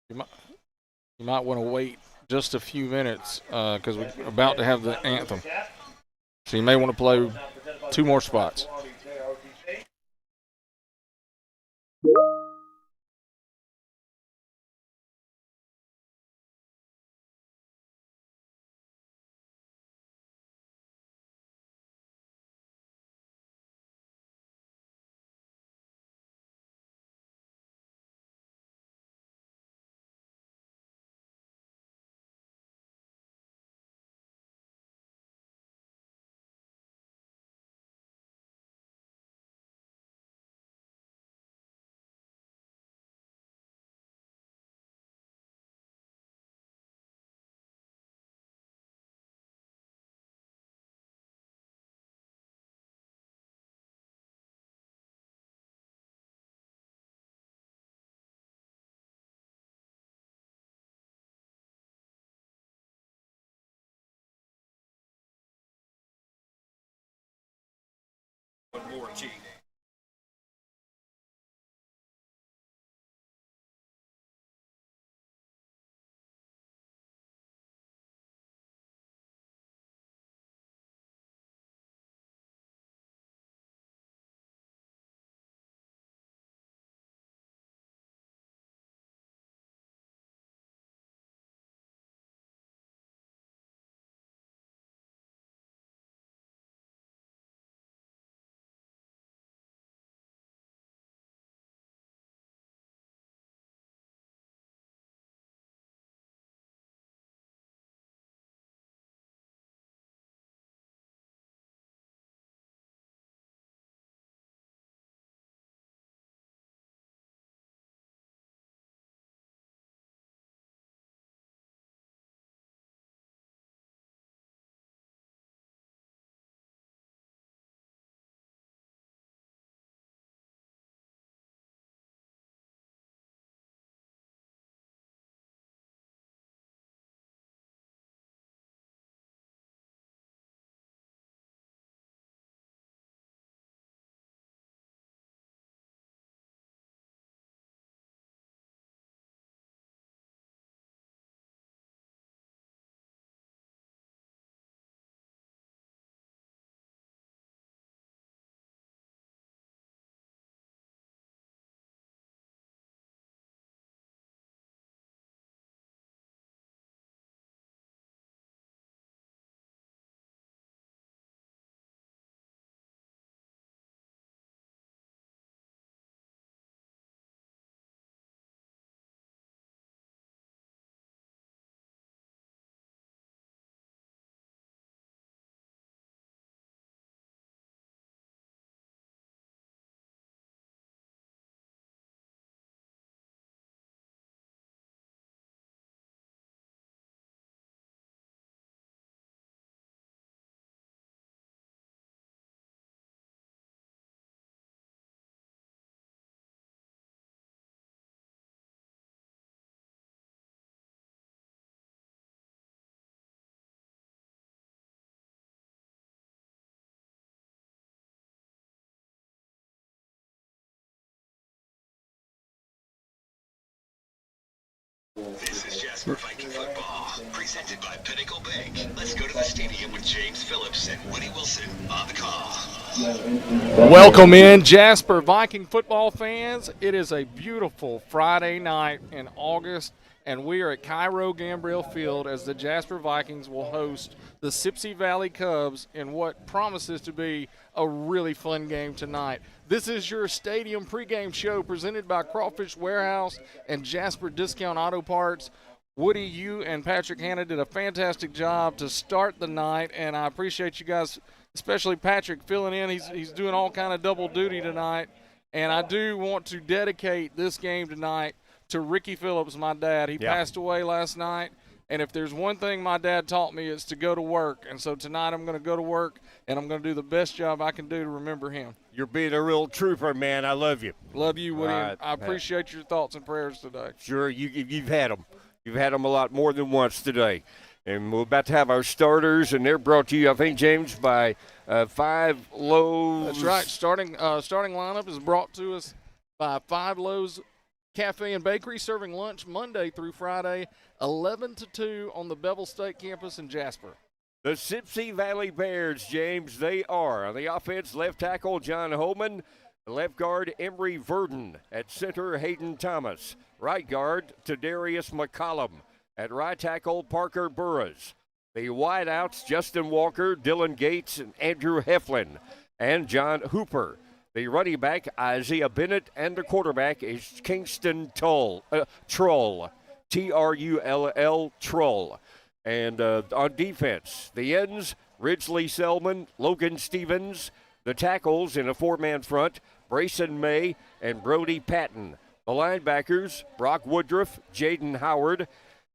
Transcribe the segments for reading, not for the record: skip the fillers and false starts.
You might, you might want to wait just a few minutes because we're about to have the anthem. So you may want to play 2 more spots. This is Jasper Viking football, presented by Pinnacle Bank. Let's go to the stadium with James Phillips and Woody Wilson on the call. Welcome in, Jasper Viking football fans. It is a beautiful Friday night in August, and we are at Cairo Gambrell Field as the Jasper Vikings will host the Sipsey Valley Cubs in what promises to be a really fun game tonight. This is your stadium pregame show presented by Crawfish Warehouse and Jasper Discount Auto Parts. Woody, you and Patrick Hanna did a fantastic job to start the night, and I appreciate you guys, especially Patrick, filling in. He's doing all kind of double duty tonight, and I do want to dedicate this game tonight to Ricky Phillips, my dad. He passed away last night, and if there's one thing my dad taught me, it's to go to work. And so tonight I'm going to go to work, and I'm going to do the best job I can do to remember him. You're being a real trooper, man. I love you. Love you, Woody. Right. I appreciate your thoughts and prayers today. Sure, you've had them. You've had them a lot more than once today. And we're about to have our starters, and they're brought to you, I think, James, by Five Loaves. That's right. Starting lineup is brought to us by 5 Loaves Cafe and Bakery serving lunch Monday through Friday, 11 to 2 on the Bevel State campus in Jasper. The Sipsey Valley Bears, James, they are. On the offense, left tackle John Holman, left guard Emery Verdon, at center Hayden Thomas, right guard Tadarius McCollum, at right tackle Parker Burris. The wideouts Justin Walker, Dylan Gates, and Andrew Heflin, and John Hooper. The running back Isaiah Bennett, and the quarterback is Kingston Troll, Trull. Troll. And on defense, the ends, Ridgely Selman, Logan Stevens. The tackles in a four-man front, Brayson May and Brody Patton. The linebackers, Brock Woodruff, Jaden Howard.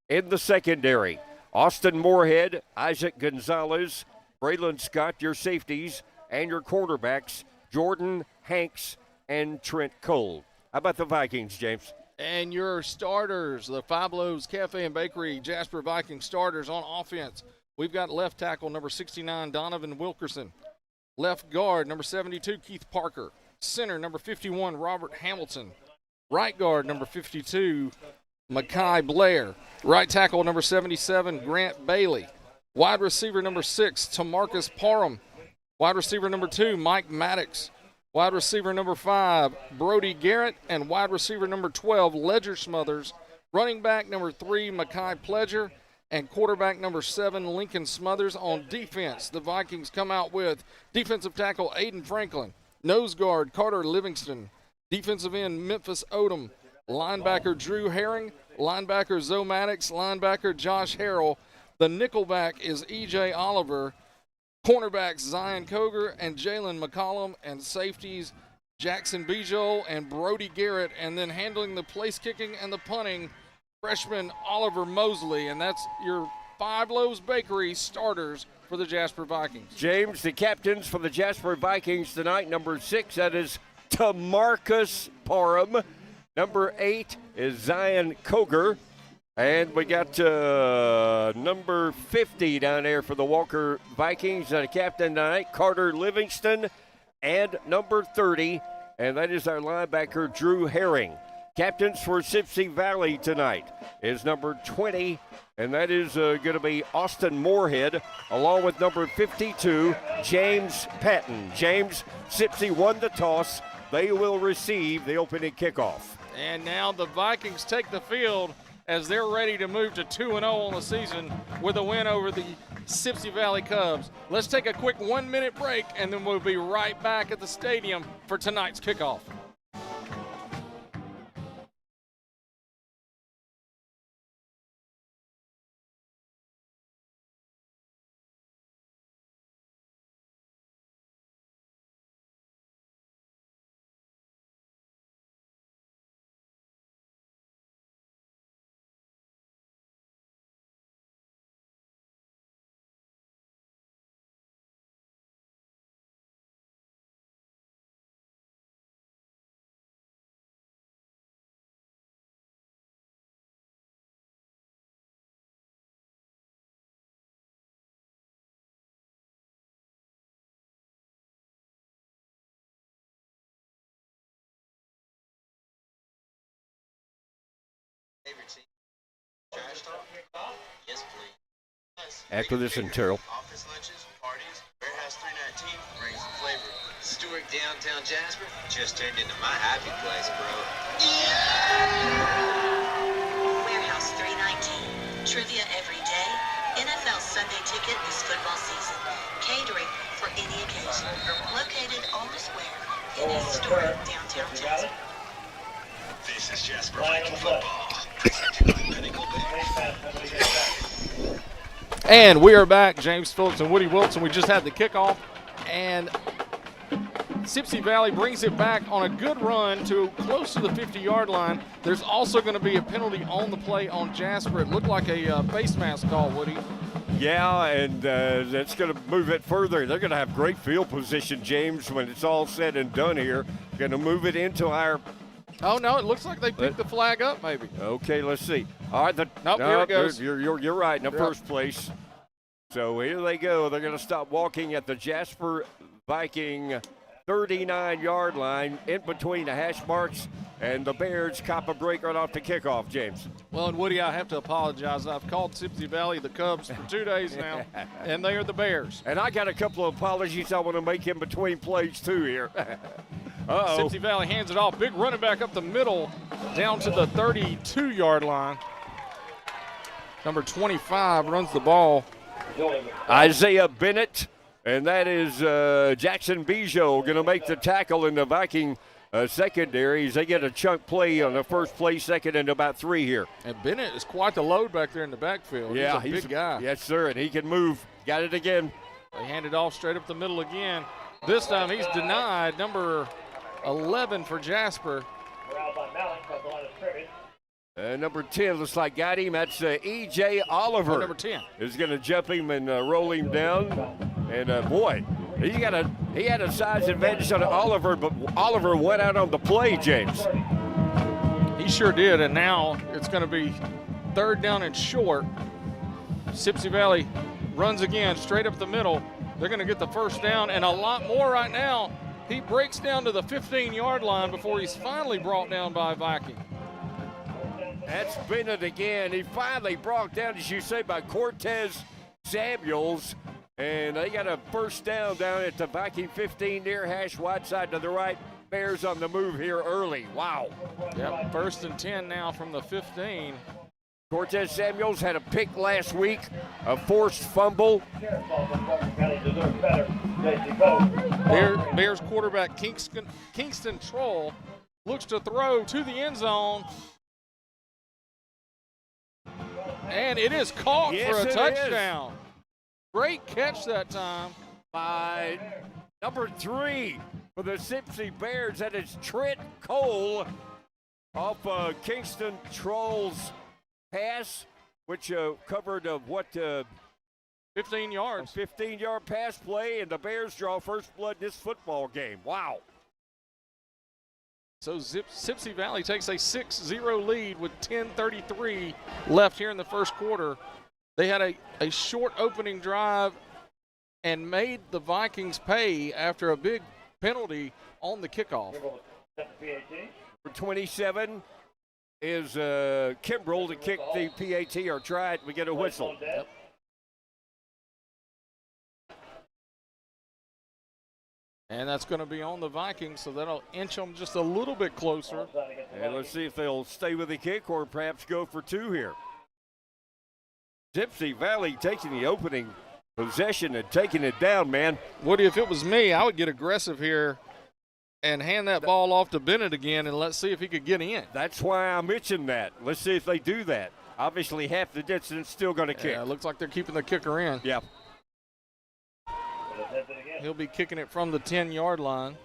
In the secondary, Austin Moorhead, Isaac Gonzalez, Braylon Scott, your safeties, and your quarterbacks, Jordan Hanks and Trent Cole. How about the Vikings, James? And your starters, the Five Loaves Cafe and Bakery Jasper Vikings starters on offense. We've got left tackle number 69, Donovan Wilkerson. Left guard number 72, Keith Parker. Center number 51, Robert Hamilton. Right guard number 52, Makai Blair. Right tackle number 77, Grant Bailey. Wide receiver number 6, Tamarcus Parham. Wide receiver number 2, Mike Maddox. Wide receiver number 5, Brody Garrett. And wide receiver number 12, Ledger Smothers. Running back number 3, Makai Pledger. And quarterback number 7, Lincoln Smothers. On defense, the Vikings come out with defensive tackle Aiden Franklin. Nose guard Carter Livingston. Defensive end Memphis Odom. Linebacker Drew Herring. Linebacker Zoe Maddox. Linebacker Josh Harrell. The nickelback is E.J. Oliver. Cornerbacks Zion Koger and Jalen McCollum, and safeties Jackson Bijol and Brody Garrett, and then handling the place kicking and the punting, freshman Oliver Mosley. And that's your Five Loaves Bakery starters for the Jasper Vikings. James, the captains for the Jasper Vikings tonight, number 6, that is Tamarcus Parham. Number 8 is Zion Koger. And we got number 50 down there for the Walker Vikings, captain tonight, Carter Livingston. And number 30, and that is our linebacker, Drew Herring. Captains for Sipsey Valley tonight is number 20, and that is going to be Austin Moorhead, along with number 52, James Patton. James, Sipsey won the toss. They will receive the opening kickoff. And now the Vikings take the field as they're ready to move to 2-0 on the season with a win over the Sipsey Valley Cubs. Let's take a quick 1-minute break, and then we'll be right back at the stadium for tonight's kickoff. Favorite team? Trash talk? Yes, please. Yes. After this in Terrell. Office lunches, parties, Warehouse 319 brings the flavor. Stuart downtown Jasper just turned into my happy place, bro. Warehouse 319. Trivia every day. NFL Sunday ticket this football season. Catering for any occasion. Located on the square in historic downtown Jasper. This is Jasper Viking football. Presented by Pinnacle Bank. And we are back. James Phillips and Woody Wilson. We just had the kickoff, and Sipsey Valley brings it back on a good run to close to the 50-yard line. There's also going to be a penalty on the play on Jasper. It looked like a face mask call, Woody. Yeah, and that's going to move it further. They're going to have great field position, James, when it's all said and done here. Going to move it into our... Oh, no, it looks like they picked the flag up, maybe. Okay, let's see. All right. Here it goes. You're right in the first place. So here they go. They're going to stop walking at the Jasper Viking 39-yard line in between the hash marks, and the Bears cop a break right off the kickoff, James. Well, and Woody, I have to apologize. I've called Sipsey Valley the Cubs for 2 days now, and they are the Bears. And I got a couple of apologies I want to make in between plays, too, here. Uh-oh. Sipsey Valley hands it off. Big running back up the middle down to the 32-yard line. Number 25 runs the ball. Isaiah Bennett, and that is Jackson Bijou going to make the tackle in the Viking secondaries. They get a chunk play on the first play, second, and about 3 here. And Bennett is quite the load back there in the backfield. Yeah, he's a big guy. Yes, sir, and he can move. Got it again. They hand it off straight up the middle again. This time he's denied. Number 11 for Jasper. Number 10 looks like got him. That's E.J. Oliver. Number 10 is going to jump him and roll him down. And boy, he had a size advantage on Oliver, but Oliver went out on the play, James. He sure did, and now it's going to be 3rd down and short. Sipsey Valley runs again straight up the middle. They're going to get the first down and a lot more right now. He breaks down to the 15-yard line before he's finally brought down by a Viking. That's Bennett again. He finally brought down, as you say, by Cortez Samuels. And they got a first down at the Viking 15 near hash, wide side to the right. Bears on the move here early. Wow. Yep, 1st and 10 now from the 15. Cortez Samuels had a pick last week, a forced fumble. Bears quarterback Kingston Troll looks to throw to the end zone. And it is caught for a touchdown. Great catch that time by number 3 for the Sipsey Bears. That is Trent Cole off Kingston Troll's pass, which covered 15 yards. 15-yard pass play, and the Bears draw first blood in this football game. Wow. So Sipsey Valley takes a 6-0 lead with 10:33 left here in the first quarter. They had a short opening drive and made the Vikings pay after a big penalty on the kickoff. For 27 is Gambrell to kick the PAT or try it. We get a whistle. Yep. And that's going to be on the Vikings, so that'll inch them just a little bit closer. And let's see if they'll stay with the kick or perhaps go for 2 here. Sipsey Valley taking the opening possession and taking it down, man. Woody, if it was me, I would get aggressive here and hand that ball off to Bennett again and let's see if he could get in. That's why I mentioned that. Let's see if they do that. Obviously, half the distance still going to kick. Yeah, it looks like they're keeping the kicker in. Yeah. He'll be kicking it from the 10-yard line.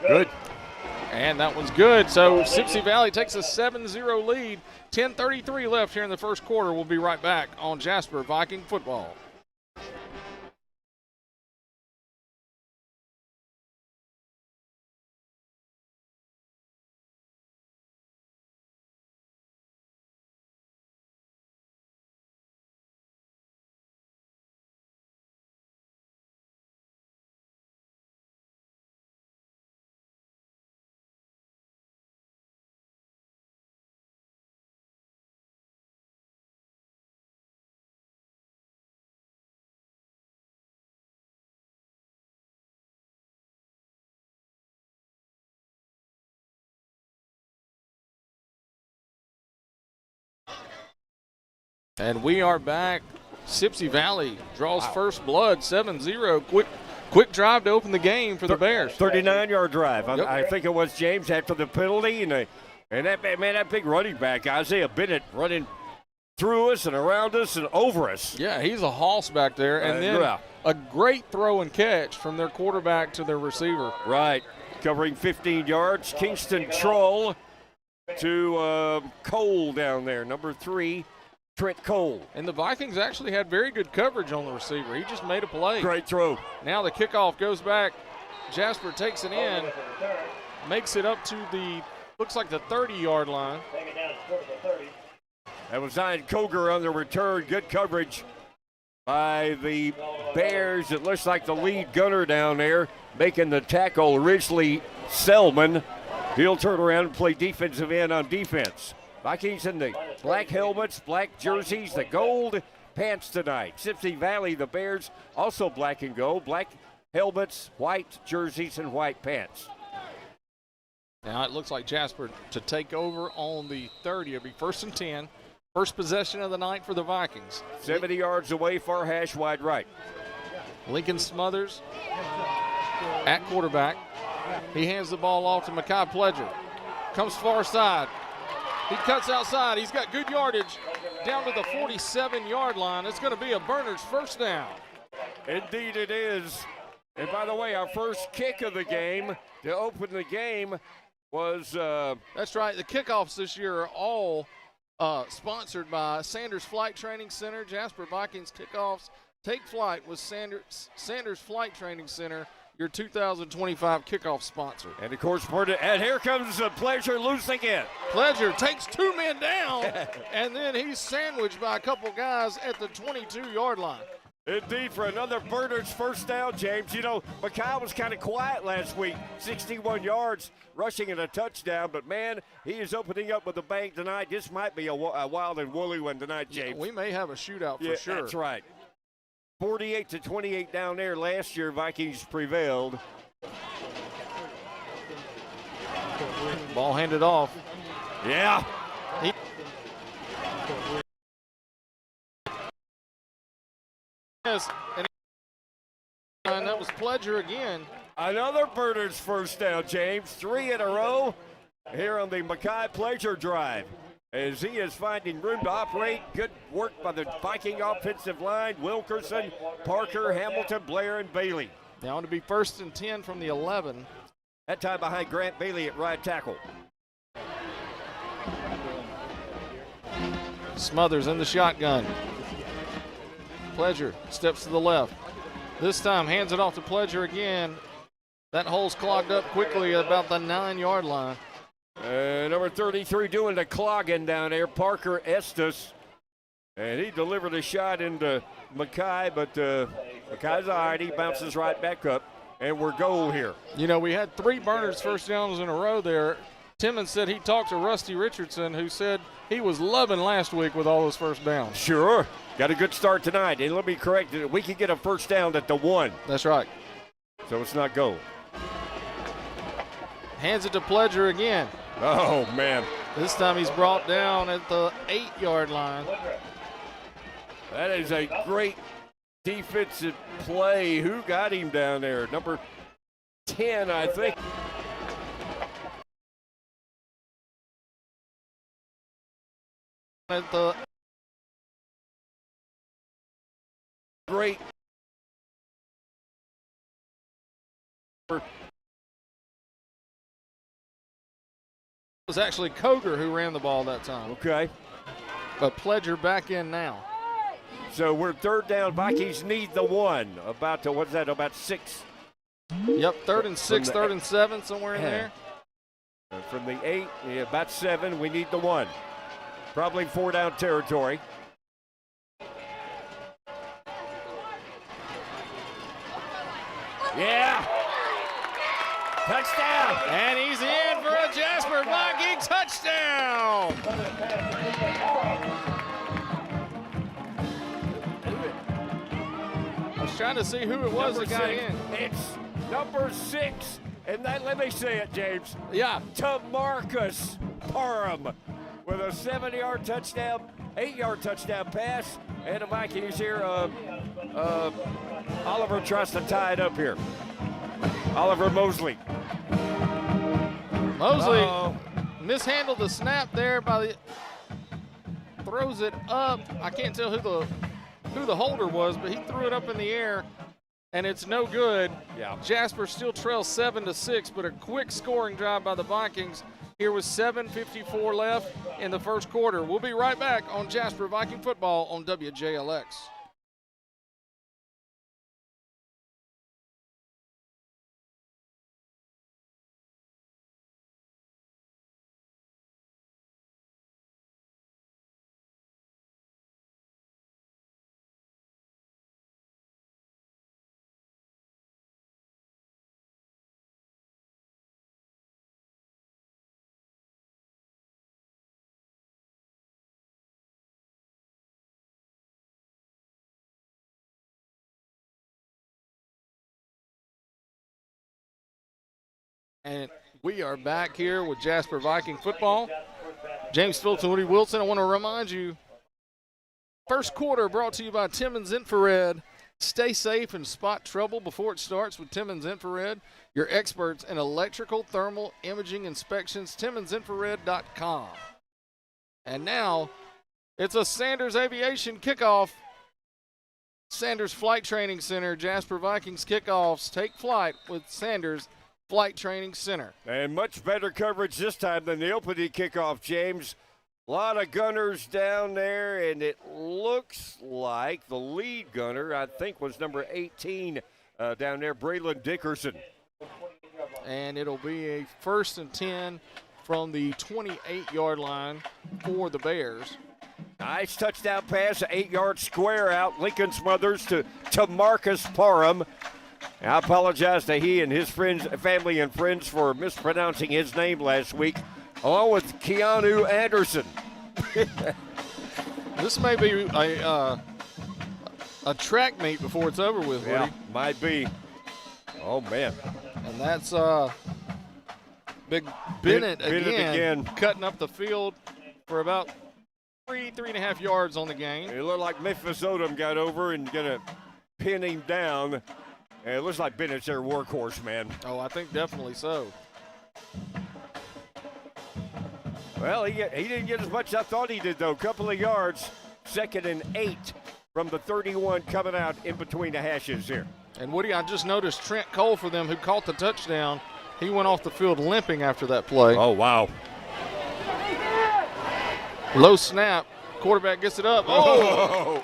Good. And that was good. So Sipsey Valley takes a 7-0 lead. 10:33 left here in the first quarter. We'll be right back on Jasper Viking football. And we are back. Sipsey Valley draws first blood, 7-0. Quick drive to open the game for the Bears. 39-yard drive. Yep. I think it was James after the penalty, and that big running back Isaiah Bennett running through us and around us and over us. Yeah, he's a hoss back there, and then a great throw and catch from their quarterback to their receiver. Right, covering 15 yards. Kingston Troll to Cole down there, number 3. Trent Cole. And the Vikings actually had very good coverage on the receiver. He just made a play. Great throw. Now the kickoff goes back. Jasper takes it in, makes it up to the, looks like the 30-yard line. That was Zion Koger on the return. Good coverage by the Bears. It looks like the lead gunner down there making the tackle, originally Selman. He'll turn around and play defensive end on defense. Vikings in the black helmets, black jerseys, the gold pants tonight. Sipsey Valley, the Bears, also black and gold. Black helmets, white jerseys, and white pants. Now it looks like Jasper to take over on the 30. It'll be 1st and 10. First possession of the night for the Vikings. 70 yards away, far hash, wide right. Lincoln Smothers at quarterback. He hands the ball off to Mekhi Pledger. Comes far side. He cuts outside. He's got good yardage down to the 47-yard line. It's going to be a Berners first down. Indeed it is. And by the way, our first kick of the game to open the game was... That's right. The kickoffs this year are all sponsored by Sanders Flight Training Center. Jasper Vikings kickoffs take flight with Sanders Flight Training Center, your 2025 kickoff sponsor. And of course, and here comes Pledger losing it. Pledger takes 2 men down, and then he's sandwiched by a couple guys at the 22-yard line. Indeed, for another Berners first down, James. You know, Mekhi was kind of quiet last week, 61 yards, rushing and a touchdown. But, man, he is opening up with a bang tonight. This might be a wild and woolly one tonight, James. Yeah, we may have a shootout for sure. That's right. 48-28 down there. Last year, Vikings prevailed. Ball handed off. Yeah. And that was Pledger again. Another Berners first down, James. 3 in a row here on the Mekhi Pledger drive. As he is finding room to operate. Good work by the Viking offensive line. Wilkerson, Parker, Hamilton, Blair, and Bailey. Now to be 1st and 10 from the 11. That time behind Grant Bailey at right tackle. Smothers in the shotgun. Pledger steps to the left. This time hands it off to Pledger again. That hole's clogged up quickly at about the 9-yard line. Number 33 doing the clogging down there, Parker Estes. And he delivered a shot into Mekhi, but Mekhi's all right. He bounces right back up, and we're goal here. You know, we had 3 Berners first downs in a row there. Timmons said he talked to Rusty Richardson, who said he was loving last week with all those first downs. Sure. Got a good start tonight. And let me correct it. We could get a first down at the 1. That's right. So it's not goal. Hands it to Pledger again. Oh, man. This time he's brought down at the 8-yard line. That is a great defensive play. Who got him down there? Number 10, I think. At the great. It was actually Koger who ran the ball that time. Okay. But Pledger back in now. So we're 3rd down. Vikings need the 1. About 6. Yep, 3rd and 6, 3rd and 7, somewhere in there. From the 8, about 7, we need the 1. Probably 4 down territory. Yeah. Touchdown. And he's in for a Jasper Viking touchdown. I was trying to see who it was that got in. It's number 6. And then let me say it, James. Yeah. Tamarcus Parham with a 7-yard touchdown, 8-yard touchdown pass. And the Vikings here, Oliver tries to tie it up here. Oliver Mosley. Mosley mishandled the snap there throws it up. I can't tell who the holder was, but he threw it up in the air, and it's no good. Yeah. Jasper still trails 7-6, but a quick scoring drive by the Vikings here with 7:54 left in the first quarter. We'll be right back on Jasper Viking football on WJLX. And we are back here with Jasper Viking football. James Phillips and Woody Wilson. I want to remind you, first quarter brought to you by Timmons Infrared. Stay safe and spot trouble before it starts with Timmons Infrared. Your experts in electrical, thermal, imaging inspections, TimmonsInfrared.com. And now, it's a Sanders Aviation kickoff. Sanders Flight Training Center, Jasper Vikings kickoffs. Take flight with Sanders Flight Training Center. And much better coverage this time than the opening kickoff, James. A lot of gunners down there, and it looks like the lead gunner, I think, was number 18 down there, Braylon Dickerson. And it'll be a 1st and 10 from the 28-yard line for the Bears. Nice touchdown pass, 8-yard square out. Lincoln Smothers to Marcus Parham. I apologize to he and his friends, family and friends for mispronouncing his name last week, along with Keanu Anderson. This may be a track meet before it's over with, Woody. Yeah, might be. Oh, man. And that's Big Bennett again cutting up the field for about 3.5 yards on the gain. It looked like Memphis Odom got over and going to pin him down. And it looks like Bennett's their workhorse, man. Oh, I think definitely so. Well, he didn't get as much as I thought he did, though. Couple of yards, 2nd and 8 from the 31 coming out in between the hashes here. And Woody, I just noticed Trent Cole for them, who caught the touchdown. He went off the field limping after that play. Oh, wow. Low snap. Quarterback gets it up. Oh!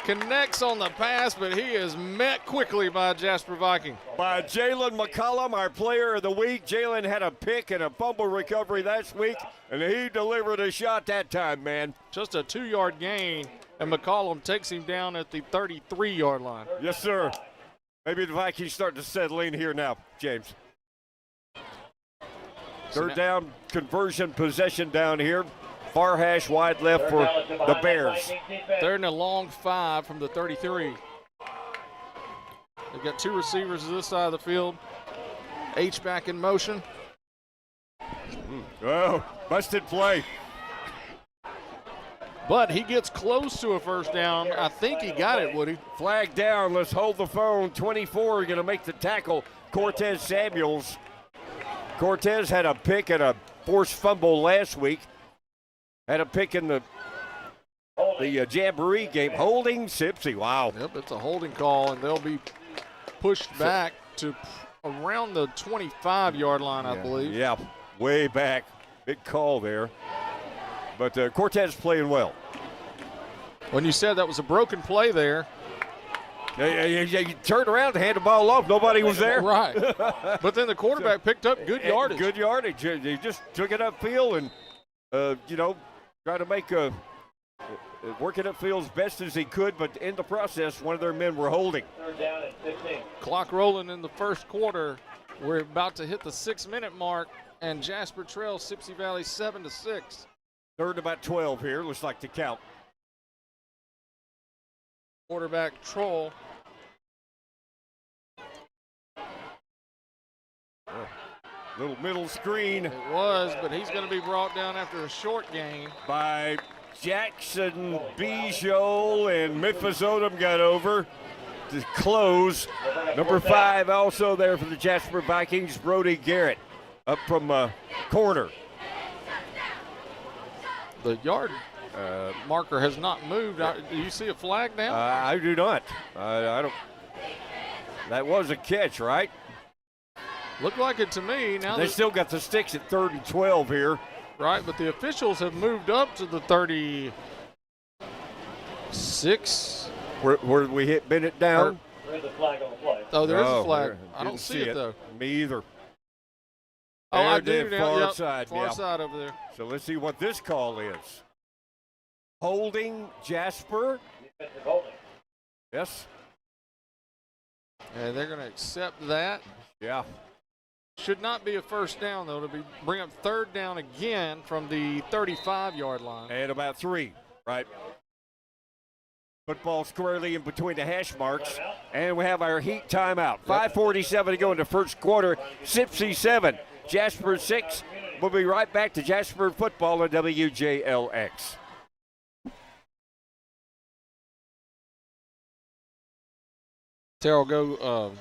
Connects on the pass, but he is met quickly by Jasper Viking. By Jalen McCollum, our player of the week. Jalen had a pick and a fumble recovery last week, and he delivered a shot that time, man. Just a 2-yard gain, and McCollum takes him down at the 33-yard line. Yes, sir. Maybe the Vikings starting to settle in here now, James. Third down conversion possession down here. Far hash wide left for the Bears. 3rd and a long 5 from the 33. They've got 2 receivers this side of the field. H back in motion. Oh, busted play. But he gets close to a first down. I think he got it, Woody. Flag down. Let's hold the phone. 24 going to make the tackle. Cortez Samuels. Cortez had a pick and a forced fumble last week. Had a pick in the Jamboree game. Holding Sipsey. Wow. Yep, it's a holding call, and they'll be pushed back to around the 25-yard line, I believe. Yeah, way back. Big call there. But Cortez playing well. When you said that was a broken play there. You turned around to hand the ball off. Nobody was there. Right. But then the quarterback picked up good yardage. Good yardage. He just took it upfield and, try to make work it upfield as best as he could, but in the process, one of their men were holding. Clock rolling in the first quarter. We're about to hit the 6-minute mark, and Jasper trails Sipsey Valley 7-6. 3rd and about 12 here. Looks like the count. Quarterback Troll. Little middle screen. It was, but he's going to be brought down after a short gain. By Jackson Bijol, and Memphis Odom got over to close. Number 5 also there for the Jasper Vikings, Brody Garrett, up from corner. The yard marker has not moved. Do you see a flag now? I do not. I don't. That was a catch, right? Looked like it to me. Now they still got the sticks at 3rd and 12 here. Right, but the officials have moved up to the 36. Where we hit Bennett down? There's a flag on the play. Oh, there is a flag. I don't Didn't see it, though. Me either. Oh, I There it do is, now. far Yep, side. far Yeah. side over there. So let's see what this call is. Holding Jasper. Defensive holding. Yes. And they're going to accept that. Yeah. Should not be a first down, though, to bring up 3rd down again from the 35-yard line. And about 3, right? Football squarely in between the hash marks. And we have our heat timeout. 5:47 to go in the first quarter. Sipsey 7, Jasper 6. We'll be right back to Jasper football on WJLX. Terrell, go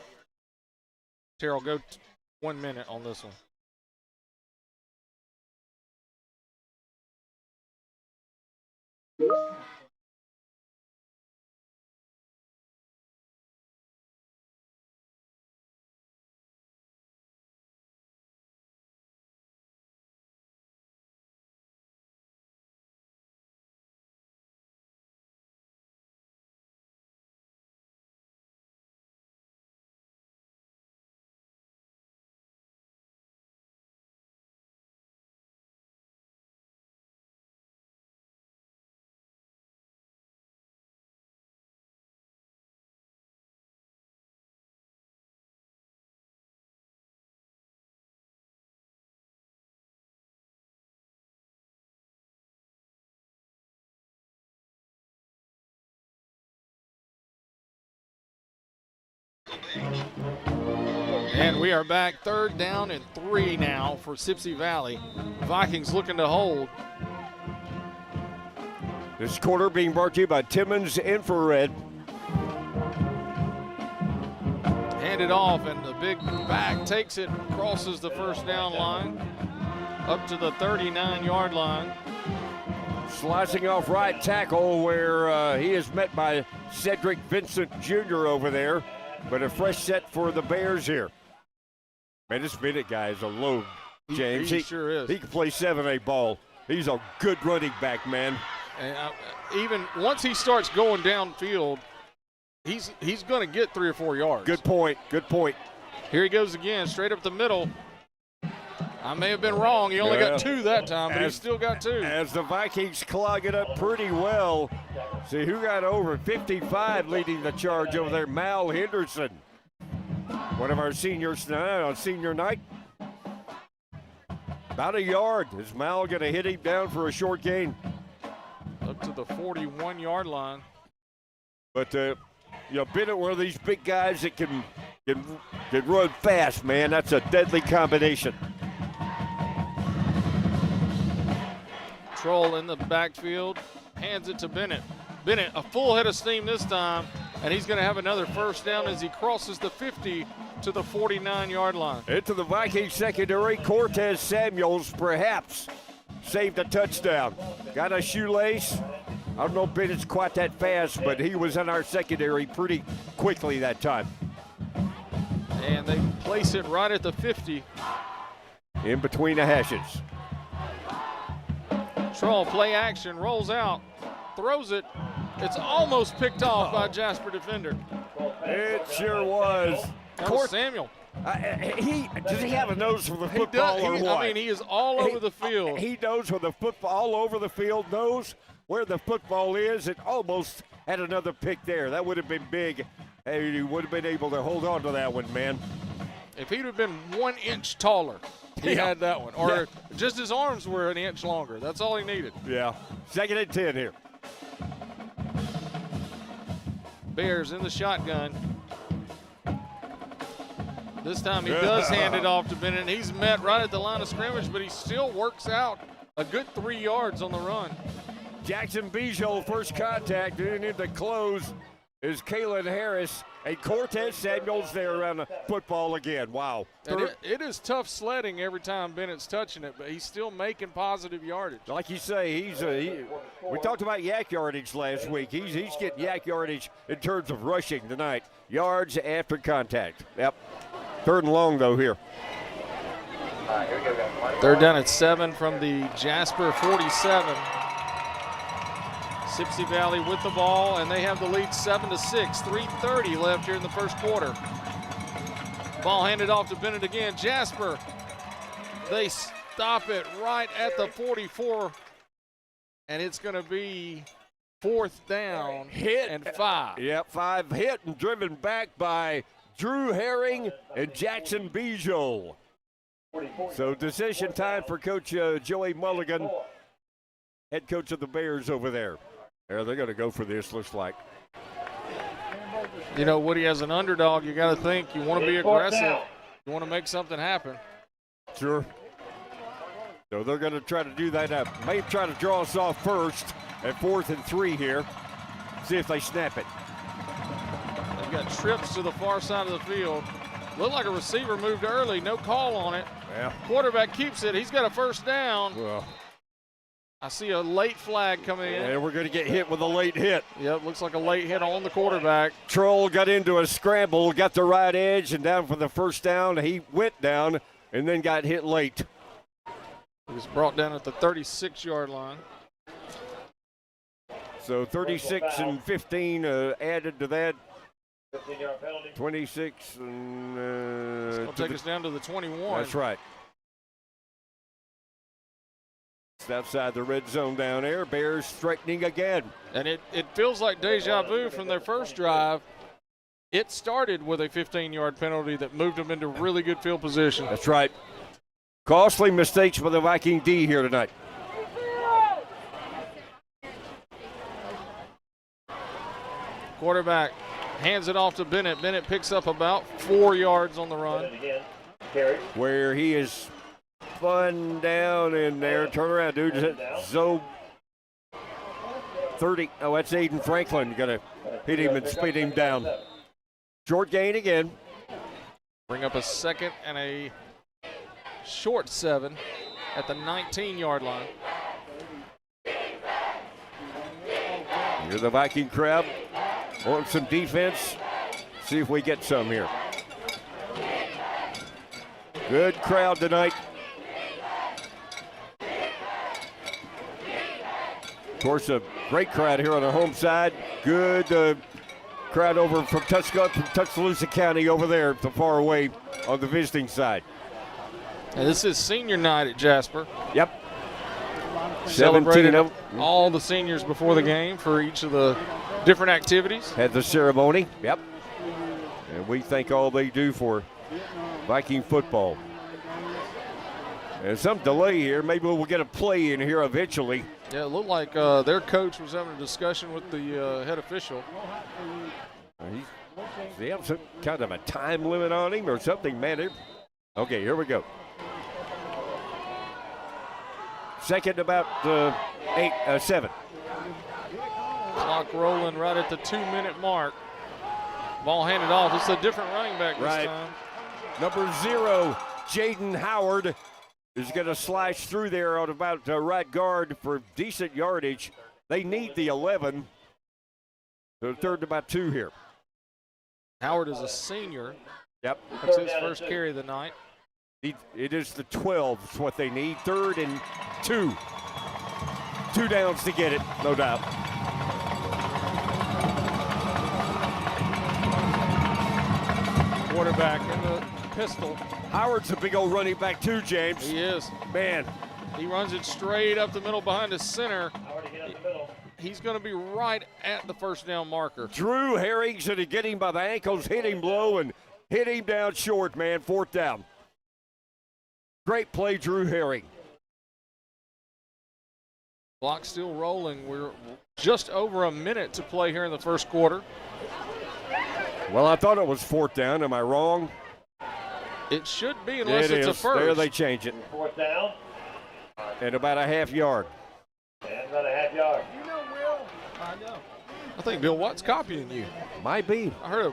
1 minute on this one. And we are back, 3rd down and 3 now for Sipsey Valley. Vikings looking to hold. This quarter being brought to you by Timmons Infrared. Handed off, and the big back takes it, crosses the first down line, up to the 39-yard line. Slicing off right tackle where he is met by Cedric Vincent Jr. over there. But a fresh set for the Bears here. Man, this Bennett guy is a load, James. He sure is. He can play 7A ball. He's a good running back, man. And even once he starts going downfield, he's going to get 3 or 4 yards. Good point. Good point. Here he goes again, straight up the middle. I may have been wrong. He only got 2 that time, but he still got 2. As the Vikings clog it up pretty well. See who got over 55 leading the charge over there, Mal Henderson. One of our seniors tonight on senior night. About a yard. Is Mal going to hit him down for a short gain? Up to the 41-yard line. But, Bennett, one of these big guys that can run fast, man. That's a deadly combination. Troll in the backfield, hands it to Bennett. Bennett, a full head of steam this time, and he's going to have another first down as he crosses the 50 to the 49-yard line. Into the Vikings secondary, Cortez Samuels perhaps saved a touchdown. Got a shoelace. I don't know if Bennett's quite that fast, but he was in our secondary pretty quickly that time. And they place it right at the 50. In between the hashes. Troll, play action, rolls out, throws it. It's almost picked off by Jasper defender. It sure was. That was Samuel. Does he have a nose for the football or what? I mean, he is all over the field. He knows where the football, all over the field, knows where the football is. It almost had another pick there. That would have been big. And he would have been able to hold on to that one, man. If he'd have been 1 inch taller, he had that one. Or just his arms were an inch longer. That's all he needed. Yeah. 2nd and 10 here. Bears in the shotgun. This time he does hand it off to Bennett. He's met right at the line of scrimmage, but he still works out a good 3 yards on the run. Jackson Bijol first contact, and in the close is Kalen Harris, and Cortez Samuels there around the football again. Wow. And it is tough sledding every time Bennett's touching it, but he's still making positive yardage. Like you say, we talked about yak yardage last week. He's getting yak yardage in terms of rushing tonight. Yards after contact. Yep. 3rd and long, though, here. 3rd down at 7 from the Jasper 47. Sipsey Valley with the ball, and they have the lead 7-6. 3:30 left here in the first quarter. Ball handed off to Bennett again. Jasper, they stop it right at the 44, and it's going to be 4th down and 5. Yep, 5 hit and driven back by Drew Herring and Jackson Bijol. So decision time for Coach Joey Mulligan, head coach of the Bears over there. They're going to go for this, looks like. You know, Woody, as an underdog, you got to think you want to be aggressive. You want to make something happen. Sure. So they're going to try to do that. May try to draw us off first at 4th and 3 here. See if they snap it. They've got trips to the far side of the field. Looked like a receiver moved early. No call on it. Yeah. Quarterback keeps it. He's got a first down. Well, I see a late flag coming in. and we're going to get hit with a late hit. Yep, looks like a late hit on the quarterback. Troll got into a scramble, got the right edge, and down for the first down. He went down and then got hit late. He was brought down at the 36-yard line. So 36 and 15 added to that. 15-yard penalty. 26 and It's going to take us down to the 21. That's right. It's outside the red zone down there. Bears threatening again. And it feels like deja vu from their first drive. It started with a 15-yard penalty that moved them into really good field position. That's right. Costly mistakes for the Viking D here tonight. Quarterback hands it off to Bennett. Bennett picks up about 4 yards on the run. Again. Carry. Where he is spun down in there. Turn around, dude. So 30. Oh, that's Aiden Franklin. Going to hit him and speed him down. Short gain again. Bring up a second and a short 7 at the 19-yard line. Here's the Viking crowd. Want some defense. See if we get some here. Good crowd tonight. Of course, a great crowd here on the home side. Good crowd over from Tuscaloosa County over there, the far away on the visiting side. And this is senior night at Jasper. Yep. Celebrated 17 of all the seniors before the game for each of the different activities. had the ceremony. Yep. And we thank all they do for Viking football. And some delay here. Maybe we'll get a play in here eventually. Yeah, it looked like their coach was having a discussion with the head official. They have some kind of a time limit on him or something, man. Okay, here we go. Second about 7. Clock rolling right at the 2-minute mark. Ball handed off. It's a different running back this Right. time. Number 0, Jaden Howard, is going to slash through there on about right guard for decent yardage. They need the 11. The third and about 2 here. Howard is a senior. Yep. That's his first carry of the night. It is the 12 is what they need. 3rd and 2. 2 downs to get it, no doubt. Quarterback in the pistol. Howard's a big old running back too, James. He is. Man, He runs it straight up the middle behind his center. Howard to get up the middle. He's going to be right at the first down marker. Drew Herring's going to get him by the ankles, hit him low, and hit him down short, man. 4th down. Great play, Drew Herring. Clock still rolling. We're just over a minute to play here in the first quarter. Well, I thought it was 4th down. Am I wrong? It should be unless It it's a is. first. There they change it. 4th down. And about a half yard. And about a half yard. I think Bill Watt's copying you. Might be. I heard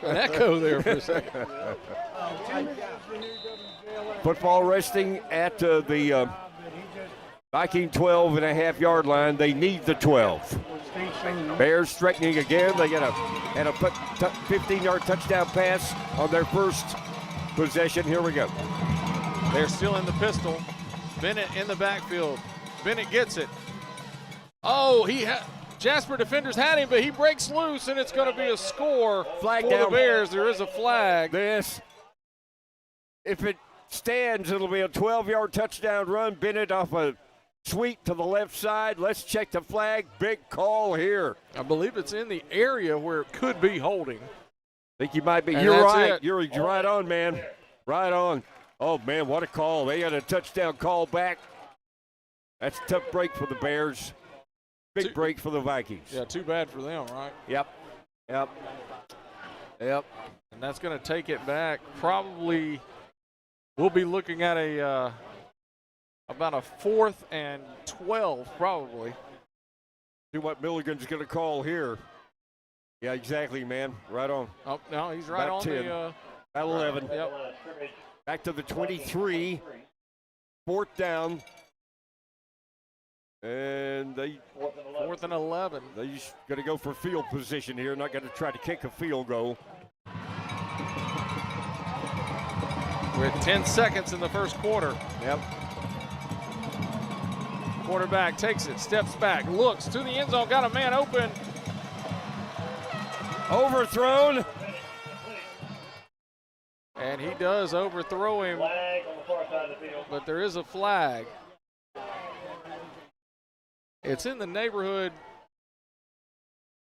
an echo there for a second. Football resting at the Viking 12 and a half yard line. They need the 12. Bears threatening again. They had a 15-yard touchdown pass on their first possession. Here we go. They're still in the pistol. Bennett in the backfield. Bennett gets it. Oh, Jasper defenders had him, but he breaks loose, and it's going to be a score Flag for down. the Bears. There is a flag. If it stands, it'll be a 12-yard touchdown run. Bennett off a sweep to the left side. Let's check the flag. Big call here. I believe it's in the area where it could be holding. Think you might be. And You're that's right. it. You're right on, man. Right on. Oh, man, what a call. They had a touchdown call back. That's a tough break for the Bears. Big break for the Vikings. Yeah, too bad for them, right? Yep. And that's going to take it back probably we'll be looking at about a 4th and 12 probably. See what Milligan's going to call here. Yeah, exactly, man. Right on. Oh, no, he's right About on 10. the. About 11. Yep. Back to the 23. 4th down. And they 4th and 11. they're going to go for field position here. Not going to try to kick a field goal. We're at 10 seconds in the first quarter. Yep. Quarterback takes it, steps back, looks to the end zone, got a man open. Overthrown. And he does overthrow him, Flag on the far side of the field. but there is a flag. It's in the neighborhood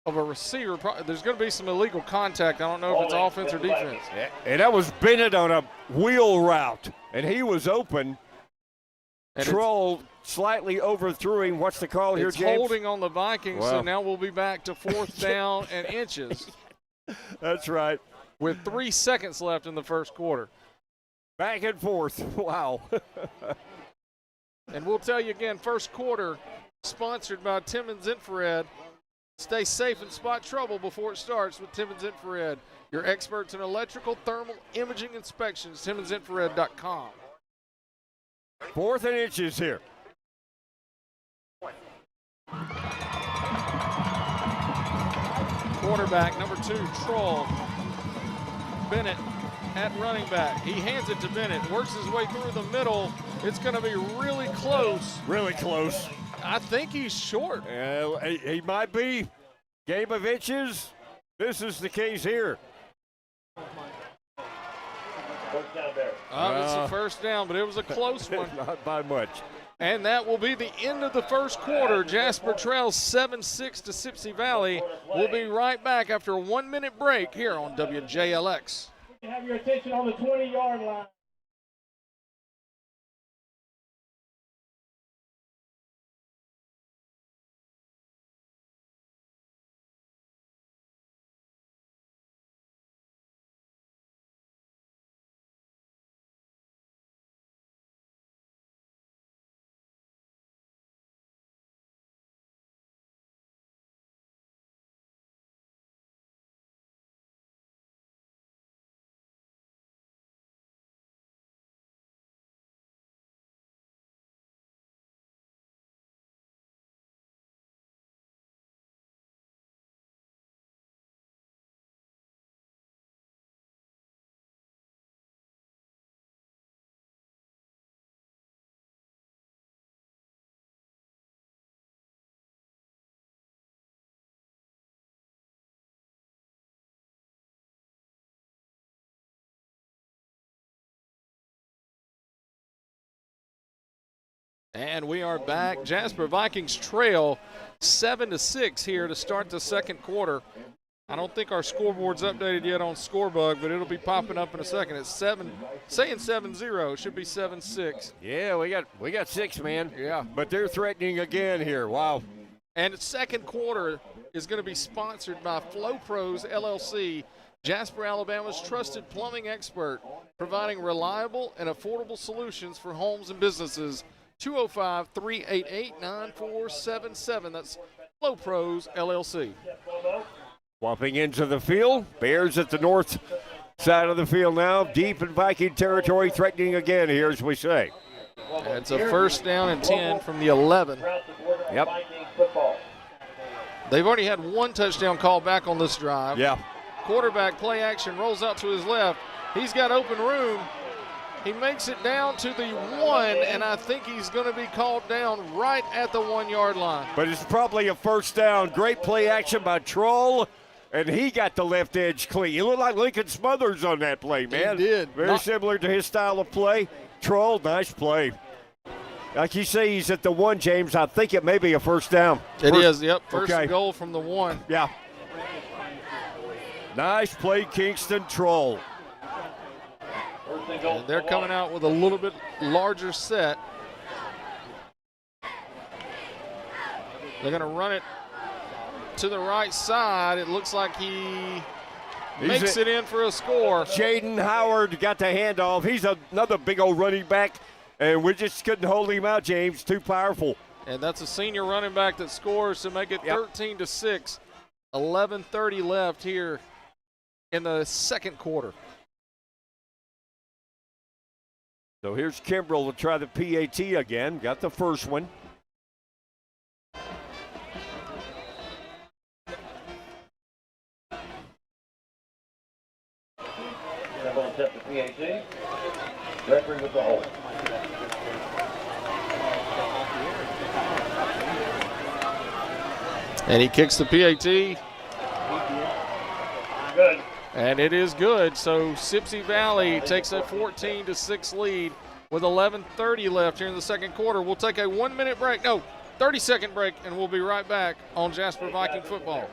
of a receiver. There's going to be some illegal contact. I don't know if it's offense or defense. Yeah, and that was Bennett on a wheel route, and he was open. And Troll slightly overthrew him. What's the call here, it's James? holding on the Vikings, so Wow. now we'll be back to 4th down and inches That's right. with 3 seconds left in the first quarter. Back and forth. Wow. And we'll tell you again, first quarter sponsored by Timmons Infrared. Stay safe and spot trouble before it starts with Timmons Infrared. Your experts in electrical, thermal, imaging inspections, timmonsinfrared.com. 4th and inches here. Quarterback, number 2, Troll. Bennett at running back. He hands it to Bennett, works his way through the middle. It's going to be really close. Really close. I think he's short. He might be. Game of inches. This is the case here. First down, Bears. It's a first down, but it was a close one. Not by much. And that will be the end of the first quarter. Jasper trails 7-6 to Sipsey Valley. We'll be right back after a 1-minute break here on WJLX. Have your attention on the 20-yard line. And we are back. Jasper Vikings trail 7-6 here to start the second quarter. I don't think our scoreboard's updated yet on Scorebug, but it'll be popping up in a second. It's saying 7-0. It should be 7-6. Yeah, we got 6, man. Yeah. But they're threatening again here. Wow. And the second quarter is going to be sponsored by Flow Pros LLC, Jasper, Alabama's trusted plumbing expert, providing reliable and affordable solutions for homes and businesses. 205-388-9477. That's Flow Pros LLC. Swapping into the field. Bears at the north side of the field now. Deep in Viking territory, threatening again here, as we say. And it's a first down and 10 from the 11. Yep. They've already had one touchdown call back on this drive. Yeah. Quarterback play action, rolls out to his left. He's got open room. He makes it down to the 1, and I think he's going to be called down right at the 1-yard line. But it's probably a first down. Great play action by Troll, and he got the left edge clean. He looked like Lincoln Smothers on that play, man. He did. Very similar to his style of play. Troll, nice play. Like you say, he's at the 1, James. I think it may be a first down. It is, yep. First okay. goal from the 1. Yeah. Nice play, Kingston. Troll. And they're coming out with a little bit larger set. They're going to run it to the right side. It looks like he makes it in for a score. Jaden Howard got the handoff. He's another big old running back, and we just couldn't hold him out, James. Too powerful. And that's a senior running back that scores to make it 13-6. 11:30 left here in the second quarter. So here's Gambrell to try the PAT again. Got the first one. Gambrell attempt the PAT. Referee with the hold. And he kicks the PAT. Good. And it is good. So Sipsey Valley takes a 14-6 lead with 11:30 left here in the second quarter. We'll take a 1-minute break. No, 30-second break, and we'll be right back on Jasper Viking football.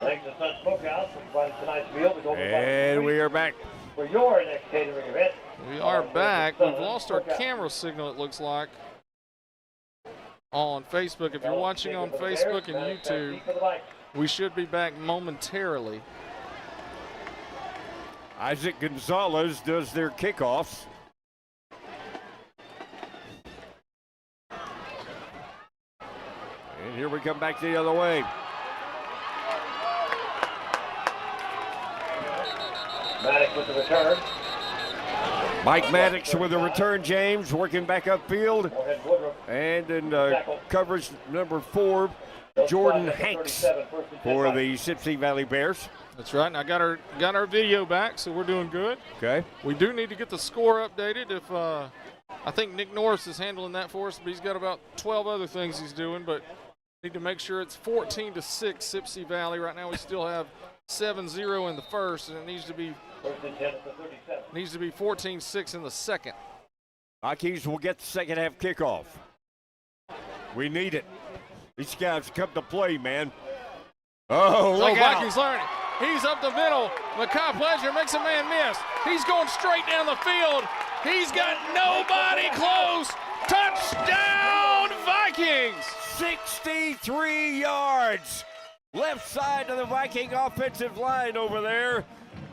Thanks to Sun Smokehouse for providing tonight's meal. And we are back. For your next catering event. We are back. We've lost our camera signal, it looks like, on Facebook. If you're watching on Facebook and YouTube, we should be back momentarily. Isaac Gonzalez does their kickoffs. And here we come back the other way. Maddox with the return. Mike Maddox with a return, James, working back upfield. And in coverage number 4, Jordan Hanks for the Sipsey Valley Bears. That's right, and I got our video back, so we're doing good. Okay. We do need to get the score updated. If I think Nick Norris is handling that for us, but he's got about 12 other things he's doing, but need to make sure it's 14-6 Sipsey Valley. Right now we still have 7-0 in the first, and it needs to be 14-6 in the second. Vikings will get the second half kickoff. We need it. These guys come to play, man. Oh, look out. Vikings learning. He's up the middle. Makai Pleasure makes a man miss. He's going straight down the field. He's got nobody close. Touchdown, Vikings! 63 yards. Left side of the Viking offensive line over there.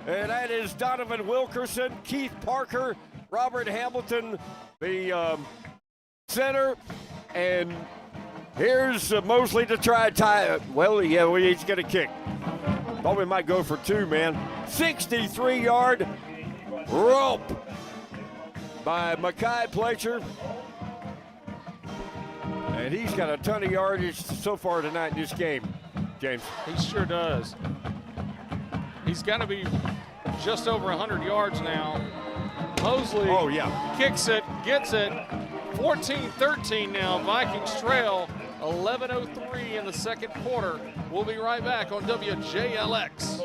And that is Donovan Wilkerson, Keith Parker, Robert Hamilton, the center. And here's Mosley to try to tie it. Well, yeah, he's going to kick. Thought we might go for 2, man. 63-yard rope by Makai Pleasure. And he's got a ton of yardage so far tonight in this game, James. He sure does. He's got to be just over 100 yards now. Mosley kicks it, gets it. 14-13 now. Vikings trail. 11:03 in the second quarter. We'll be right back on WJLX.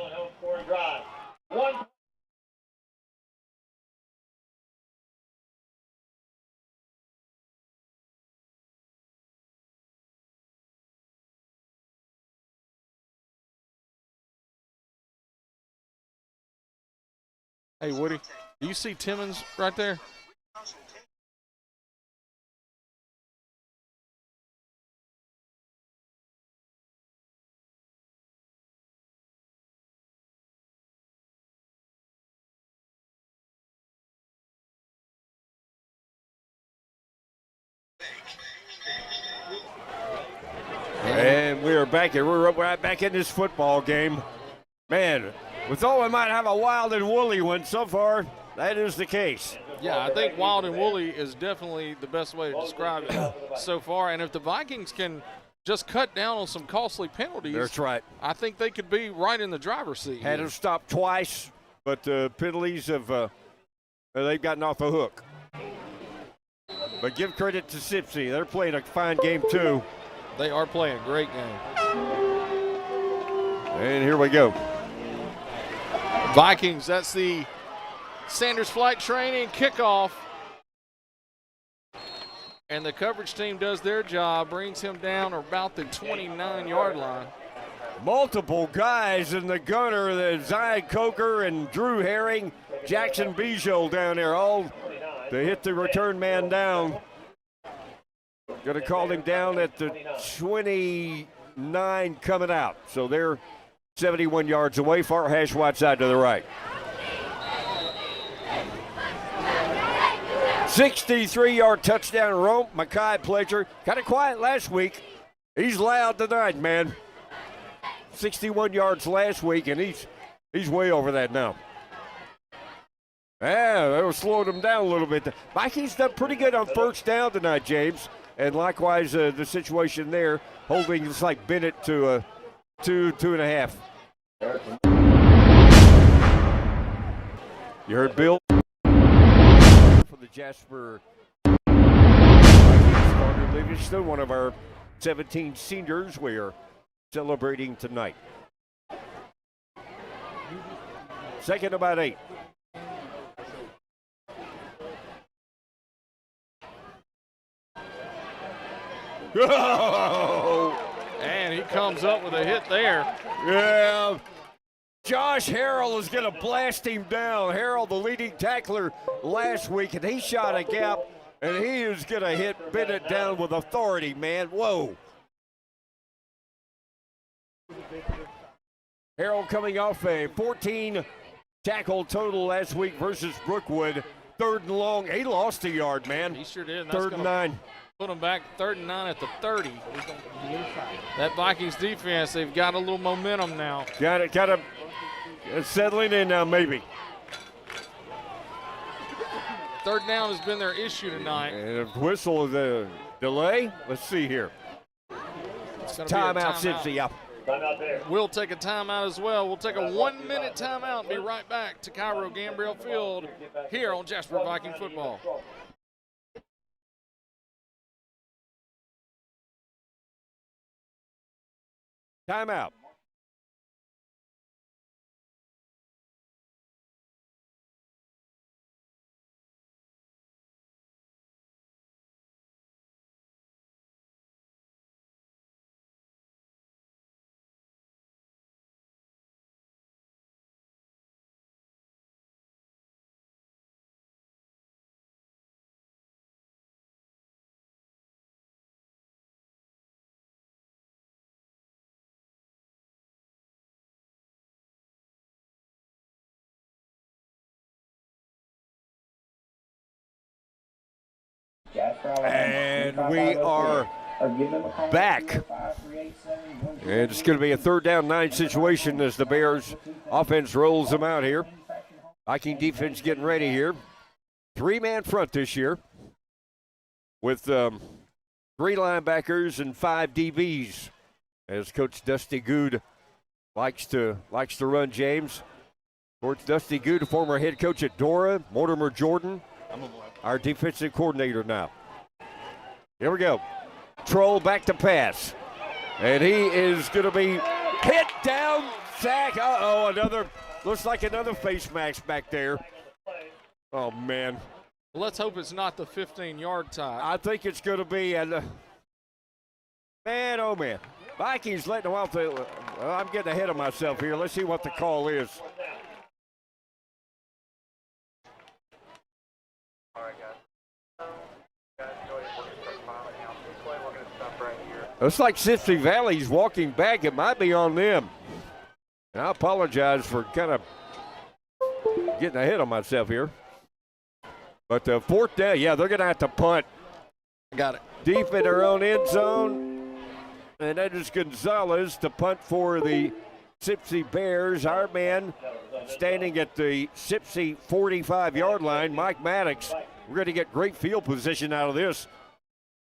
Hey, Woody, do you see Timmons right there? And we are back here. We're right back in this football game. Man, we thought we might have a wild and woolly one. So far, that is the case. Yeah, I think wild and woolly is definitely the best way to describe it so far. And if the Vikings can just cut down on some costly penalties, that's right, I think they could be right in the driver's seat. Had them stopped twice, but penalties have they've gotten off the hook. But give credit to Sipsey. They're playing a fine game, too. They are playing a great game. And here we go. Vikings, that's the Sanders Flight Training kickoff. And the coverage team does their job, brings him down about the 29-yard line. Multiple guys in the gunner, the Zion Coker and Drew Herring, Jackson Bijou down there, all to hit the return man down. Going to call him down at the 29 coming out. So they're 71 yards away, far hash wide side to the right. 63-yard touchdown rope, Makai Pledger. Kind of quiet last week. He's loud tonight, man. 61 yards last week, and he's way over that now. Yeah, they were slowing him down a little bit. Vikings done pretty good on first down tonight, James. And likewise, the situation there, holding just like Bennett to 2.5. You heard Bill? For the Jasper Vikings, Carter Livingston, one of our 17 seniors we are celebrating tonight. Second about 8. And he comes up with a hit there. Yeah. Josh Harrell is going to blast him down. Harrell, the leading tackler last week, and he shot a gap, and he is going to hit Bennett down with authority, man. Whoa. Harrell coming off a 14 tackle total last week versus Brookwood. 3rd and long. He lost a yard, man. He sure did. 3rd and 9. Put them back 3rd and 9 at the 30. That Vikings defense, they've got a little momentum now. Got it. It's settling in now, maybe. 3rd down has been their issue tonight. And a whistle is a delay. Let's see here. Timeout, Sipsey. Yeah. We'll take a timeout as well. We'll take a 1-minute timeout and be right back to Cairo Gambrell Field here on Jasper Viking Football. Timeout. And we are back. And it's going to be a 3rd down 9 situation as the Bears offense rolls them out here. Viking defense getting ready here. 3-man front this year with 3 linebackers and 5 DBs as Coach Dusty Good likes to run, James. Coach Dusty Good, former head coach at Dora, Mortimer Jordan. Our defensive coordinator now. Here we go. Troll back to pass. And he is going to be hit down, sack. Uh-oh, looks like another face mask back there. Oh, man. Let's hope it's not the 15-yard tie. I think it's going to be, man, oh, man. Vikings letting them off the, I'm getting ahead of myself here. Let's see what the call is. Looks like Sipsey Valley's walking back. It might be on them. And I apologize for kind of getting ahead of myself here. But 4th down, yeah, they're going to have to punt. Got it. Deep in their own end zone. And that is Gonzalez to punt for the Sipsey Bears. Our man standing at the Sipsey 45-yard line, Mike Maddox. We're going to get great field position out of this.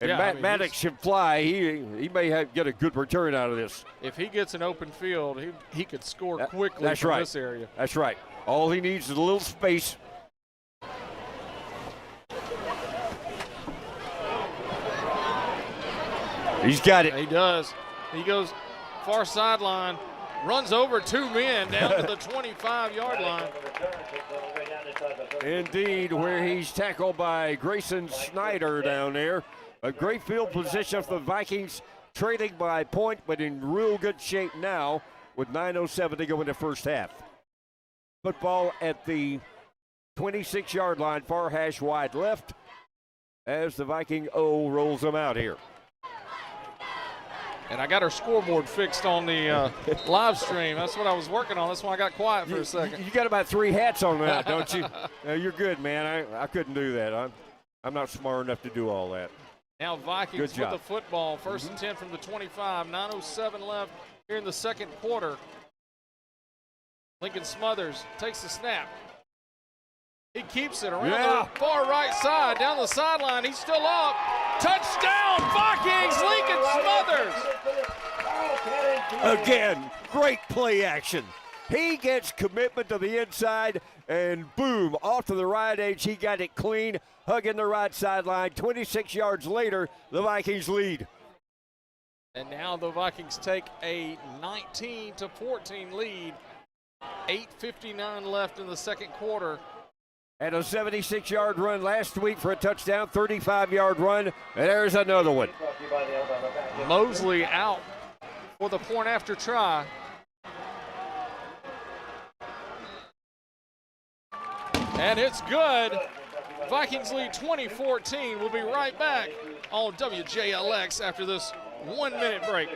And yeah, Maddox should fly. He may get a good return out of this. If he gets an open field, he could score quickly That's from right. this area. That's right. All he needs is a little space. He's got it. He does. He goes far sideline, runs over 2 men down to the 25-yard line. Indeed, where he's tackled by Grayson Snyder down there. A great field position for the Vikings, trailing by a point, but in real good shape now with 9:07 to go in the first half. Football at the 26-yard line, far hash wide left, as the Viking O rolls them out here. And I got our scoreboard fixed on the live stream. That's what I was working on. That's why I got quiet for a second. You got about 3 hats on that, don't you? You're good, man. I couldn't do that. I'm not smart enough to do all that. Now Vikings with the football. First and 10 from the 25. 9:07 left here in the second quarter. Lincoln Smothers takes the snap. He keeps it around the far right side, down the sideline. He's still up. Touchdown, Vikings, Lincoln Smothers. Again, great play action. He gets commitment to the inside, and boom, off to the right edge. He got it clean, hugging the right sideline. 26 yards later, the Vikings lead. And now the Vikings take a 19-14 lead. 8:59 left in the second quarter. Had a 76-yard run last week for a touchdown, 35-yard run, and there's another one. Mosley out for the point after try. And it's good. Vikings lead 20-14. We'll be right back on WJLX after this 1-minute break.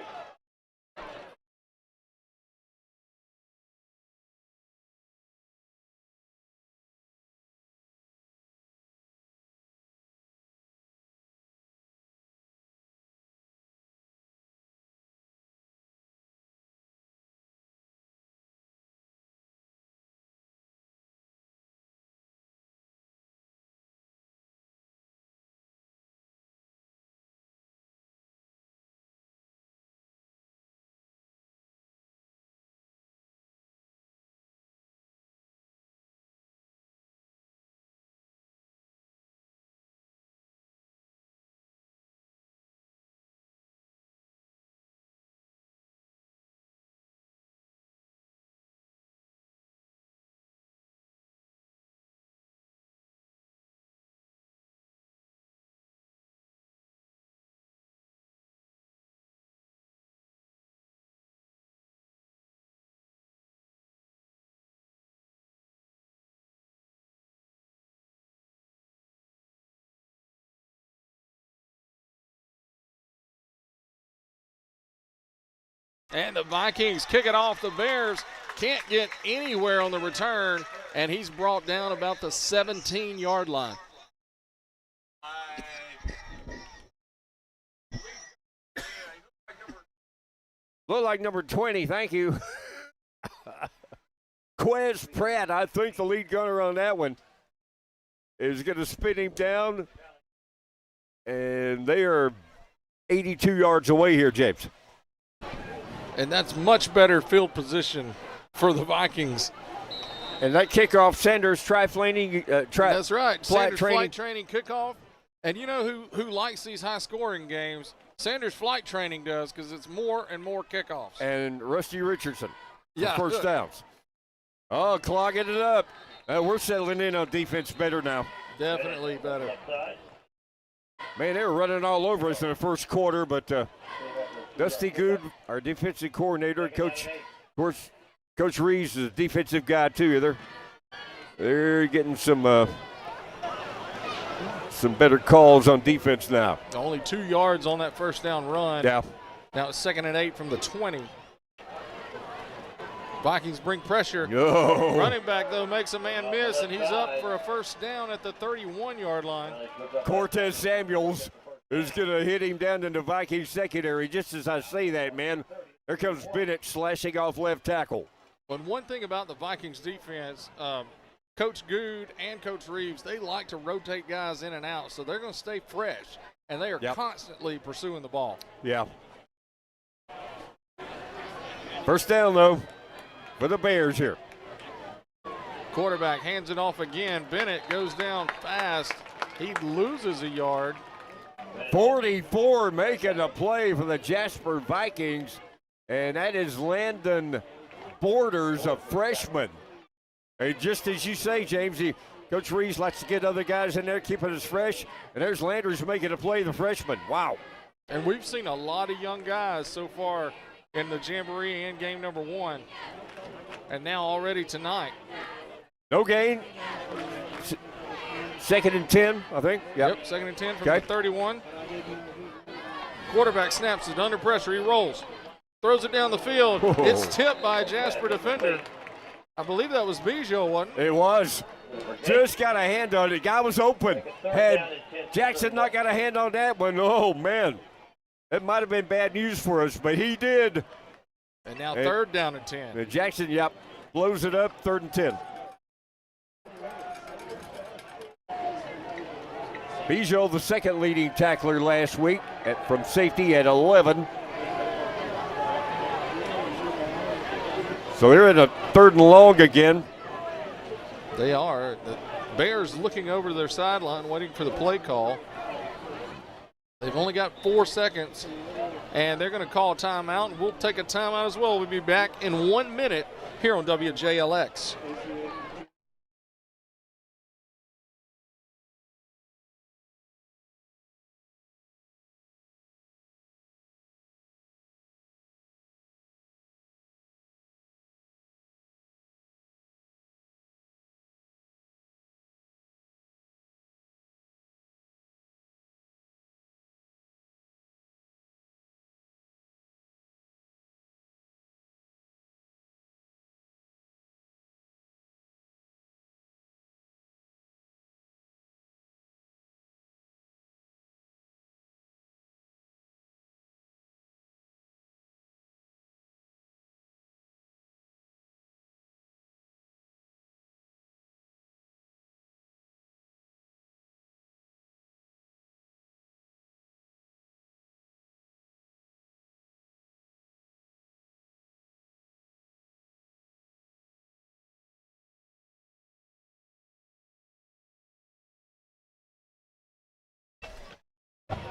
And the Vikings kick it off. The Bears can't get anywhere on the return, and he's brought down about the 17-yard line. Look like number 20, thank you. Quez Pratt, I think the lead gunner on that one, is going to spin him down. And they are 82 yards away here, James. And that's much better field position for the Vikings. And that kickoff, Sanders tri-flaning. That's right, Sanders training. flight training kickoff. And you know who likes these high-scoring games? Sanders flight training does, because it's more and more kickoffs. And Rusty Richardson for Yeah. first downs. Oh, clogging it up. We're settling in on defense better now. Definitely better. Man, they were running all over us in the first quarter, but Dusty Good, our defensive coordinator, Coach Reeves is a defensive guy too. They're getting some better calls on defense now. Only 2 yards on that first down run. Yeah. Now it's 2nd and 8 from the 20. Vikings bring pressure. No. Running back, though, makes a man miss, and he's up for a first down at the 31-yard line. Cortez Samuels is going to hit him down in the Vikings secondary. Just as I say that, man, there comes Bennett slashing off left tackle. But one thing about the Vikings defense, Coach Good and Coach Reeves, they like to rotate guys in and out, so they're going to stay fresh, and they are constantly pursuing the ball. Yeah. First down, though, for the Bears here. Quarterback hands it off again. Bennett goes down fast. He loses a yard. 44 making a play for the Jasper Vikings, and that is Landon Borders, a freshman. And just as you say, James, Coach Reeves likes to get other guys in there, keeping us fresh, and there's Landers making a play, the freshman. Wow. And we've seen a lot of young guys so far in the Jamboree and game number 1, and now already tonight. No gain. Second and 10, I think. Yep, second and 10 from the 31. Quarterback snaps it under pressure. He rolls, throws it down the field. Whoa. It's tipped by a Jasper defender. I believe that was Bijou, wasn't it? It was. Just got a hand on it. Guy was open. Had Jackson not got a hand on that one, oh, man. That might have been bad news for us, but he did. And now third down and 10. And Jackson, blows it up, 3rd and 10. Bijou, the second leading tackler last week from safety at 11. So they're in a 3rd and long again. They are. The Bears looking over to their sideline, waiting for the play call. They've only got 4 seconds, and they're going to call a timeout. We'll take a timeout as well. We'll be back in 1 minute here on WJLX.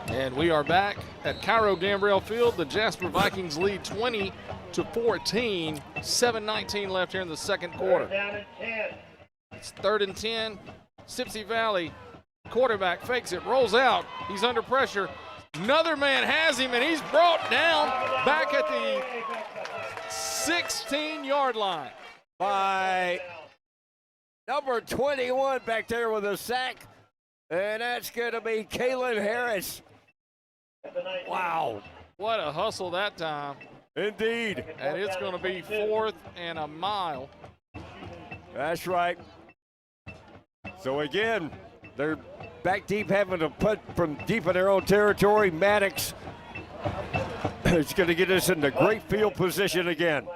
And we are back at Cairo Gambrell Field. The Jasper Vikings lead 20-14. 7:19 left here in the second quarter. It's 3rd and 10. Sipsey Valley quarterback fakes it, rolls out. He's under pressure. Another man has him, and he's brought down back at the 16-yard line By number 21 back there with a sack. And that's going to be Kalen Harris. Wow. What a hustle that time. Indeed. And it's going to be 4th and a mile. That's right. So again, they're back deep, having to put from deep in their own territory. Maddox is going to get us into great field position again.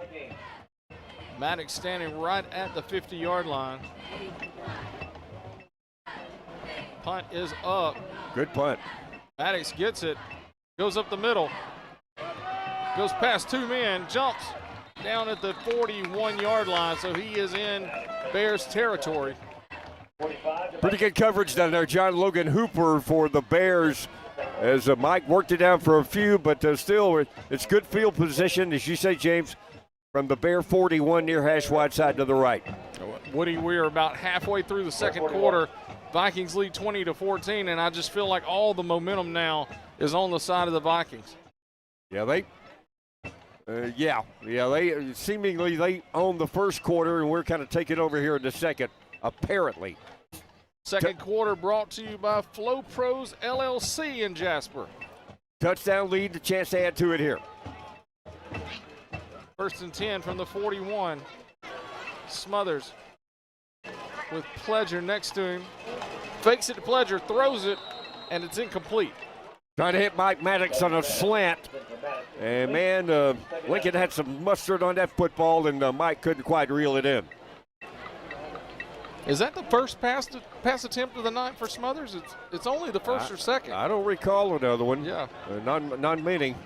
Maddox standing right at the 50-yard line. Punt is up. Good punt. Maddox gets it, goes up the middle, goes past 2 men, jumps down at the 41-yard line, so he is in Bears territory. Pretty good coverage down there. John Logan Hooper for the Bears as Mike worked it down for a few, but still it's good field position, as you say, James, from the Bear 41 near hash wide side to the right. Woody, we are about halfway through the second quarter. Vikings lead 20-14, and I just feel like all the momentum now is on the side of the Vikings. Yeah, they seemingly they own the first quarter, and we're kind of taking over here in the second, apparently. Second quarter brought to you by Flow Pros LLC in Jasper. Touchdown lead, the chance to add to it here. 1st and 10 from the 41. Smothers with Pledger next to him. Fakes it to Pledger, throws it, and it's incomplete. Trying to hit Mike Maddox on a slant. And, man, Lincoln had some mustard on that football, and Mike couldn't quite reel it in. Is that the first pass attempt of the night for Smothers? It's only the first or second. I don't recall another one. Yeah. Not many.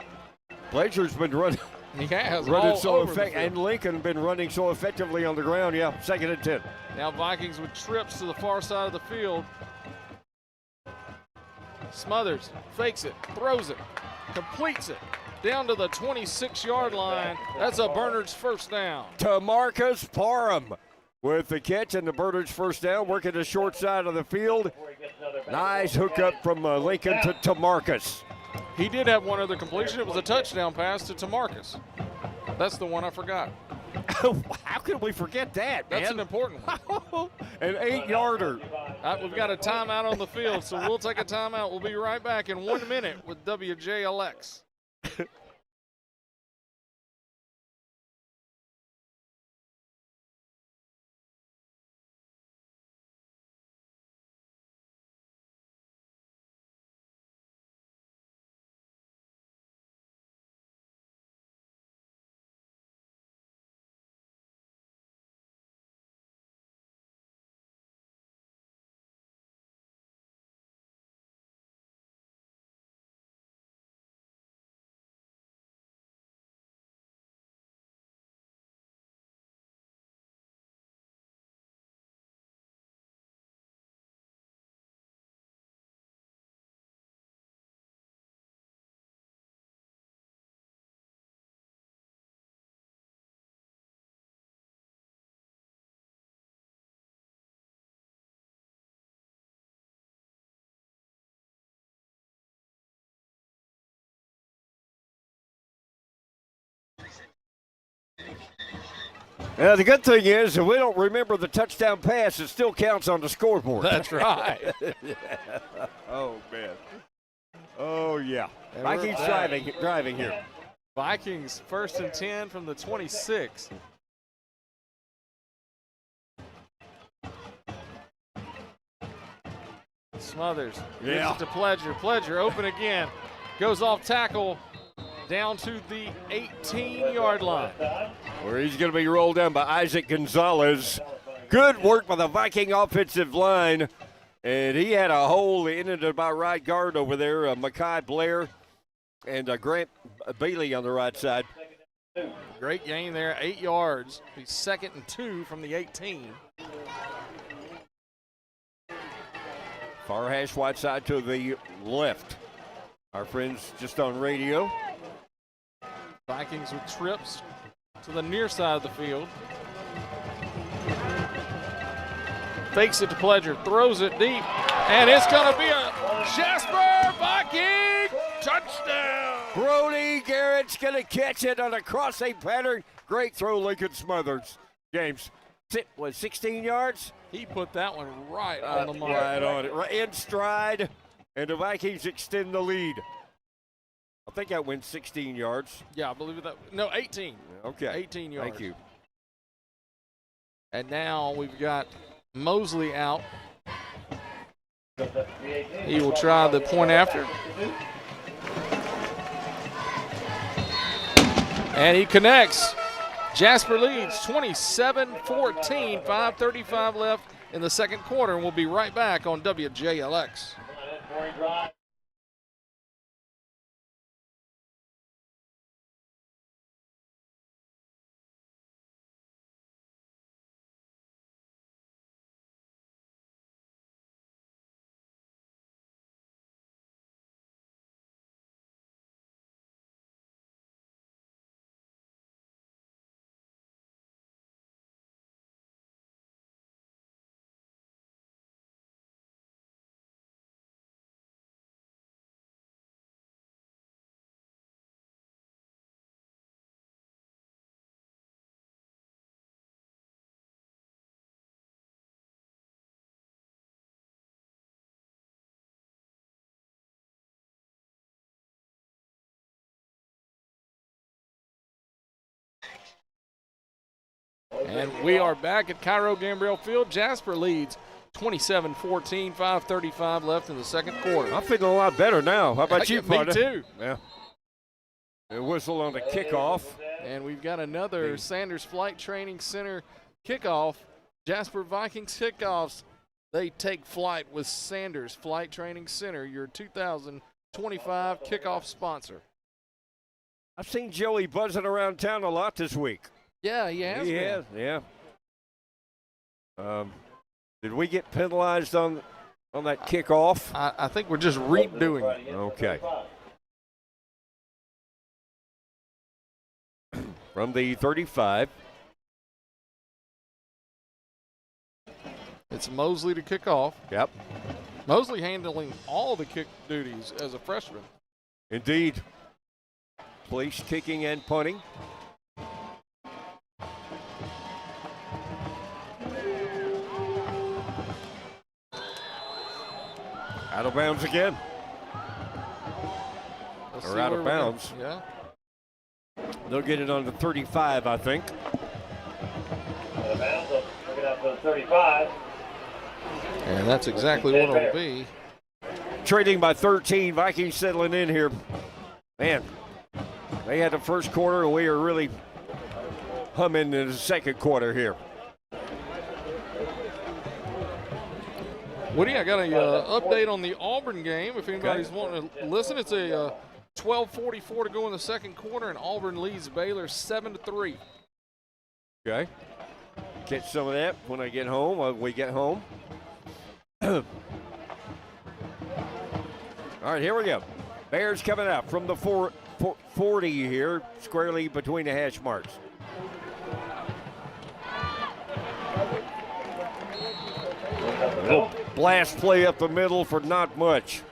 Pledger's been running. He has Running so effectively, and Lincoln been running so effectively on the ground. Yeah, 2nd and 10. Now Vikings with trips to the far side of the field. Smothers fakes it, throws it, completes it, down to the 26-yard line. That's a Bernard's first down. TaMarcus Parham with the catch and the Bernard's first down, working the short side of the field. Nice hookup from Lincoln to TaMarcus. He did have one other completion. It was a touchdown pass to TaMarcus. That's the one I forgot. How could we forget that, man? That's an important one. An 8-yarder. We've got a timeout on the field, so we'll take a timeout. We'll be right back in 1 minute with WJLX. Now, the good thing is, if we don't remember the touchdown pass, it still counts on the scoreboard. That's right. Oh, man. Oh, yeah. And Vikings driving here. Vikings 1st and 10 from the 26. Smothers gives it to Pledger. Pledger open again. Goes off tackle down to the 18-yard line. Where he's going to be rolled down by Isaac Gonzalez. Good work by the Viking offensive line. And he had a hole in it about right guard over there. Makai Blair and Grant Bailey on the right side. Great gain there, 8 yards. He's 2nd and 2 from the 18. Far hash wide side to the left. Our friends just on radio. Vikings with trips to the near side of the field. Fakes it to Pledger, throws it deep, and it's going to be a Jasper Viking touchdown. Brody Garrett's going to catch it on a crossing pattern. Great throw, Lincoln Smothers. James, was 16 yards? He put that one right on the mark. Right on it, right in stride, and the Vikings extend the lead. I think that went 16 yards. Yeah, I believe that. No, 18. Okay. 18 yards. Thank you. And now we've got Mosley out. He will try the point after. And he connects. Jasper leads 27-14, 5:35 left in the second quarter, and we'll be right back on WJLX. And we are back at Cairo Gambrell Field. Jasper leads 27-14, 5:35 left in the second quarter. I'm feeling a lot better now. How about you, Me partner? too. Yeah. A whistle on the kickoff. And we've got another Sanders Flight Training Center kickoff. Jasper Vikings kickoffs, they take flight with Sanders Flight Training Center, your 2025 kickoff sponsor. I've seen Joey buzzing around town a lot this week. Yeah, he has been. Yeah. Did we get penalized on on that kickoff? I think we're just redoing it. Okay. From the 35. It's Mosley to kick off. Yep. Mosley handling all the kick duties as a freshman. Indeed. Place kicking and punting. Out of bounds again. Or out of bounds. Yeah. They'll get it on the 35, I think. Out of bounds, looking out for the 35. And that's exactly what it'll be. Trading by 13. Vikings settling in here. Man, they had the first quarter, and we are really humming in the second quarter here. Woody, I got a update on the Auburn game. If anybody's wanting to listen, it's a 12:44 to go in the second quarter, and Auburn leads Baylor 7-3. Okay. Catch some of that when I get home, when we get home. All right, here we go. Bears coming out from the 40 here, squarely between the hash marks. A little blast play up the middle for not much.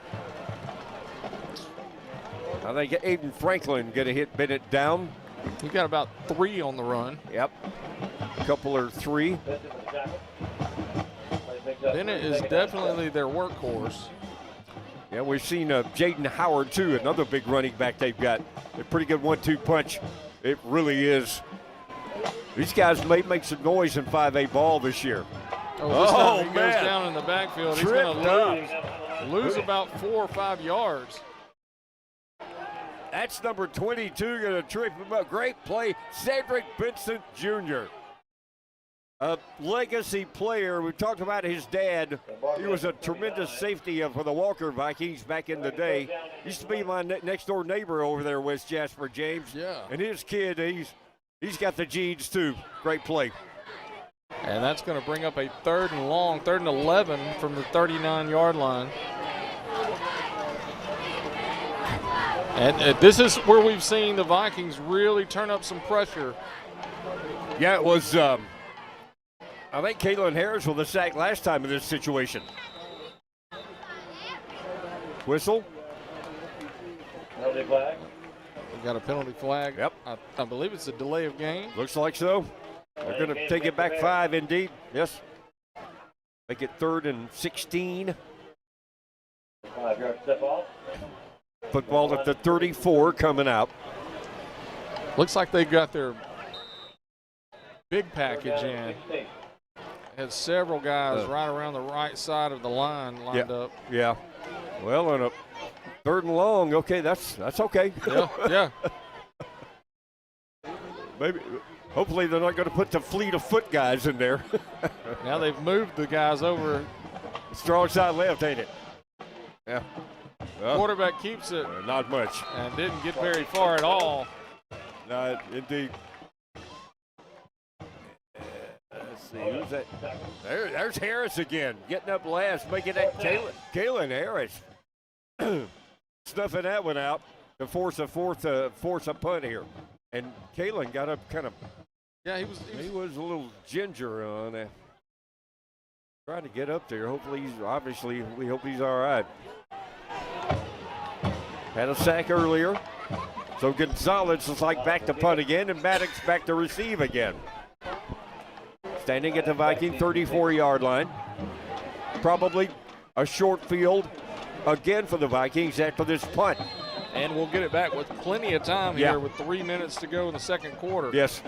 I think Aiden Franklin going to hit Bennett down. He got about 3 on the run. Yep. A couple or 3. Bennett is definitely their workhorse. Yeah, we've seen Jaden Howard, too, another big running back they've got. A pretty good 1-2 punch. It really is. These guys may make some noise in 5A ball this year. This time he goes down in the backfield. He's going to lose about 4 or 5 yards. That's number 22 going to trip him up. Great play, Cedric Vincent Jr. A legacy player. We talked about his dad. He was a tremendous safety for the Walker Vikings back in the day. Used to be my next door neighbor over there, West Jasper, James. Yeah. And his kid, he's got the genes too. Great play. And that's going to bring up a 3rd and long, 3rd and 11 from the 39-yard line. And this is where we've seen the Vikings really turn up some pressure. Yeah, it was, I think Kalen Harris with a sack last time in this situation. Whistle. Penalty flag. We got a penalty flag. Yep. I believe it's a delay of game. Looks like so. They're going to take it back 5, indeed. Yes. Make it 3rd and 16. 5-yard step off. Football at the 34 coming out. Looks like they got their big package in. Had several guys right around the right side of the line lined up. Yeah. Well, on a 3rd and long, okay, that's okay. Yeah. Maybe. Hopefully they're not going to put the fleet of foot guys in there. Now they've moved the guys over. Strong side left, ain't it? Yeah. Well, Quarterback keeps it. Not much. And didn't get very far at all. No, indeed. Let's see, who's that? There's Harris again, getting up last, making that Kalen Harris. Snuffing that one out to force a punt here. And Kalen got up kind of. Yeah, he was a little ginger on that. Trying to get up there. Hopefully we hope he's all right. Had a sack earlier. So Gonzalez is like back to punt again, and Maddox back to receive again. Standing at the Viking 34-yard line. Probably a short field again for the Vikings after this punt. And we'll get it back with plenty of time here with 3 minutes to go in the second quarter. Yes.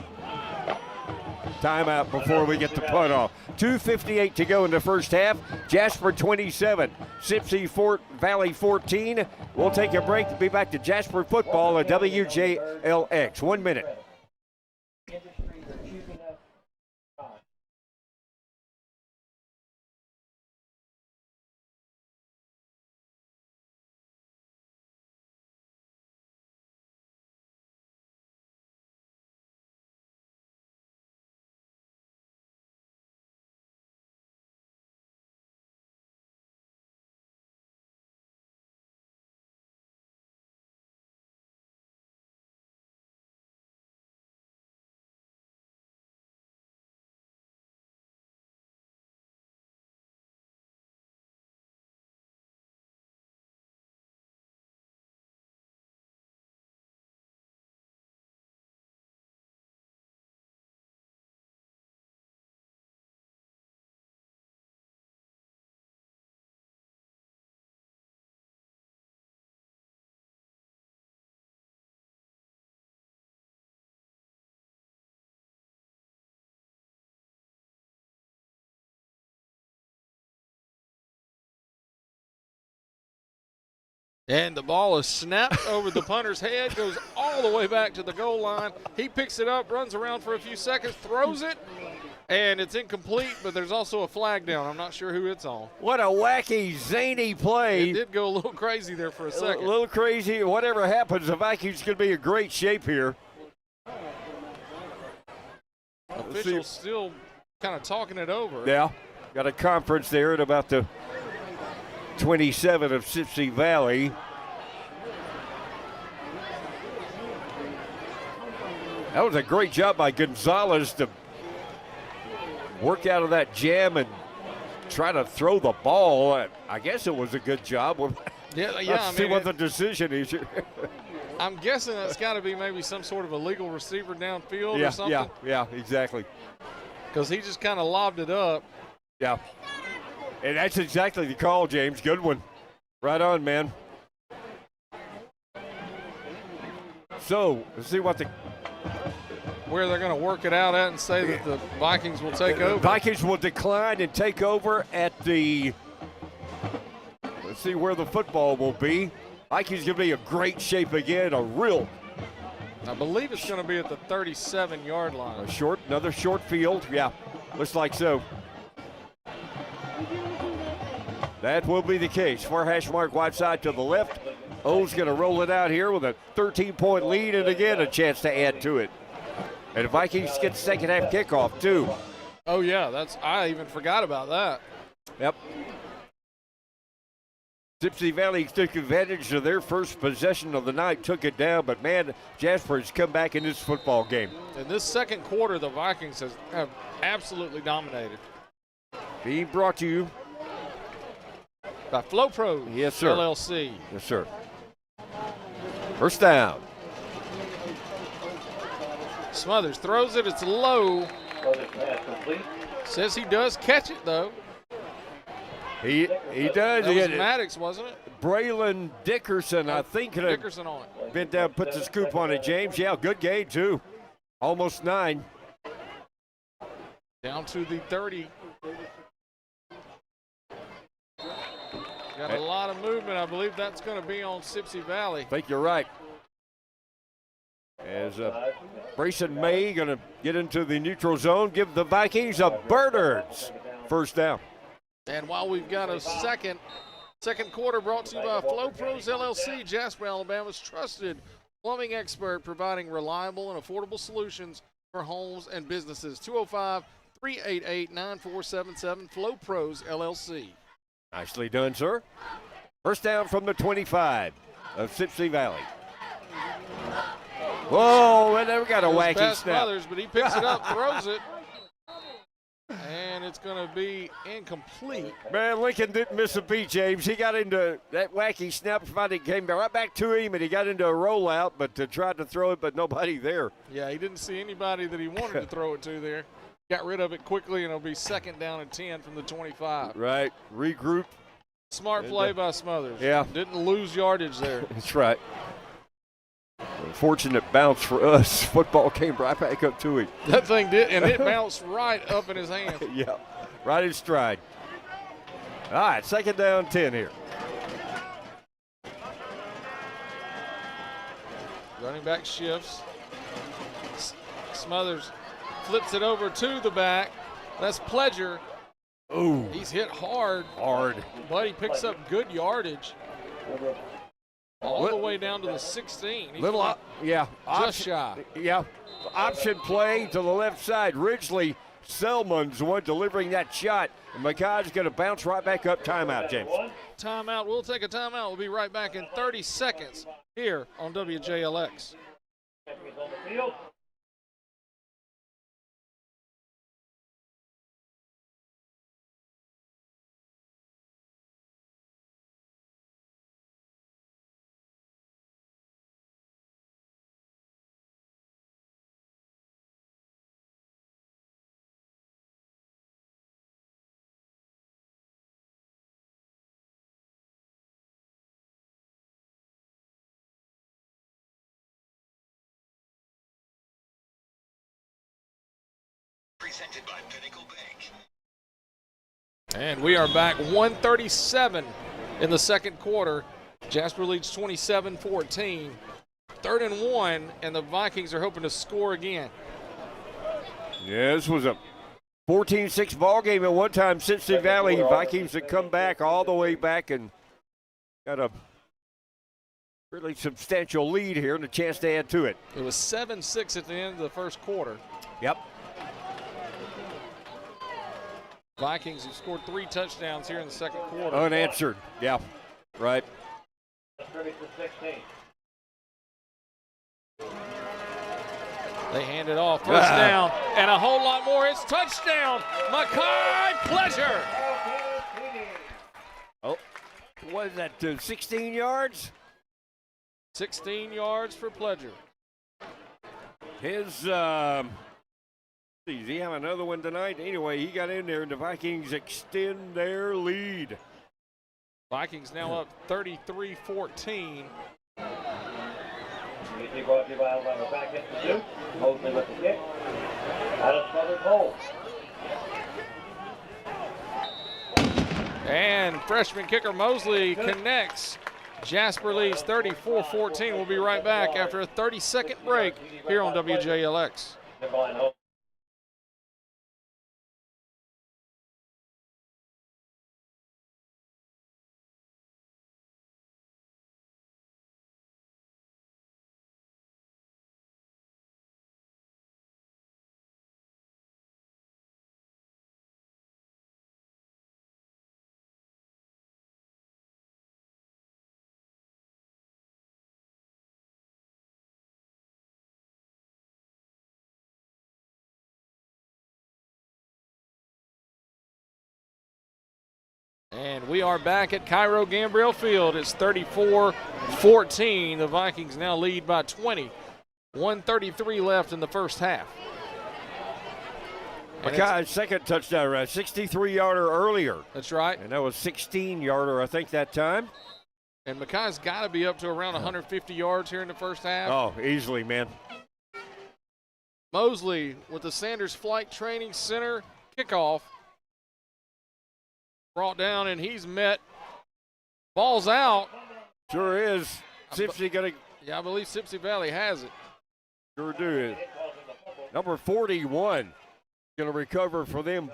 Timeout before we get the punt off. 2:58 to go in the first half. Jasper 27, Sipsey Valley 14. We'll take a break. Be back to Jasper football at WJLX. 1 minute. And the ball is snapped over the punter's head, goes all the way back to the goal line. He picks it up, runs around for a few seconds, throws it, and it's incomplete, but there's also a flag down. I'm not sure who it's on. What a wacky, zany play. It did go a little crazy there for a second. A little crazy. Whatever happens, the Vikings could be in great shape here. Officials still kind of talking it over. Yeah, got a conference there at about the 27 of Sipsey Valley. That was a great job by Gonzalez to work out of that jam and try to throw the ball. I guess it was a good job. Let's see what the decision is. I'm guessing that's got to be maybe some sort of a legal receiver downfield or something. Yeah, exactly. Because he just kind of lobbed it up. Yeah. And that's exactly the call, James. Good one. Right on, man. So, let's see where they're going to work it out at and say that the Vikings will take over. Vikings will decline and take over at the, let's see where the football will be. Vikings going to be in great shape again, I believe it's going to be at the 37-yard line. Another short field. Yeah, looks like so. That will be the case. Far hash mark wide side to the left. O's going to roll it out here with a 13-point lead and again a chance to add to it. And the Vikings get the second half kickoff too. Oh yeah, I even forgot about that. Yep. Sipsey Valley took advantage of their first possession of the night, took it down, but man, Jasper has come back in this football game. In this second quarter, the Vikings have absolutely dominated. Being brought to you by Flow Pros, yes, sir. LLC. Yes, sir. First down. Smothers throws it. It's low. Says he does catch it, though. He does. That was Maddox, wasn't it? Braylon Dickerson, I think. Dickerson on it. Bent down, put the scoop on it, James. Yeah, good game, too. Almost 9. Down to the 30. Got a lot of movement. I believe that's going to be on Sipsey Valley. I think you're right. As Brayson May going to get into the neutral zone, give the Vikings a Birdards first down. And while we've got a second quarter brought to you by Flow Pros LLC, Jasper, Alabama's trusted plumbing expert, providing reliable and affordable solutions for homes and businesses. 205-388-9477, Flow Pros LLC. Nicely done, sir. First down from the 25 of Sipsey Valley. Whoa, and then we got a wacky past snap. Mothers, but he picks it up, throws it, and it's going to be incomplete. Man, Lincoln didn't miss a beat, James. He got into that wacky snap, finally came right back to him, and he got into a rollout, but tried to throw it, but nobody there. Yeah, he didn't see anybody that he wanted to throw it to there. Got rid of it quickly, and it'll be second down and 10 from the 25. Right, regroup. Smart play by Smothers. Yeah. Didn't lose yardage there. That's right. Fortunate bounce for us. Football came right back up to him. That thing did, and it bounced right up in his hand. Yeah, right in stride. All right, second down, 10 here. Running back shifts. Smothers flips it over to the back. That's Pledger. Ooh. He's hit hard. But he picks up good yardage. All the way down to the 16. He's just shy. Yeah, option play to the left side. Ridgely Selman's the one delivering that shot. And McCoy's going to bounce right back up. Timeout, James. Timeout. We'll take a timeout. We'll be right back in 30 seconds here on WJLX. Presented by Pinnacle Bank. And we are back 137 in the second quarter. Jasper leads 27-14. 3rd and 1, and the Vikings are hoping to score again. Yeah, this was a 14-6 ball game at one time. Sipsey Valley Vikings had come back all the way back and got a really substantial lead here and a chance to add to it. It was 7-6 at the end of the first quarter. Yep. Vikings have scored 3 touchdowns here in the second quarter. Unanswered. Yeah, right. They hand it off. First down, and a whole lot more. It's touchdown. Makai Pleasure. Oh, what is that, 16 yards? 16 yards for Pleasure. His, does he have another one tonight? Anyway, he got in there, and the Vikings extend their lead. Vikings now up 33-14. Brought to you by Alabama Back Institute. Mosley with the kick. Out of smothered hole. And freshman kicker Mosley connects. Jasper leads 34-14. We'll be right back after a 30-second break here on WJLX. And we are back at Cairo Gambrell Field. It's 34-14. The Vikings now lead by 20. 1:33 left in the first half. Makai's second touchdown run, 63-yarder earlier. That's right. And that was 16-yarder, I think, that time. And Makai's got to be up to around 150 yards here in the first half. Oh, easily, man. Mosley with the Sanders Flight Training Center kickoff. Brought down, and he's met. Ball's out. Sure is. Sipsey gonna. Yeah, I believe Sipsey Valley has it. Sure do it. Number 41 gonna recover for them.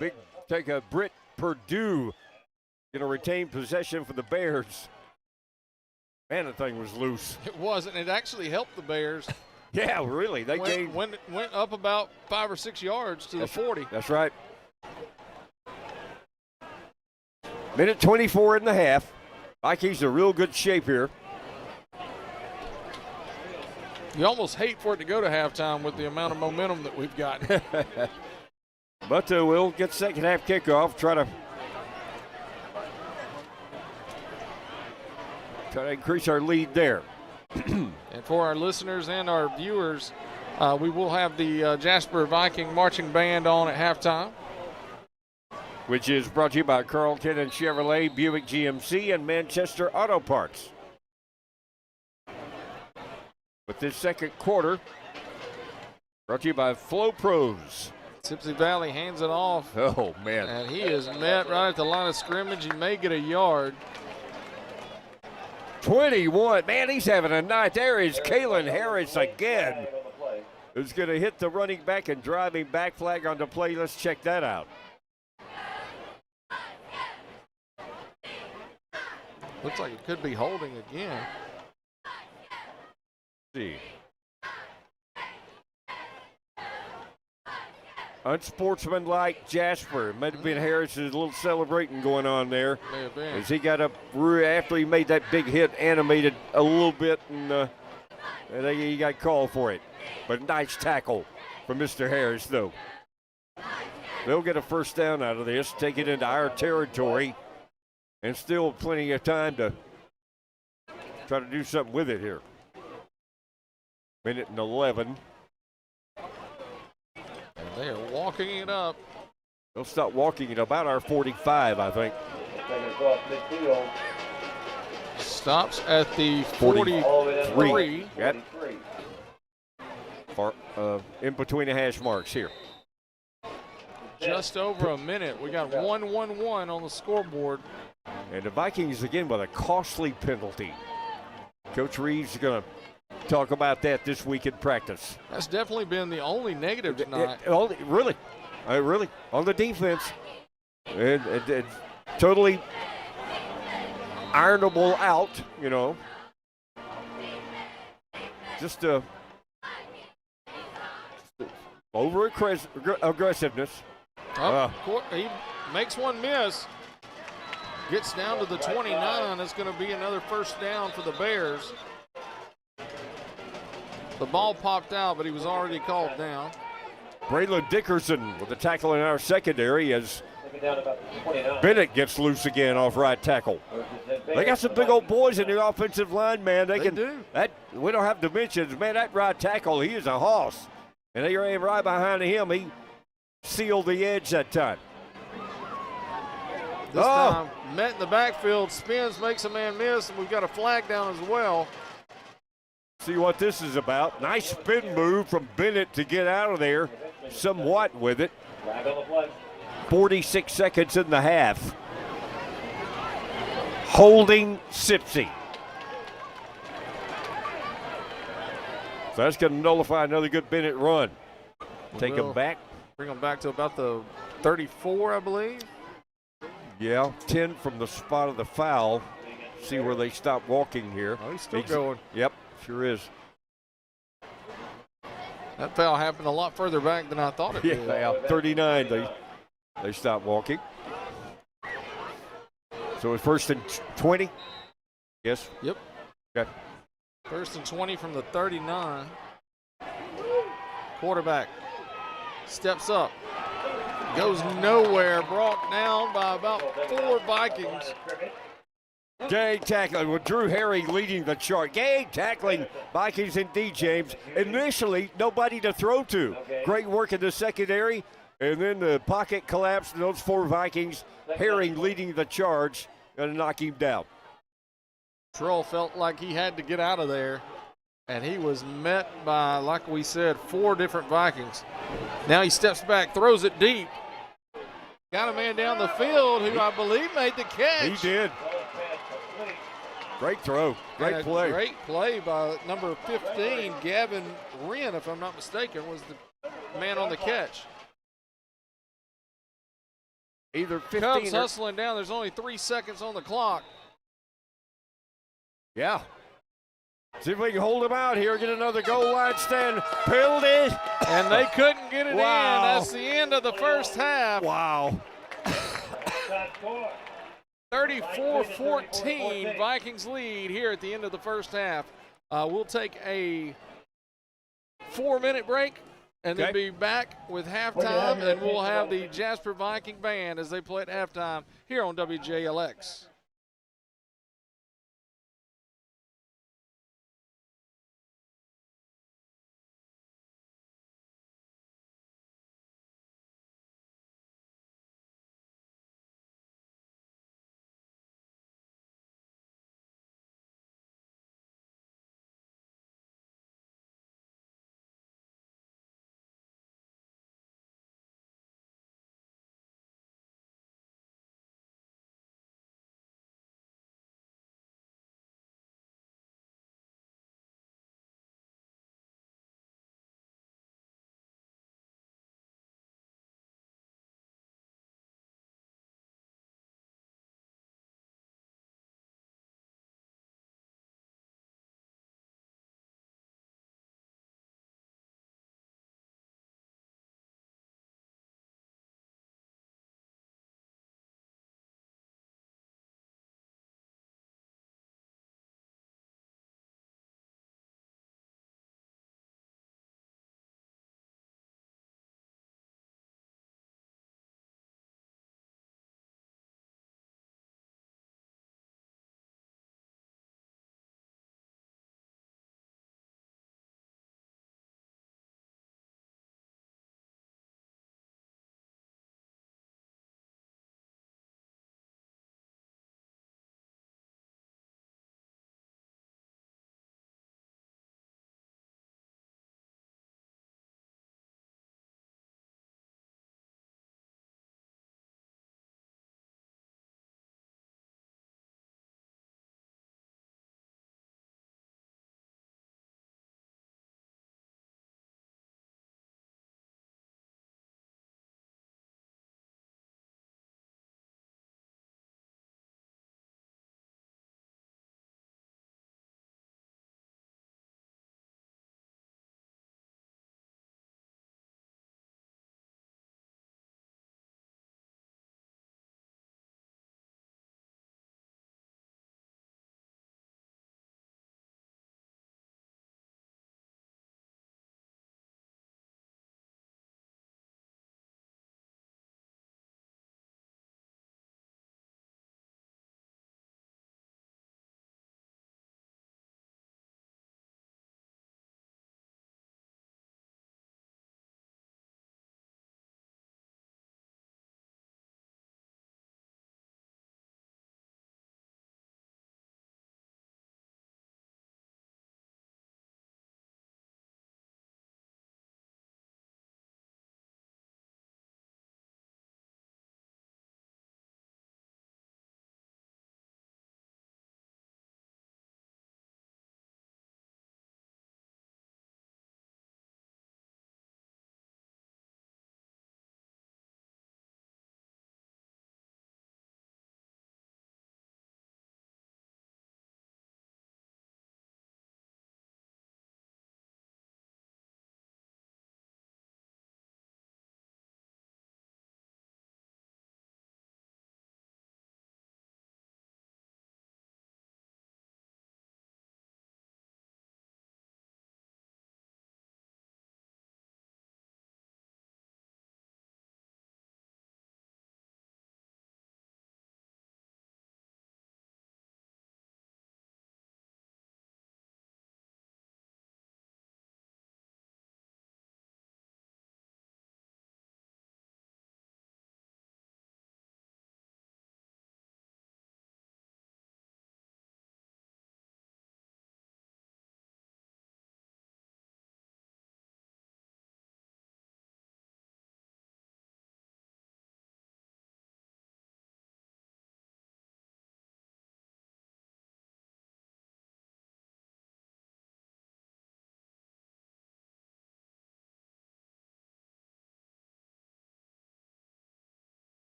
Take a Britt Purdue. Gonna retain possession for the Bears. Man, the thing was loose. It wasn't. It actually helped the Bears. Yeah, really. They went up about 5 or 6 yards to the 40. That's right. Minute 24 in the half. Vikings are real good shape here. You almost hate for it to go to halftime with the amount of momentum that we've got. But we'll get second half kickoff. Try to increase our lead there. And for our listeners and our viewers, we will have the Jasper Viking marching band on at halftime. Which is brought to you by Carlton and Chevrolet, Buick GMC, and Manchester Auto Parts. With this second quarter, brought to you by Flow Pros. Sipsey Valley hands it off. Oh, man. And he is met right at the line of scrimmage. He may get a yard. 21. Man, he's having a night. There is Kalen Harris again. Who's going to hit the running back and drive him back. Flag on the play. Let's check that out. Looks like it could be holding again. Let's see. Unsportsmanlike Jasper. It might have been Harris's little celebrating going on there. May have been. As he got up after he made that big hit, animated a little bit, and he got called for it. But nice tackle from Mr. Harris, though. They'll get a first down out of this, take it into our territory, and still plenty of time to try to do something with it here. Minute and 11. And they are walking it up. They'll start walking at about our 45, I think. Stops at the 43. Yep. In between the hash marks here. Just over a minute. We got 1-1-1 on the scoreboard. And the Vikings again with a costly penalty. Coach Reeves is going to talk about that this week in practice. That's definitely been the only negative tonight. Really, on the defense. And totally ironable out, you know. Just over aggressiveness. He makes one miss. Gets down to the 29. It's going to be another first down for the Bears. The ball popped out, but he was already called down. Braylon Dickerson with the tackle in our secondary as Bennett gets loose again off right tackle. They got some big old boys in the offensive line, man. They do. We don't have dimensions, man. That right tackle, he is a hoss. And they ran right behind him. He sealed the edge that time. This time, met in the backfield, spins, makes a man miss, and we've got a flag down as well. See what this is about. Nice spin move from Bennett to get out of there somewhat with it. 46 seconds in the half. Holding Sipsey. So that's going to nullify another good Bennett run. Take him back. Bring him back to about the 34, I believe. Yeah, 10 from the spot of the foul. See where they stop walking here. Oh, he's still going. Yep, sure is. That foul happened a lot further back than I thought it did. Yeah, 39 they stopped walking. So it's first and 20? Yes? Yep. Okay. First and 20 from the 39. Quarterback steps up. Goes nowhere, brought down by about 4 Vikings. Gang tackling with Drew Herring leading the chart. Gang tackling Vikings indeed, James. Initially, nobody to throw to. Great work in the secondary, and then the pocket collapsed, and those 4 Vikings. Herring leading the charge, going to knock him down. Troll felt like he had to get out of there, and he was met by, like we said, 4 different Vikings. Now he steps back, throws it deep. Got a man down the field who I believe made the catch. He did. Great throw. Great play. Great play by number 15, Gavin Wren, if I'm not mistaken, was the man on the catch. Either 15 Cubs hustling down. There's only 3 seconds on the clock. Yeah. See if we can hold him out here, get another goal line stand. Penalty. And they couldn't get it in. Wow. That's the end of the first half. Wow. 34-14, Vikings lead here at the end of the first half. We'll take a 4-minute break and then be back with halftime, and we'll have the Jasper Viking band as they play at halftime here on WJLX.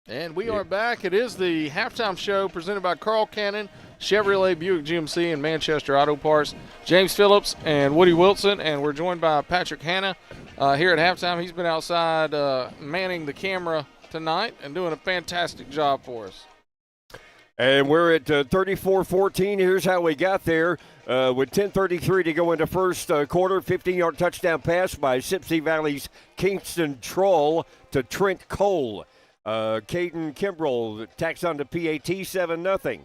And we are back. It is the halftime show presented by Carl Cannon, Chevrolet Buick GMC, and Manchester Auto Parts. James Phillips and Woody Wilson, and we're joined by Patrick Hanna here at halftime. He's been outside manning the camera tonight and doing a fantastic job for us. And we're at 34-14. Here's how we got there. With 10:33 to go into first quarter, 15-yard touchdown pass by Sipsey Valley's Kingston Troll to Trent Cole. Caden Gambrell tacks on to PAT, 7-0.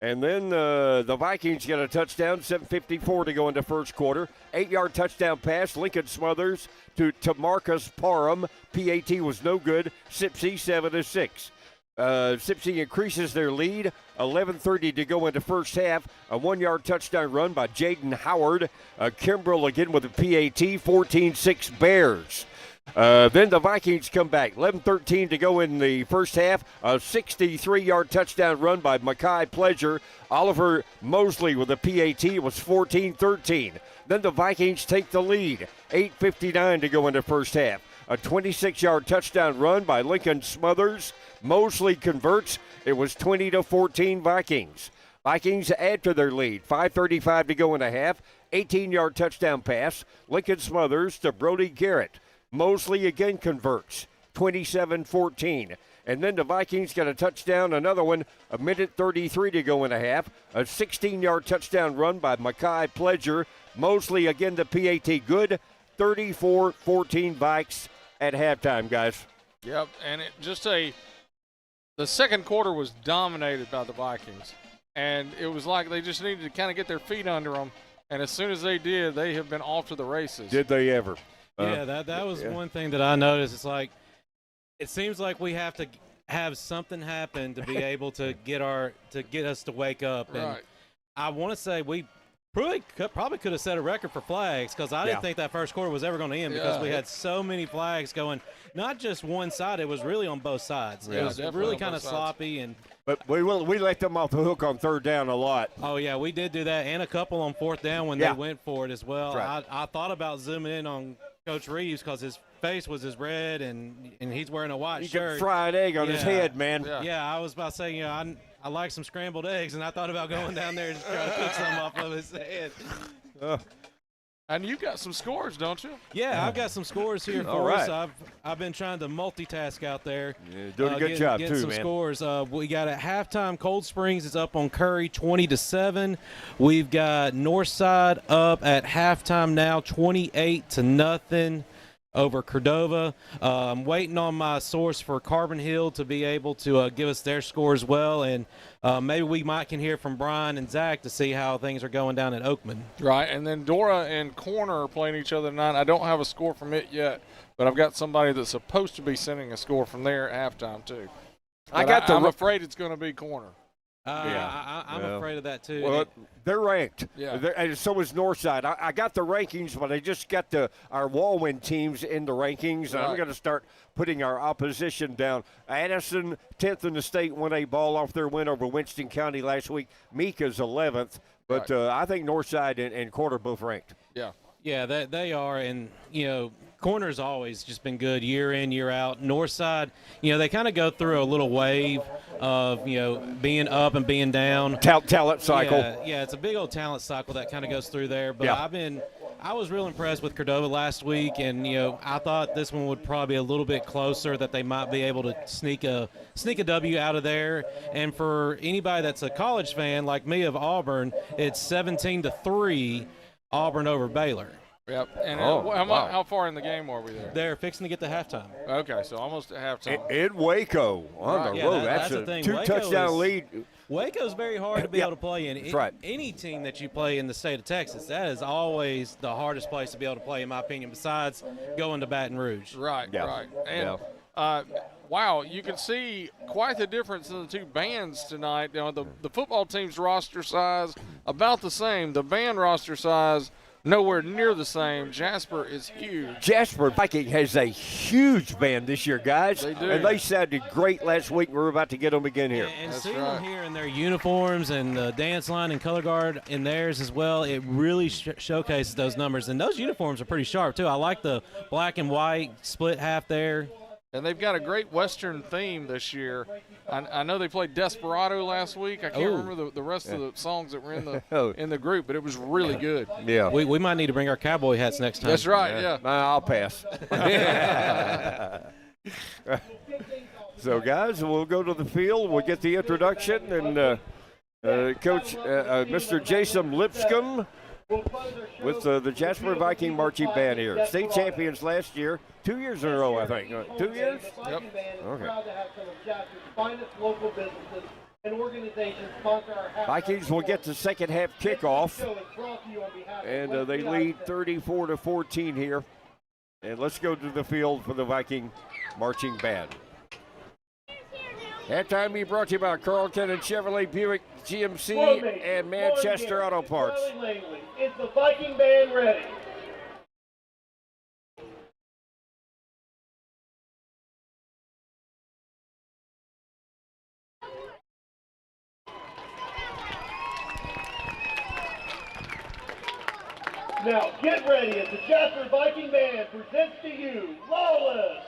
And then the Vikings get a touchdown, 7:54 to go into first quarter. 8-yard touchdown pass, Lincoln Smothers to Marcus Parham. PAT was no good, Sipsey 7-6. Sipsey increases their lead, 11:30 to go into first half. A 1-yard touchdown run by Jaden Howard. Gambrell again with a PAT, 14-6 Bears. Then the Vikings come back. 11:13 to go in the first half. A 63-yard touchdown run by Mackay Pleasure. Oliver Mosley with a PAT. It was 14-13. Then the Vikings take the lead. 8:59 to go in the first half. A 26-yard touchdown run by Lincoln Smothers. Mosley converts. It was 20-14 Vikings. Vikings add to their lead. 5:35 to go in the half. 18-yard touchdown pass. Lincoln Smothers to Brody Garrett. Mosley again converts, 27-14. And then the Vikings got a touchdown, another one, 1:33 to go in a half. A 16-yard touchdown run by Mackay Pleasure. Mosley again the PAT good, 34-14 Vikes at halftime, guys. Yep, and the second quarter was dominated by the Vikings. And it was like they just needed to kind of get their feet under them. And as soon as they did, they have been off to the races. Did they ever? Yeah, that was one thing that I noticed. It's like it seems like we have to have something happen to be able to get us to wake up. And Right. I want to say we probably could have set a record for flags because I didn't think that first quarter was ever going to end because we had so many flags going. Not just one side; it was really on both sides. Yeah, It was definitely really on kind both of sides. sloppy and. But we let them off the hook on third down a lot. Oh, yeah, we did do that, and a couple on fourth down when they went for it as well. Right. I thought about zooming in on Coach Reeves because his face was as red, and he's wearing a white You shirt. can fry an egg on his head, man. Yeah. Yeah, I was about to say, I like some scrambled eggs, and I thought about going down there and trying to cook some off of his head. And you've got some scores, don't you? Yeah, I've got some scores here All for right. us. I've been trying to multitask out there. Yeah, doing a good job, getting too, some man. scores. We got at halftime, Cold Springs is up on Curry 20-7. We've got Northside up at halftime now 28-0 over Cordova. I'm waiting on my source for Carbon Hill to be able to give us their score as well, and maybe we can hear from Brian and Zach to see how things are going down at Oakman. Right, and then Dora and Corner are playing each other tonight. I don't have a score from it yet, but I've got somebody that's supposed to be sending a score from there at halftime, too. But I'm afraid it's going to be Corner. I'm afraid of that too. Well, they're ranked. Yeah. And so is Northside. I got the rankings, but I just got our Walwyn teams in the rankings. And I'm Right. going to start putting our opposition down. Addison, 10th in the state, won a ball off their win over Winston County last week. Meeka's 11th. But I think Northside and Quarter both ranked. Yeah. Yeah, they are, and Corner's always just been good year in, year out. Northside, they kind of go through a little wave of being up and being down. Talent cycle. Yeah, it's a big old talent cycle that kind of goes through there. But Yeah. I was real impressed with Cordova last week, and I thought this one would probably be a little bit closer, that they might be able to sneak a W out of there. And for anybody that's a college fan like me of Auburn, it's 17-3 Auburn over Baylor. Yep. And wow. how far in the game are we there? They're fixing to get to halftime. Okay, so almost at halftime. In Waco on the Yeah, road. that's the a thing. 2-touchdown lead. Waco's very hard to be able to play in. That's right. Any team that you play in the state of Texas, that is always the hardest place to be able to play, in my opinion, besides going to Baton Rouge. Right, Yeah. right. And wow, you can see quite the difference in the two bands tonight. The football team's roster size about the same. The band roster size nowhere near the same. Jasper is huge. Jasper Viking has a huge band this year, guys. They do. And they sounded great last week. We're about to get them again here. And That's seeing right. them here in their uniforms and the dance line and color guard in theirs as well, it really showcases those numbers. And those uniforms are pretty sharp, too. I like the black and white split half there. And they've got a great Western theme this year. I know they played Desperado last week. I can't remember the rest of the songs that were in the group, but it was really good. Yeah. We might need to bring our cowboy hats next time. That's right, yeah. I'll pass. So, guys, we'll go to the field. We'll get the introduction. And Coach, Mr. Jason Lipscomb with the Jasper Viking Marching Band here. State champions last year. 2 years in a row, I think. 2 years? Yep. Okay. Vikings will get the second half kickoff, and they lead 34-14 here. And let's go to the field for the Viking Marching Band. Halftime be brought to you by Carlton and Chevrolet Buick GMC and Manchester Auto Parts. Is the Viking Band ready? Now get ready as the Jasper Viking Band presents to you Lawless.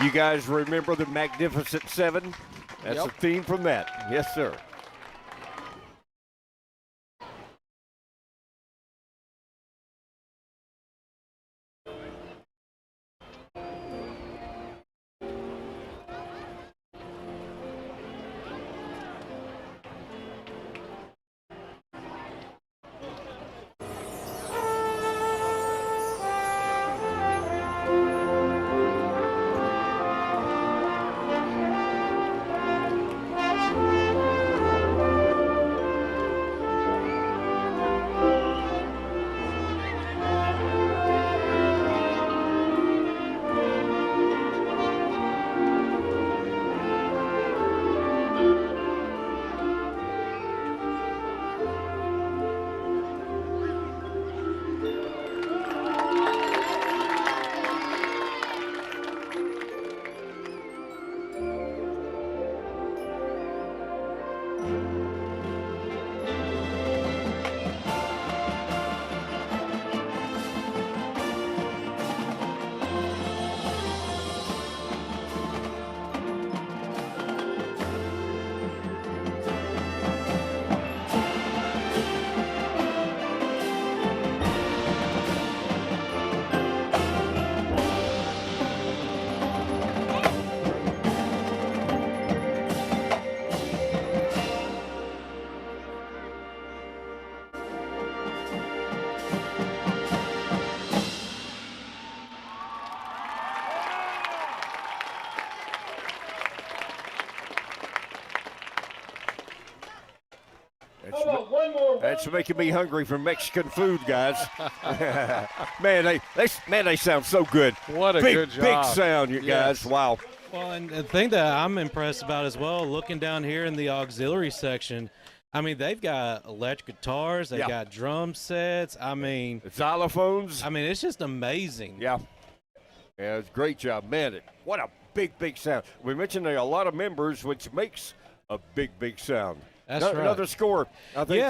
You guys remember the Magnificent Seven? That's a theme from that. Yes, sir. That's making me hungry for Mexican food, guys. man, they sound so good. What a big, good job. Big sound, you Yes. guys. Wow. Well, and the thing that I'm impressed about as well, looking down here in the auxiliary section, I mean, they've got electric guitars, they've got drum sets. I mean, Xylophones. it's just amazing. Yeah. Yeah, it's a great job. Man, what a big sound. We mentioned there are a lot of members, which makes a big sound. That's right. Another score. I think.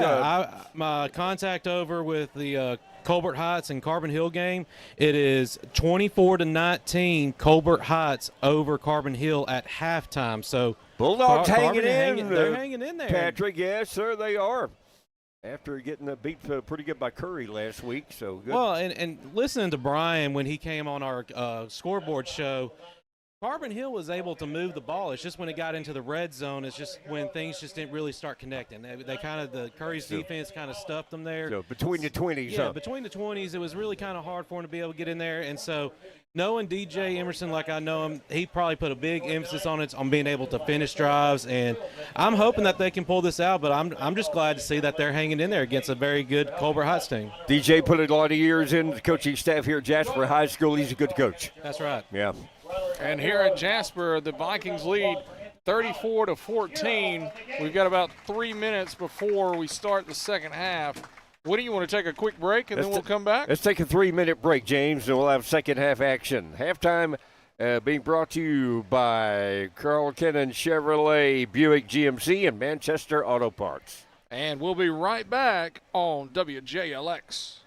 My contact over with the Colbert Heights and Carbon Hill game, it is 24-19 Colbert Heights over Carbon Hill at halftime. So Bulldogs Carbon hanging in. They're hanging in there. Patrick, yes, sir, they are. After getting beat pretty good by Curry last week, so good. Well, and listening to Brian when he came on our scoreboard show, Carbon Hill was able to move the ball. It's just when it got into the red zone, it's just when things just didn't really start connecting. They kind of, the Curry's defense kind of stuffed them there. So between the 20s. Yeah, between the 20s, it was really kind of hard for him to be able to get in there. And so knowing DJ Emerson like I know him, he probably put a big emphasis on being able to finish drives. And I'm hoping that they can pull this out, but I'm just glad to see that they're hanging in there against a very good Colbert Heights team. DJ put a lot of years in the coaching staff here at Jasper High School. He's a good coach. That's right. Yeah. And here at Jasper, the Vikings lead 34-14. We've got about 3 minutes before we start the second half. Woody, you want to take a quick break and then we'll come back? Let's take a 3-minute break, James, and we'll have second half action. Halftime being brought to you by Carl Kennan Chevrolet Buick GMC and Manchester Auto Parts. And we'll be right back on WJLX.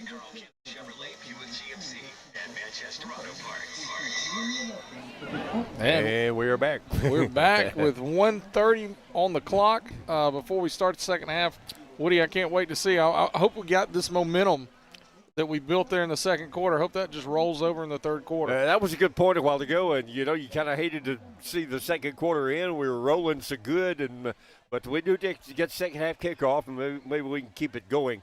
Carl Chevrolet Buick GMC and Manchester Auto Parts. And we are back. We're back with 1:30 on the clock before we start the second half. Woody, I can't wait to see. I hope we got this momentum that we built there in the second quarter. I hope that just rolls over in the third quarter. That was a good point a while ago, and you kind of hated to see the second quarter in. We were rolling so good, but we do get second half kickoff, and maybe we can keep it going.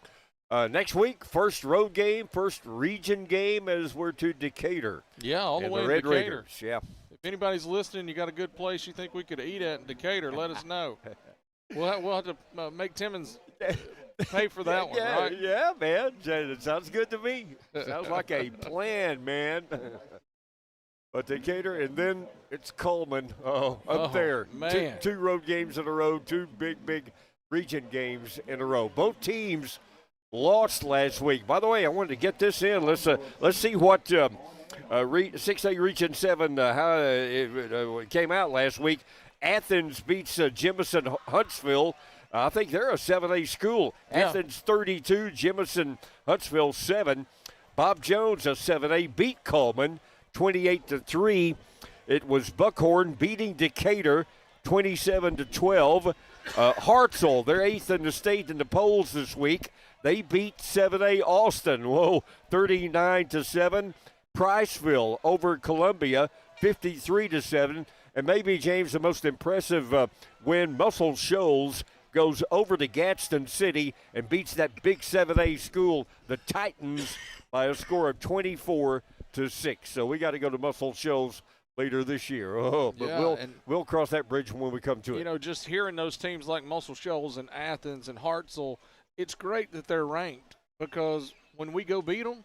Next week, first road game, first region game as we're to Decatur. Yeah, all the way to Red Decatur. Raiders, yeah. If anybody's listening, you got a good place you think we could eat at in Decatur, let us know. We'll have to make Timmons pay for that one, right? Yeah, man. It sounds good to me. Sounds like a plan, man. But Decatur, and then it's Coleman up there. Man. Two road games in a row, two big region games in a row. Both teams lost last week. By the way, I wanted to get this in. Let's see what 6A Region 7 how it came out last week. Athens beats Jemison Huntsville. I think they're a 7A school. Yeah. Athens 32, Jemison Huntsville 7. Bob Jones, a 7A, beat Coleman 28-3. It was Buckhorn beating Decatur 27-12. Hartselle, they're 8th in the state in the polls this week. They beat 7A Austin, 39-7. Priceville over Columbia, 53-7. And maybe, James, the most impressive win, Muscle Shoals goes over to Gadsden City and beats that big 7A school, the Titans, by a score of 24-6. So we got to go to Muscle Shoals later this year. We'll cross that bridge when we come to it. You know, just hearing those teams like Muscle Shoals and Athens and Hartselle, it's great that they're ranked, because when we go beat them,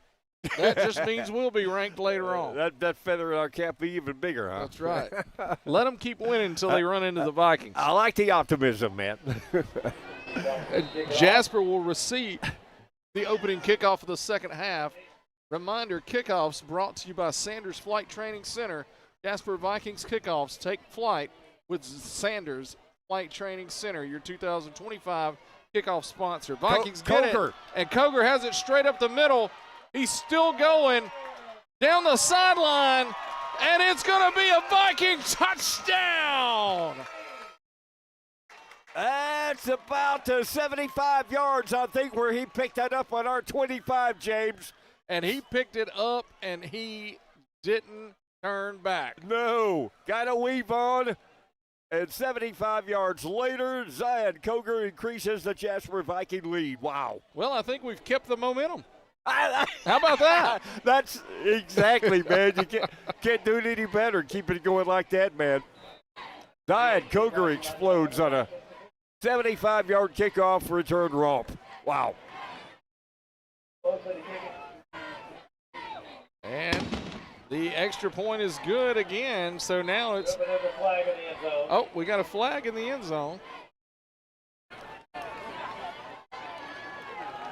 that just means we'll be ranked later on. That feather in our cap be even bigger, huh? That's right. Let them keep winning until they run into the Vikings. I like the optimism, man. Jasper will receive the opening kickoff of the second half. Reminder, kickoffs brought to you by Sanders Flight Training Center. Jasper Vikings kickoffs take flight with Sanders Flight Training Center, your 2025 kickoff sponsor. Vikings get it, and Koger has it straight up the middle. He's still going down the sideline, and it's going to be a Viking touchdown. That's about 75 yards, I think, where he picked that up on our 25, James. And he picked it up, and he didn't turn back. No. Got a weave on. And 75 yards later, Zion Koger increases the Jasper Viking lead. Wow. Well, I think we've kept the momentum. How about that? That's exactly, man. You can't do it any better. Keep it going like that, man. Zion Koger explodes on a 75-yard kickoff return romp. Wow. And the extra point is good again, so now it's – oh, we got a flag in the end zone.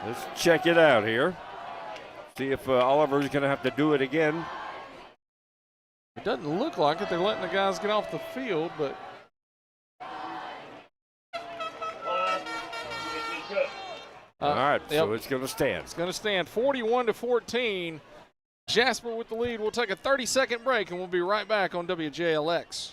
Let's check it out here. See if Oliver's going to have to do it again. It doesn't look like it. They're letting the guys get off the field, but – all right, so yep. it's going to stand. It's going to stand 41-14. Jasper with the lead. We'll take a 30-second break, and we'll be right back on WJLX.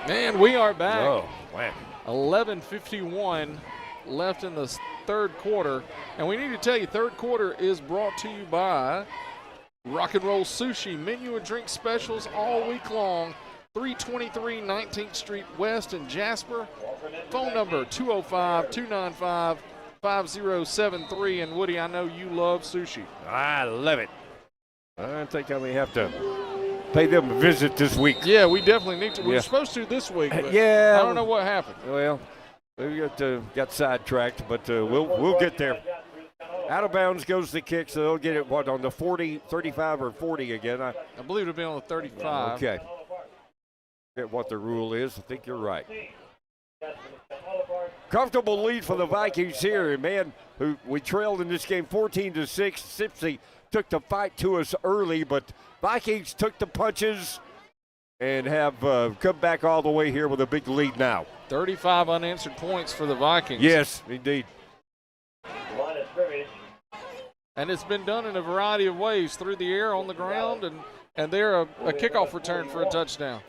And we are back. Oh, wow. 11:51 left in the third quarter. And we need to tell you, third quarter is brought to you by Rock and Roll Sushi. Menu and drink specials all week long. 323 19th Street West in Jasper. Phone number 205-295-5073. And Woody, I know you love sushi. I love it. I think I may have to pay them a visit this week. Yeah, we definitely need to. We Yeah. were supposed to this week, but Yeah. I don't know what happened. Well, we got sidetracked, but we'll get there. Out of bounds goes the kick, so they'll get it, on the 40, 35 or 40 again? I believe it would be on the 35. Okay. Get what the rule is. I think you're right. Comfortable lead for the Vikings here, man. Who we trailed in this game 14-6. Sipsey took the fight to us early, but Vikings took the punches and have come back all the way here with a big lead now. 35 unanswered points for the Vikings. Yes, indeed. Line of scrimmage. And it's been done in a variety of ways, through the air, on the ground, and they're a kickoff return for a touchdown.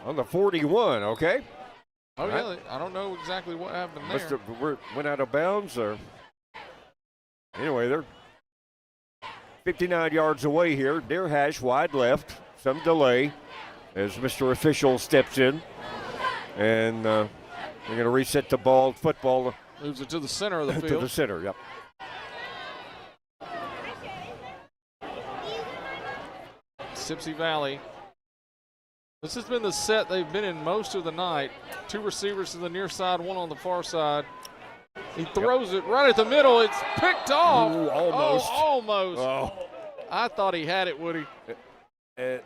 On the 41, okay. Oh, yeah, I don't know exactly what happened there. Must have went out of bounds, or anyway, they're 59 yards away here. Near hash, wide left, some delay as Mr. Official steps in, and they're going to reset the football Moves it to the center of the to field. the center. Yep. Sipsey Valley. This has been the set they've been in most of the night. Two receivers to the near side, one on the far side. He throws it right at the middle. It's picked off. Ooh, almost. Oh, almost. Oh, I thought he had it, Woody. that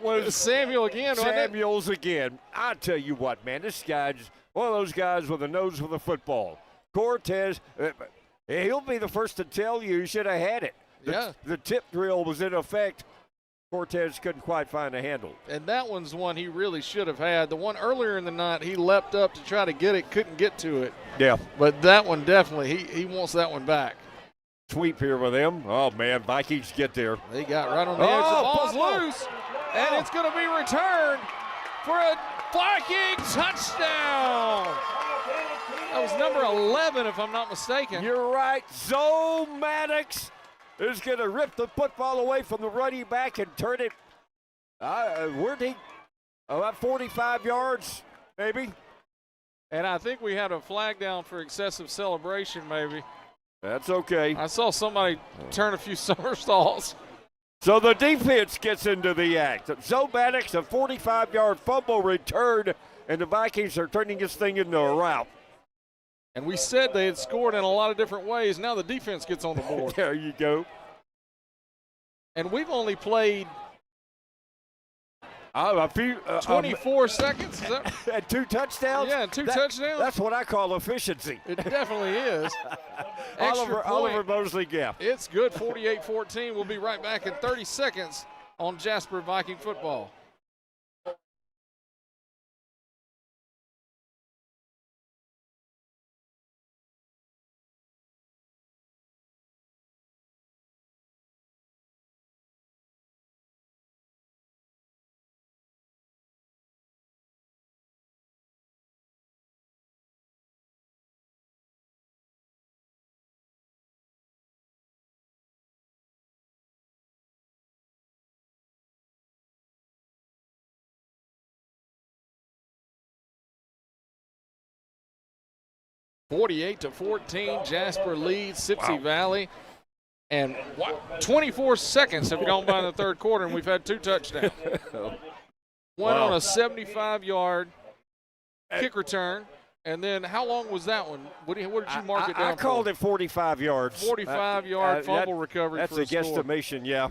was Samuel again, wasn't it? Samuels again. I tell you what, man, this guy's one of those guys with a nose for the football. Cortez, he'll be the first to tell you he should have had it. The tip drill was in effect. Cortez couldn't quite find a handle. And that one's one he really should have had. The one earlier in the night, he leapt up to try to get it, couldn't get to it. Yeah. But that one definitely, he wants that one back. Sweep here with them. Oh, man, Vikings get there. They got right on the edge. The ball's fumble. loose, and it's going to be returned for a Viking touchdown. That was number 11, if I'm not mistaken. You're right. Zoe Maddox is going to rip the football away from the running back and turn it. Where'd he? About 45 yards, maybe. And I think we had a flag down for excessive celebration, maybe. That's okay. I saw somebody turn a few somersaults. So the defense gets into the act. Zoe Maddox, a 45-yard fumble return, and the Vikings are turning this thing into a rout. And we said they had scored in a lot of different ways. Now the defense gets on the board. There you go. And we've only played A few 24 seconds. Is that? and 2 touchdowns. Yeah, two touchdowns. That's what I call efficiency. It definitely is. Extra Oliver point. Mosley, yeah. It's good, 48-14. We'll be right back in 30 seconds on Jasper Viking football. (48-14), Jasper leads Sipsey Valley, and 24 seconds have gone by in the third quarter, and we've had 2 touchdowns. One on a 75-yard kick return, and then how long was that one? What did you mark it down I called for? it 45 yards. 45-yard fumble recovery. That's for a a score. guesstimation, yeah.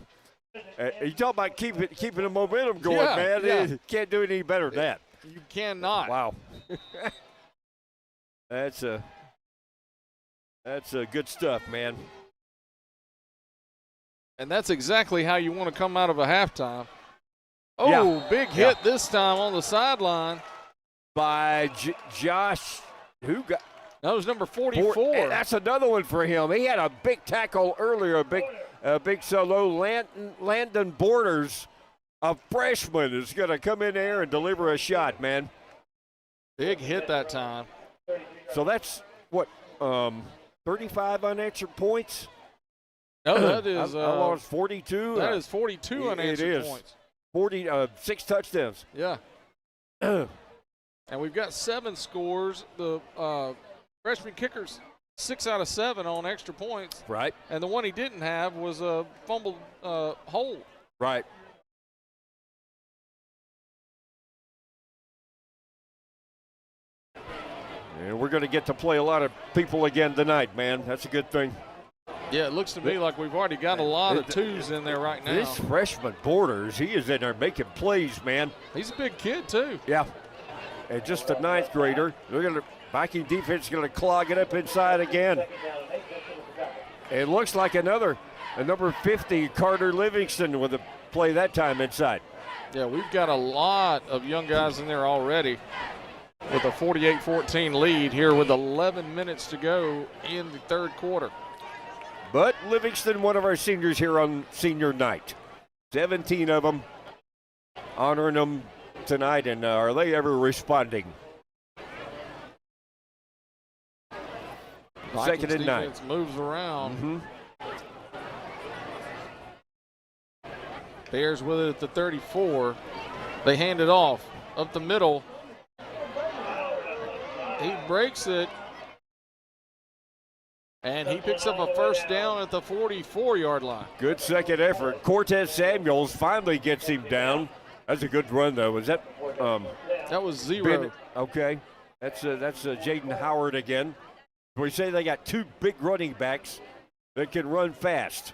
You talk about keeping the momentum going, Yeah, man. yeah. You can't do any better than that. You cannot. Wow. That's good stuff, man. And that's exactly how you want to come out of a halftime. Oh, Yeah. big hit this time on the sideline. By Josh, who got That was number 44. That's another one for him. He had a big tackle earlier, a big solo. Landon Borders, a freshman, is going to come in there and deliver a shot, man. Big hit that time. So that's what, 35 unanswered points? No, that is I lost 42. that is 42 unanswered points. 6 touchdowns. Yeah. And we've got 7 scores. The freshman kickers, 6 out of 7 on extra points. Right. And the one he didn't have was a fumbled hold. Right. And we're going to get to play a lot of people again tonight, man. That's a good thing. Yeah, it looks to me like we've already got a lot of twos in there right now. This freshman Borders, he is in there making plays, man. He's a big kid, too. Yeah. And just a ninth grader. Viking defense is going to clog it up inside again. It looks like a number 50, Carter Livingston, with a play that time inside. Yeah, we've got a lot of young guys in there already with a 48-14 lead here with 11 minutes to go in the third quarter. But Livingston, one of our seniors here on senior night. 17 of them, honoring them tonight, and are they ever responding? Second and 9. Moves around. Mm-hmm. Bears with it at the 34. They hand it off up the middle. He breaks it. And he picks up a first down at the 44-yard line. Good second effort. Cortez Samuels finally gets him down. That's a good run, though. Was that? That was zero. Okay. That's Jaden Howard again. We say they got two big running backs that can run fast.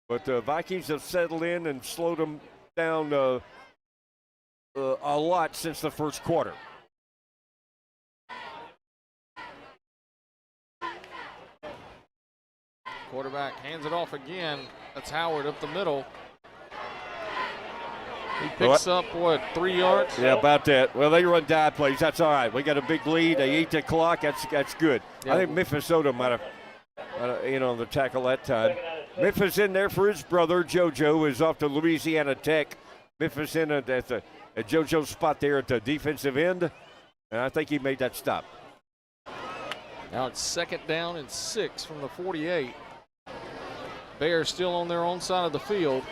But the Vikings have settled in and slowed them down a lot since the first quarter. Quarterback hands it off again. That's Howard up the middle. He picks up, 3 yards? Yeah, about that. Well, they run dive plays. That's all right. We got a big lead. They eat the clock. That's good. Yeah. I think Minnesota might have, on the tackle that time. Memphis in there for his brother, JoJo, is off to Louisiana Tech. Memphis in at JoJo's spot there at the defensive end. And I think he made that stop. Now it's second down and 6 from the 48. Bears still on their own side of the field.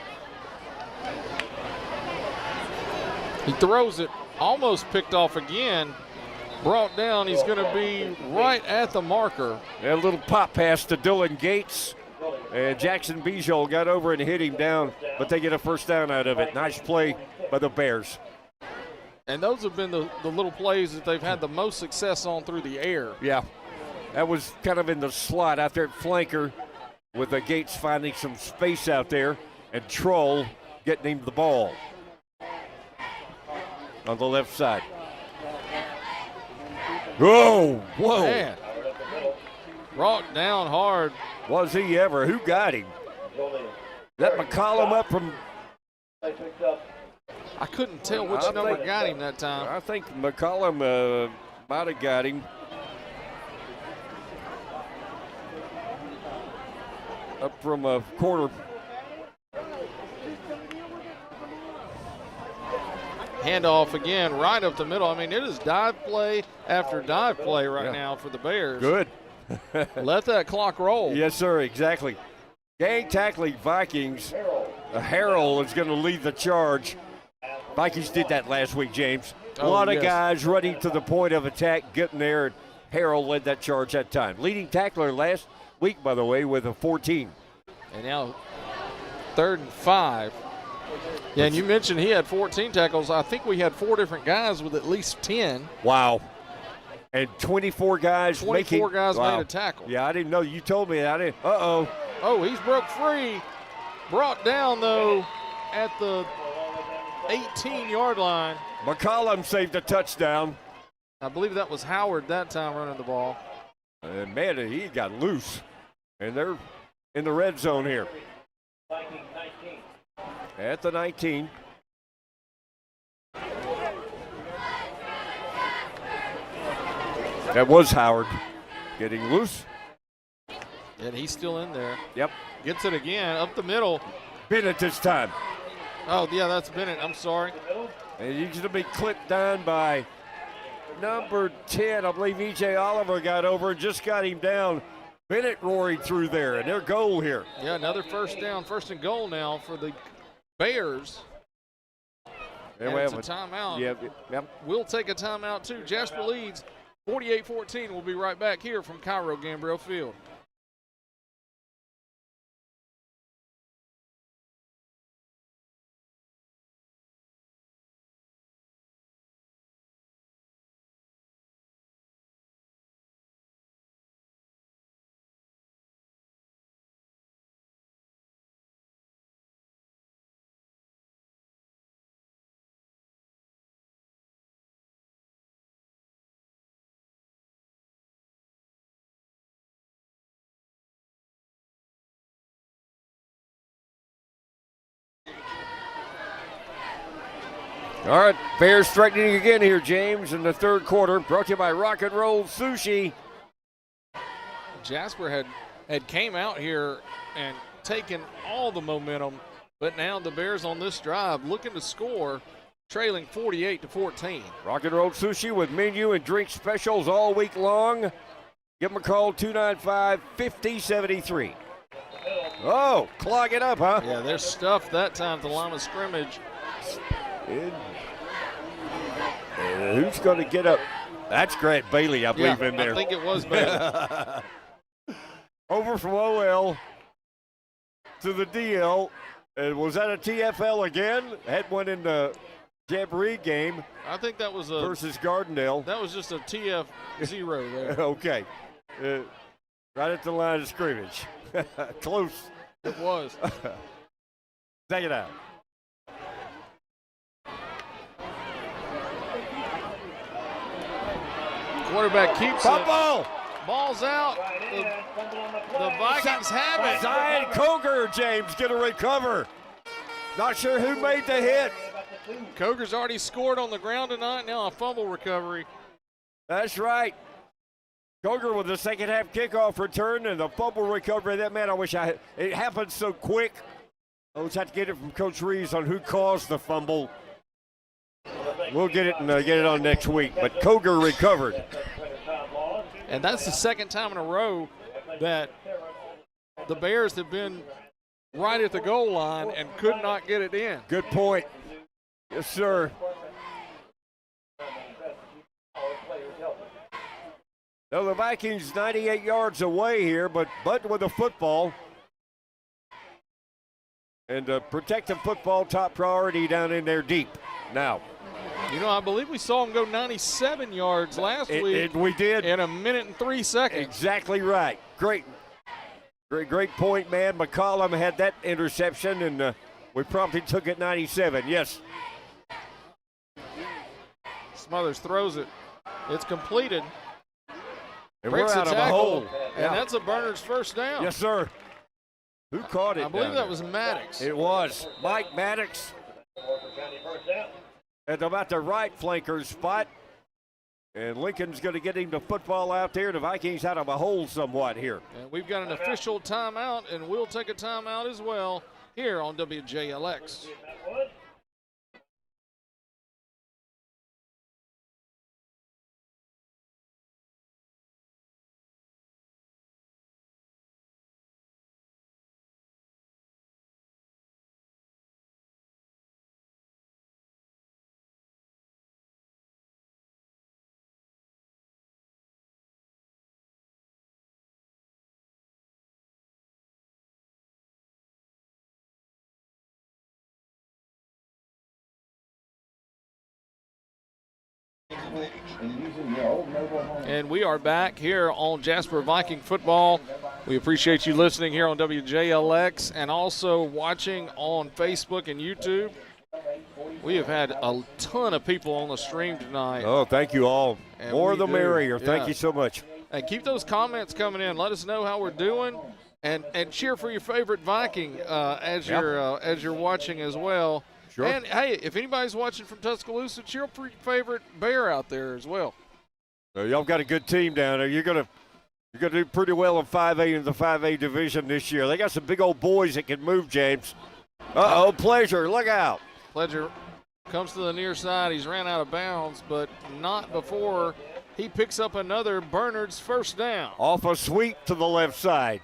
He throws it, almost picked off again. Brought down, he's going to be right at the marker. And a little pop pass to Dylan Gates. And Jackson Bijol got over and hit him down, but they get a first down out of it. Nice play by the Bears. And those have been the little plays that they've had the most success on through the air. Yeah, that was kind of in the slot out there at flanker, with the Gates finding some space out there and Troll getting him the ball on the left side. Whoa. Man. Brought down hard. Was he ever? Who got him? That McCollum up from... I couldn't tell which number got him that time. I think McCollum might have got him. Up from a corner. Handoff again, right up the middle. I mean, it is dive play after dive play right now for the Bears. Good. Let that clock roll. Yes, sir, exactly. Gang tackling Vikings. Harrell is going to lead the charge. Vikings did that last week, James. A lot of guys running to the point of attack, getting there, and Harrell led that charge that time. Leading tackler last week, by the way, with a 14. And now 3rd and 5. Yeah, and you mentioned he had 14 tackles. I think we had 4 different guys with at least 10. Wow. And 24 guys made a tackle. Yeah, I didn't know. You told me that. Uh-oh. Oh, he's broke free. Brought down, though, at the 18-yard line. McCollum saved a touchdown. I believe that was Howard that time running the ball. And, man, he got loose. And they're in the red zone here. At the 19. That was Howard getting loose. And he's still in there. Yep. Gets it again up the middle. Bennett this time. Oh, yeah, that's Bennett. I'm sorry. And he's going to be clipped down by number 10. I believe E.J. Oliver got over and just got him down. Bennett roaring through there, and their goal here. Yeah, another first down, 1st and goal now for the Bears. And it's a timeout. Yep. We'll take a timeout, too. Jasper leads 48-14. We'll be right back here from Cairo Gambrell Field. All right, Bears threatening again here, James, in the third quarter. Brought to you by Rock and Roll Sushi. Jasper had came out here and taken all the momentum, but now the Bears on this drive looking to score, trailing 48-14. Rock and Roll Sushi with menu and drink specials all week long. Give them a call, 295-5073. Oh, clog it up, huh? Yeah, they're stuffed that time at the line of scrimmage. And who's going to get up? That's Grant Bailey, I believe, in there. I think it was Bailey. Over from OL to the DL. And was that a TFL again? Had one in the Jamboree game. I think that was versus Gardendale. That was just a TF 0 there. Okay. Right at the line of scrimmage. Close. It was. Take it out. Quarterback keeps Football. it. Ball's out. The Vikings have it. Zion Coger, James, going to recover. Not sure who made the hit. Coger's already scored on the ground tonight. Now a fumble recovery. That's right. Coger with the second half kickoff return and the fumble recovery. That man, it happened so quick. I always have to get it from Coach Reeves on who caused the fumble. We'll get it and get it on next week. But Coger recovered. And that's the second time in a row that the Bears have been right at the goal line and could not get it in. Good point. Yes, sir. Now the Vikings 98 yards away here, but Button with the football. And protective football, top priority down in there deep now. You know, I believe we saw him go 97 yards last week. We did. In a minute and 3 seconds. Exactly right. Great point, man. McCollum had that interception, and we promptly took it 97. Yes. Smothers throws it. It's completed. And we're out of a hole. And that's a Bernard's first down. Yes, sir. Who caught it? I believe that was Maddox. It was. Mike Maddox. At about the right flanker spot. And Lincoln's going to get him the football out there. The Vikings out of a hole somewhat here. And we've got an official timeout, and we'll take a timeout as well here on WJLX. And we are back here on Jasper Viking Football. We appreciate you listening here on WJLX and also watching on Facebook and YouTube. We have had a ton of people on the stream tonight. Oh, thank you all. And more the merrier. Yeah. Thank you so much. And keep those comments coming in. Let us know how we're doing, and cheer for your favorite Viking as you're watching as well. Sure. And hey, if anybody's watching from Tuscaloosa, cheer for your favorite Bear out there as well. Y'all got a good team down there. You're gonna do pretty well in 5A in the 5A division this year. They got some big old boys that can move, James. Uh-oh, Pleasure, look out. Pleasure comes to the near side. He's ran out of bounds, but not before he picks up another Bernard's first down. Off a sweep to the left side.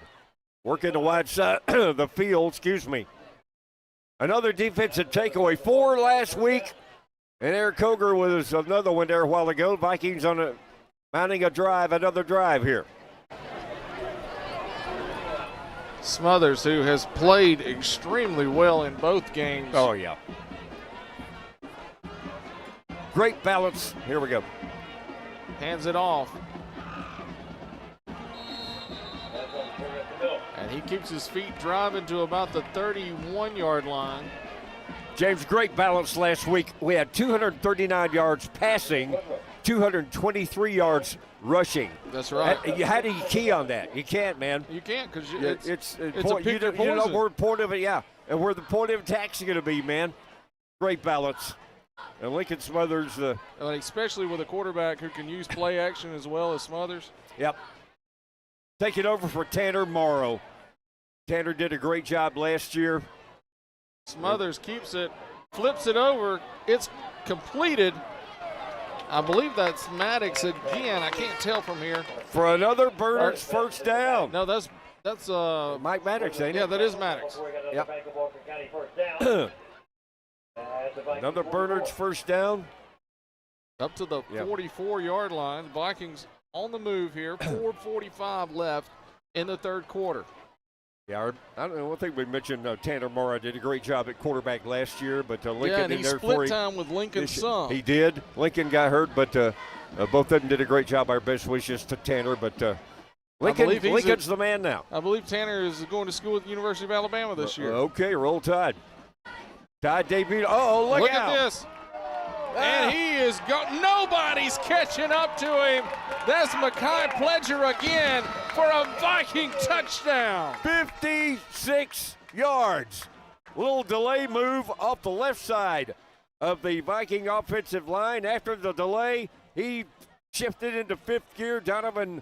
Working the wide side of the field, excuse me. Another defensive takeaway. 4 last week. And Eric Coger was another one there a while ago. Vikings mounting another drive here. Smothers, who has played extremely well in both games. Oh, yeah. Great balance. Here we go. Hands it off. And he keeps his feet driving to about the 31-yard line. James, great balance last week. We had 239 yards passing, 223 yards rushing. That's right. How do you key on that? You can't, man. You can't because it's a pick your you know poison. where the point of it, yeah. And where the point of attack's going to be, man. Great balance. And Lincoln Smothers. Especially with a quarterback who can use play action as well as Smothers. Yep. Taking over for Tanner Morrow. Tanner did a great job last year. Smothers keeps it, flips it over. It's completed. I believe that's Maddox again. I can't tell from here. For another Bernard's first down. No, that's Mike Maddox, ain't it? Yeah, that is Maddox. Yep. Another Bernard's first down. Up to the 44-yard line. Vikings on the move here. 4:45 left in the third quarter. Yeah, I don't know. One thing we mentioned, Tanner Morrow did a great job at quarterback last year, but Lincoln and in he there split for time with Lincoln some. He did. Lincoln got hurt, but both of them did a great job. Our best wishes to Tanner, but Lincoln's the man now. I believe Tanner is going to school at the University of Alabama this year. Okay, roll Tide. Tide debuted. Oh, look out. At this. And he is nobody's catching up to him. That's Mekhi Pledger again for a Viking touchdown. 56 yards. Little delay move off the left side of the Viking offensive line. After the delay, he shifted into fifth gear. Donovan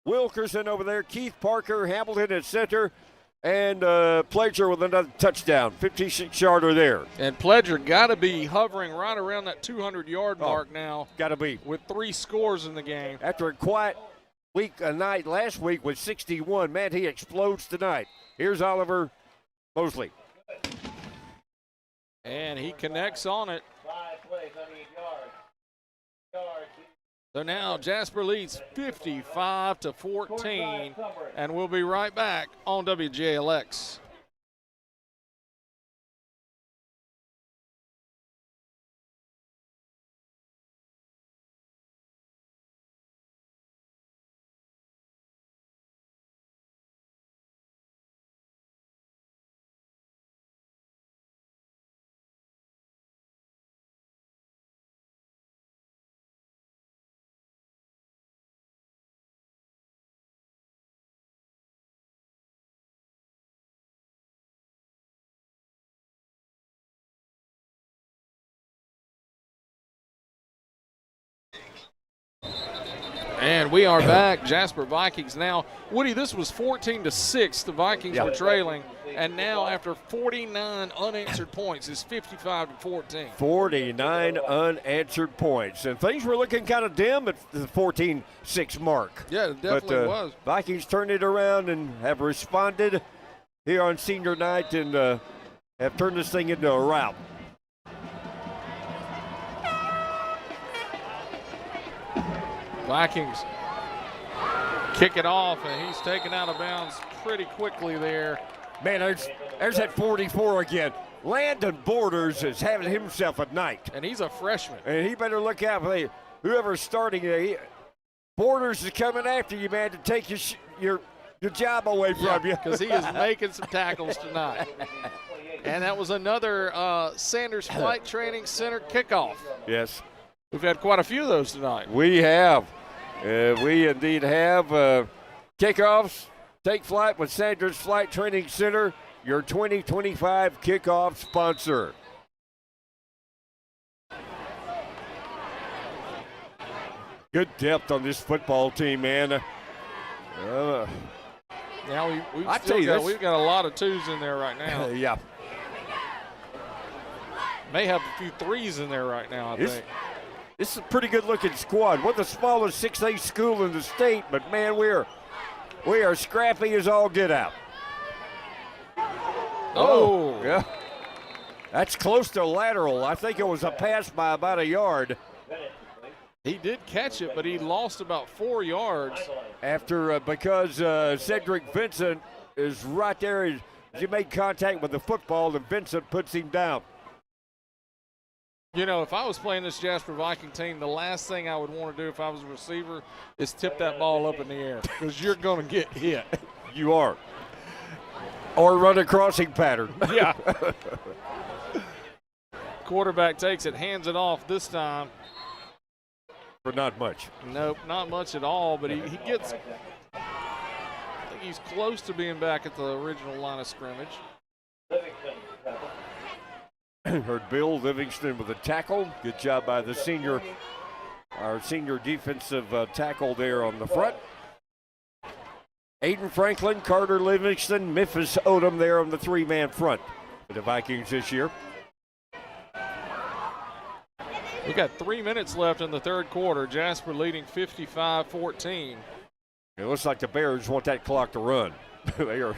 Wilkerson over there. Keith Parker, Hamilton at center. And Pledger with another touchdown, 56-yarder there. And Pledger got to be hovering right around that 200-yard mark now. Got to be. With 3 scores in the game. After a quiet night last week with 61, man, he explodes tonight. Here's Oliver Mosley. And he connects on it. 5 plays, 98 yards. So now Jasper leads 55-14, and we'll be right back on WJLX. And we are back. Jasper Vikings now. Woody, this was 14-6. The Vikings were trailing. And now after 49 unanswered points, it's 55-14. 49 unanswered points. And things were looking kind of dim at the 14-6 mark. Yeah, it definitely was. Vikings turned it around and have responded here on senior night and have turned this thing into a rout. Vikings kick it off, and he's taken out of bounds pretty quickly there. Man, there's that 44 again. Landon Borders is having himself a night. And he's a freshman. And he better look out for whoever's starting. Borders is coming after you, man, to take your job away from you. Because he is making some tackles tonight. And that was another Sanders Flight Training Center kickoff. Yes. We've had quite a few of those tonight. We have. We indeed have kickoffs. Take flight with Sanders Flight Training Center, your 2025 kickoff sponsor. Good depth on this football team, man. Now we've got a lot of 2s in there right now. Yeah. May have a few 3s in there right now, I think. This is a pretty good-looking squad. We're the smallest 6A school in the state, but, man, we are scrappy as all get out. Oh. Yeah. That's close to lateral. I think it was a pass by about a yard. He did catch it, but he lost about 4 yards. Because Cedric Vincent is right there. As he made contact with the football, and Vincent puts him down. You know, if I was playing this Jasper Viking team, the last thing I would want to do if I was a receiver is tip that ball up in the air because you're going to get hit. You are. Or run a crossing pattern. Yeah. Quarterback takes it, hands it off this time. For not much. Nope, not much at all, but he gets, I think he's close to being back at the original line of scrimmage. Heard Bill Livingston with a tackle. Good job by the senior, our senior defensive tackle there on the front. Aiden Franklin, Carter Livingston, Memphis Odom there on the three-man front for the Vikings this year. We've got 3 minutes left in the third quarter. Jasper leading 55-14. It looks like the Bears want that clock to run. They are.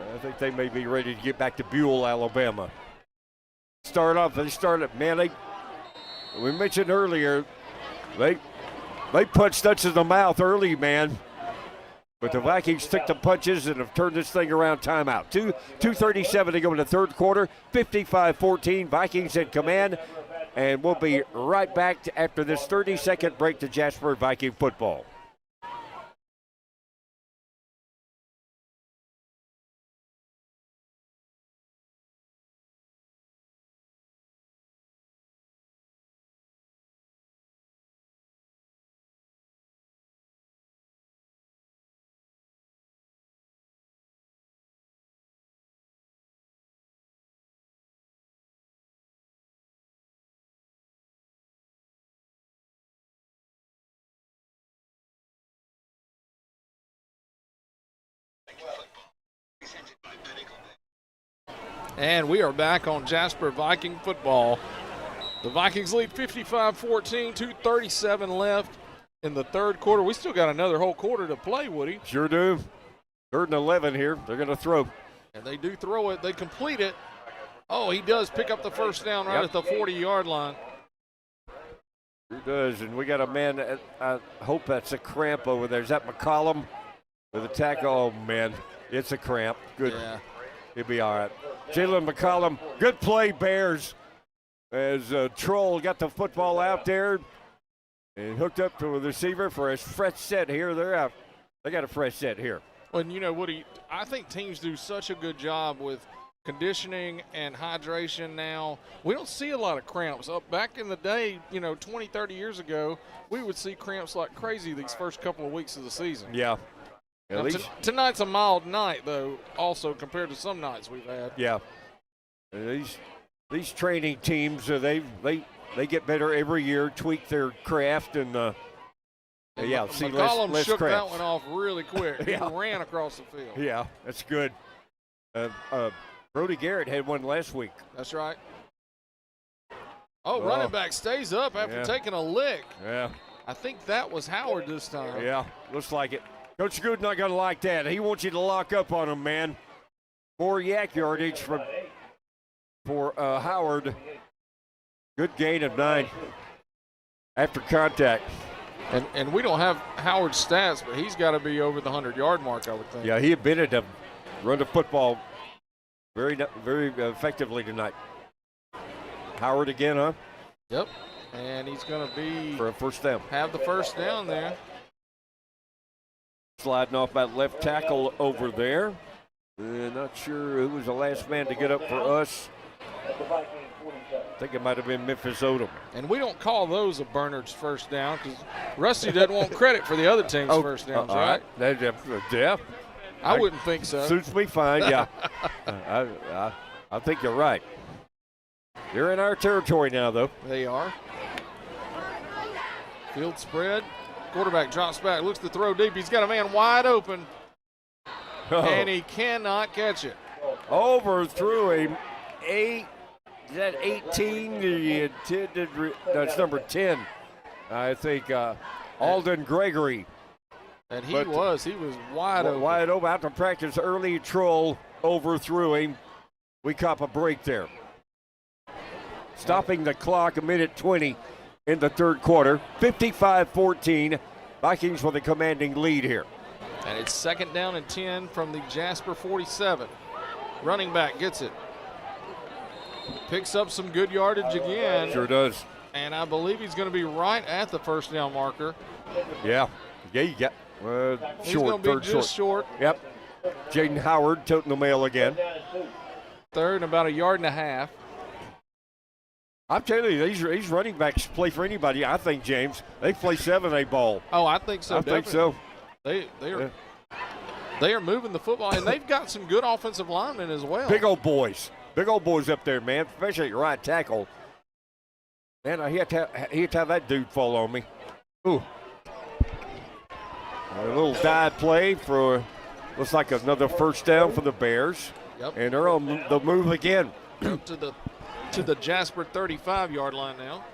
I think they may be ready to get back to Buell, Alabama. They started, man, we mentioned earlier, they punched us in the mouth early, man. But the Vikings took the punches and have turned this thing around. Timeout. 2:37 to go in the third quarter. 55-14. Vikings in command. And we'll be right back after this 30-second break to Jasper Viking football. And we are back on Jasper Viking football. The Vikings lead 55-14, 2:37 left in the third quarter. We still got another whole quarter to play, Woody. Sure do. 3rd and 11 here. They're going to throw. And they do throw it. They complete it. Oh, he does pick up the first down right at the 40-yard line. Sure does. And we got a man, I hope that's a cramp over there. Is that McCollum with a tackle? Oh, man, it's a cramp. Good. Yeah. He'll be all right. Jalen McCollum, good play, Bears. As Troll got the football out there and hooked up to the receiver for a fresh set here. They're out. They got a fresh set here. Well, and you know, Woody, I think teams do such a good job with conditioning and hydration now. We don't see a lot of cramps. Back in the day, 20, 30 years ago, we would see cramps like crazy these first couple of weeks of the season. Yeah. Now, tonight's a mild night, though, also compared to some nights we've had. Yeah. These training teams, they get better every year, tweak their craft, and see less shook cramps. that one off really quick. He Yeah. ran across the field. Yeah, that's good. Brody Garrett had one last week. That's right. Running back stays up after taking a lick. Yeah. I think that was Howard this time. Yeah, looks like it. Coach Good not going to like that. He wants you to lock up on him, man. 4 yak yardage for Howard. Good gain of 9 after contact. And we don't have Howard's stats, but he's got to be over the 100-yard mark, I would think. Yeah, he admitted to run the football very, very effectively tonight. Howard again, huh? Yep. And he's going to be for a first down. Have the first down there. Sliding off that left tackle over there. Not sure who was the last man to get up for us. I think it might have been Memphis Odom. And we don't call those a Bernard's first down because Rusty doesn't want credit for the other team's first downs, right? Yeah. I wouldn't think so. Suits me fine, yeah. I think you're right. They're in our territory now, though. They are. Field spread. Quarterback drops back, looks to throw deep. He's got a man wide open, and he cannot catch it. Overthrew him. Is that 18? The intended, that's number 10. I think Alden Gregory. And he was wide open. Wide open. Out to practice early. Troll overthrew him. We cop a break there. Stopping the clock, 1:20 in the third quarter. 55-14. Vikings with a commanding lead here. And it's 2nd down and 10 from the Jasper 47. Running back gets it. Picks up some good yardage again. Sure does. And I believe he's going to be right at the first down marker. Yeah. Yeah, you got He's short, going to be just short. Yep. Jaden Howard toting the mail again. 3rd and about 1.5 yards. I'm telling you, these running backs play for anybody. I think, James, they play 7A ball. Oh, I think so. I think so. They are moving the football, and they've got some good offensive linemen as well. Big old boys. Big old boys up there, man, especially at right tackle. Man, he had to have that dude fall on me. Ooh. A little dive play for, looks like another first down for the Bears. Yep. And they're on the move again. Up to the Jasper 35-yard line now.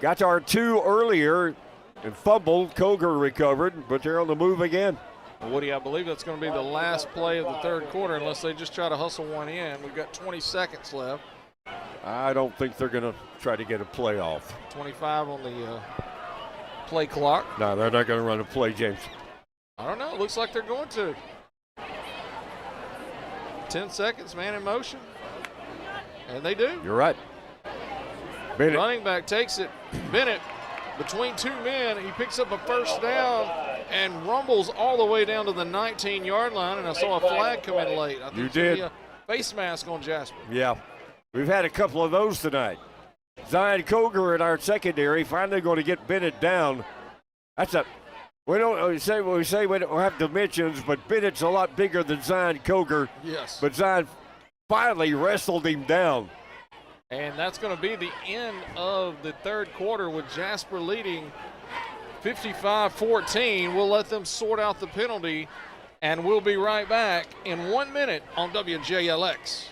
Got to our 2 earlier and fumbled. Koger recovered, but they're on the move again. Woody, I believe that's going to be the last play of the third quarter unless they just try to hustle one in. We've got 20 seconds left. I don't think they're going to try to get a play off. 25 on the play clock. No, they're not going to run a play, James. I don't know. It looks like they're going to. 10 seconds, man in motion. And they do. You're right. Bennett. Running back takes it. Bennett between 2 men. He picks up a first down and rumbles all the way down to the 19-yard line. And I saw a flag come in late. I think You it's gonna did. be a face mask on Jasper. Yeah. We've had a couple of those tonight. Zion Koger in our secondary finally going to get Bennett down. We say we don't have dimensions, but Bennett's a lot bigger than Zion Koger. Yes. But Zion finally wrestled him down. And that's going to be the end of the third quarter with Jasper leading 55-14. We'll let them sort out the penalty, and we'll be right back in 1 minute on WJLX.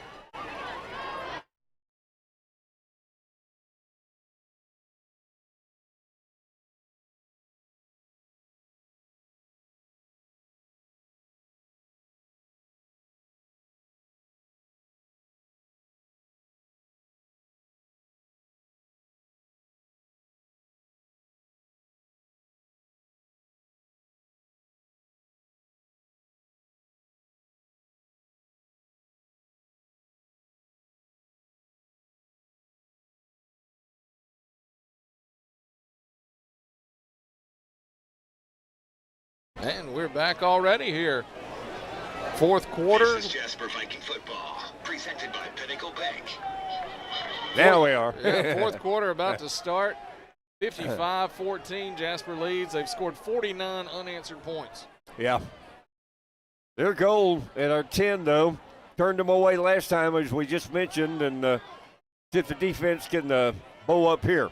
And we're back already here. Fourth quarter. This is Jasper Viking football, presented by Pinnacle Bank. Now we are. Yeah, fourth quarter about to start. 55-14, Jasper leads. They've scored 49 unanswered points. Yeah. Their goal at our 10, though, turned them away last time, as we just mentioned, and if the defense can bow up here.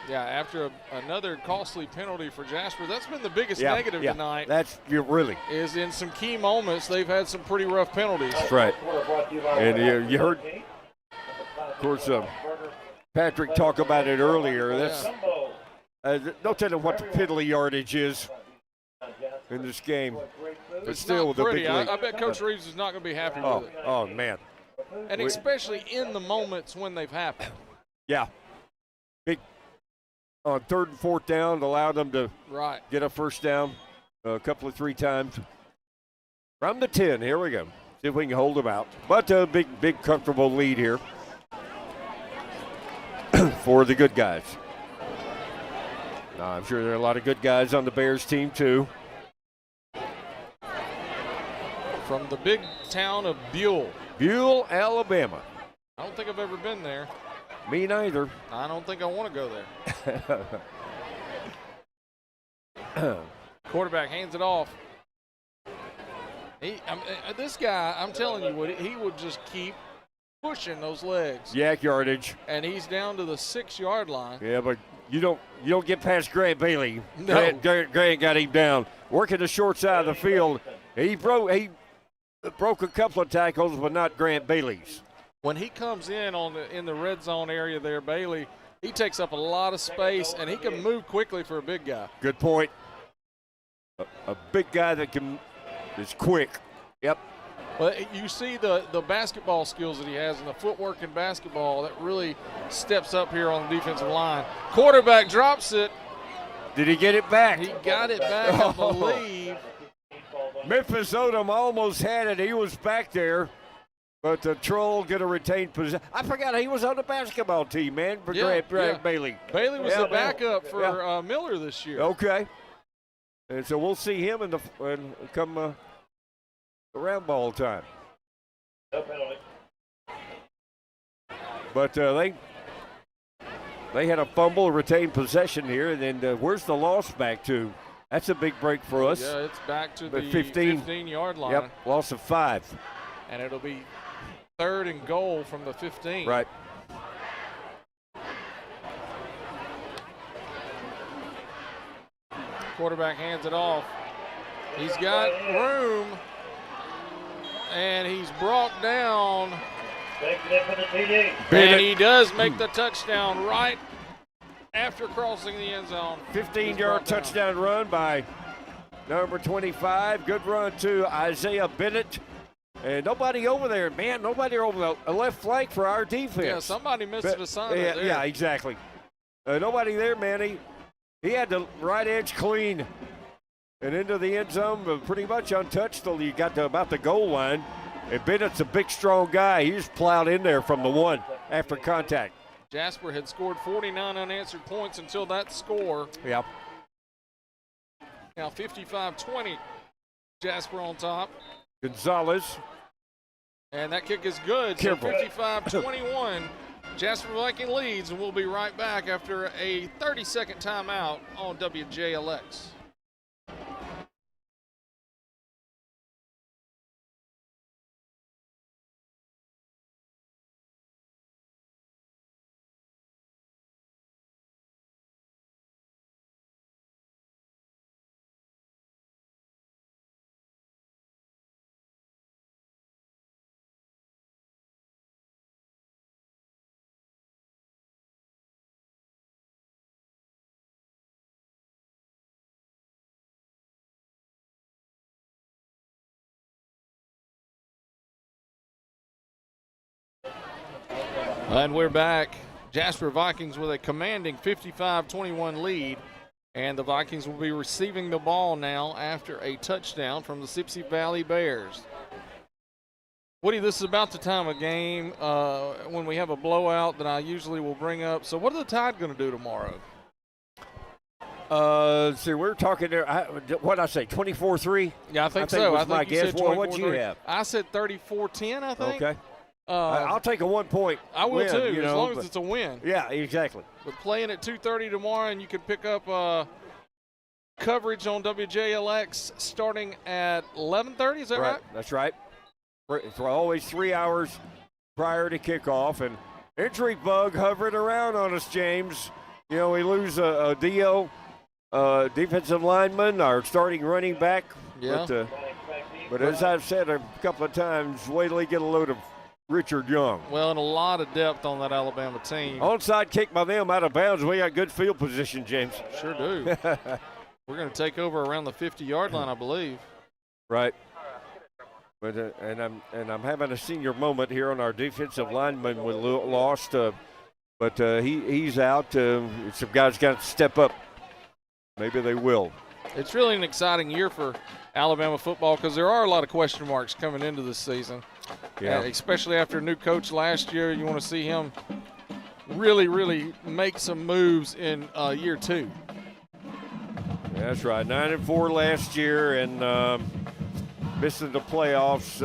Yeah, after another costly penalty for Jasper, that's been the biggest negative tonight. You're really. Is in some key moments, they've had some pretty rough penalties. That's right. And you heard, of course, Patrick talk about it earlier. Don't tell them what the penalty yardage is in this game. But It's still, not the pretty. big league. I bet Coach Reeves is not going to be happy with it. Oh, man. And especially in the moments when they've happened. Yeah. Big on 3rd and 4th down, allowed them to get a first down a couple of 3 times. From the 10, here we go. See if we can hold them out. But a big comfortable lead here for the good guys. I'm sure there are a lot of good guys on the Bears team, too. From the big town of Buell. Buell, Alabama. I don't think I've ever been there. Me neither. I don't think I want to go there. Quarterback hands it off. This guy, I'm telling you, he would just keep pushing those legs. Yak yardage. And he's down to the 6-yard line. Yeah, but you don't get past Grant Bailey. No. Grant got him down. Working the short side of the field. He broke a couple of tackles, but not Grant Bailey's. When he comes in in the red zone area there, Bailey, he takes up a lot of space, and he can move quickly for a big guy. Good point. A big guy that is quick. Yep. Well, you see the basketball skills that he has and the footwork in basketball that really steps up here on the defensive line. Quarterback drops it. Did he get it back? He got it back, I believe. Memphis Odom almost had it. He was back there. But the Troll going to retain possession. I forgot he was on the basketball team, man, for Grant Bailey. Bailey was the backup for Miller this year. Okay. And so we'll see him come around ball time. No penalty. But they had a fumble, retained possession here, and then where's the loss back to? That's a big break for us. Yeah, it's back to the 15 15-yard line. Yep, loss of 5. And it'll be 3rd and goal from the 15. Right. Quarterback hands it off. He's got room, and he's brought down. And he does make the touchdown right after crossing the end zone. 15-yard touchdown run by number 25. Good run to Isaiah Bennett. And nobody over there, man. Nobody over the left flank for our defense. Yeah, somebody missed an assignment there. Yeah, exactly. Nobody there, man. He had the right edge clean and into the end zone, but pretty much untouched till you got to about the goal line. And Bennett's a big, strong guy. He just plowed in there from the 1 after contact. Jasper had scored 49 unanswered points until that score. Yep. Now 55-20, Jasper on top. Gonzalez. And that kick is good. Careful. So 55-21, Jasper Viking leads, and we'll be right back after a 30-second timeout on WJLX. And we're back. Jasper Vikings with a commanding 55-21 lead. And the Vikings will be receiving the ball now after a touchdown from the Sipsey Valley Bears. Woody, this is about the time of game when we have a blowout that I usually will bring up. So what are the Tide going to do tomorrow? See, we're talking there. What did I say, 24-3? Yeah, I think so. I think you said 24-3. What'd you have? I said 34-10, I think. Okay. I'll take a 1 point. I will win, too, as long as it's a win. Yeah, exactly. But playing at 2:30 tomorrow, and you can pick up coverage on WJLX starting at 11:30. Is that right? That's right. For always 3 hours prior to kickoff, and injury bug hovering around on us, James. You know, we lose a DO, defensive lineman, our starting running back. Yeah. But as I've said a couple of times, wait till they get a load of Richard Young. Well, and a lot of depth on that Alabama team. Onside kick by them out of bounds. We got good field position, James. Sure do. We're going to take over around the 50-yard line, I believe. Right. But and I'm having a senior moment here on our defensive lineman. We lost, but he's out. Some guys got to step up. Maybe they will. It's really an exciting year for Alabama football because there are a lot of question marks coming into this season. Yeah. Especially after a new coach last year, you want to see him really, really make some moves in year 2. That's right. 9-4 last year and missing the playoffs.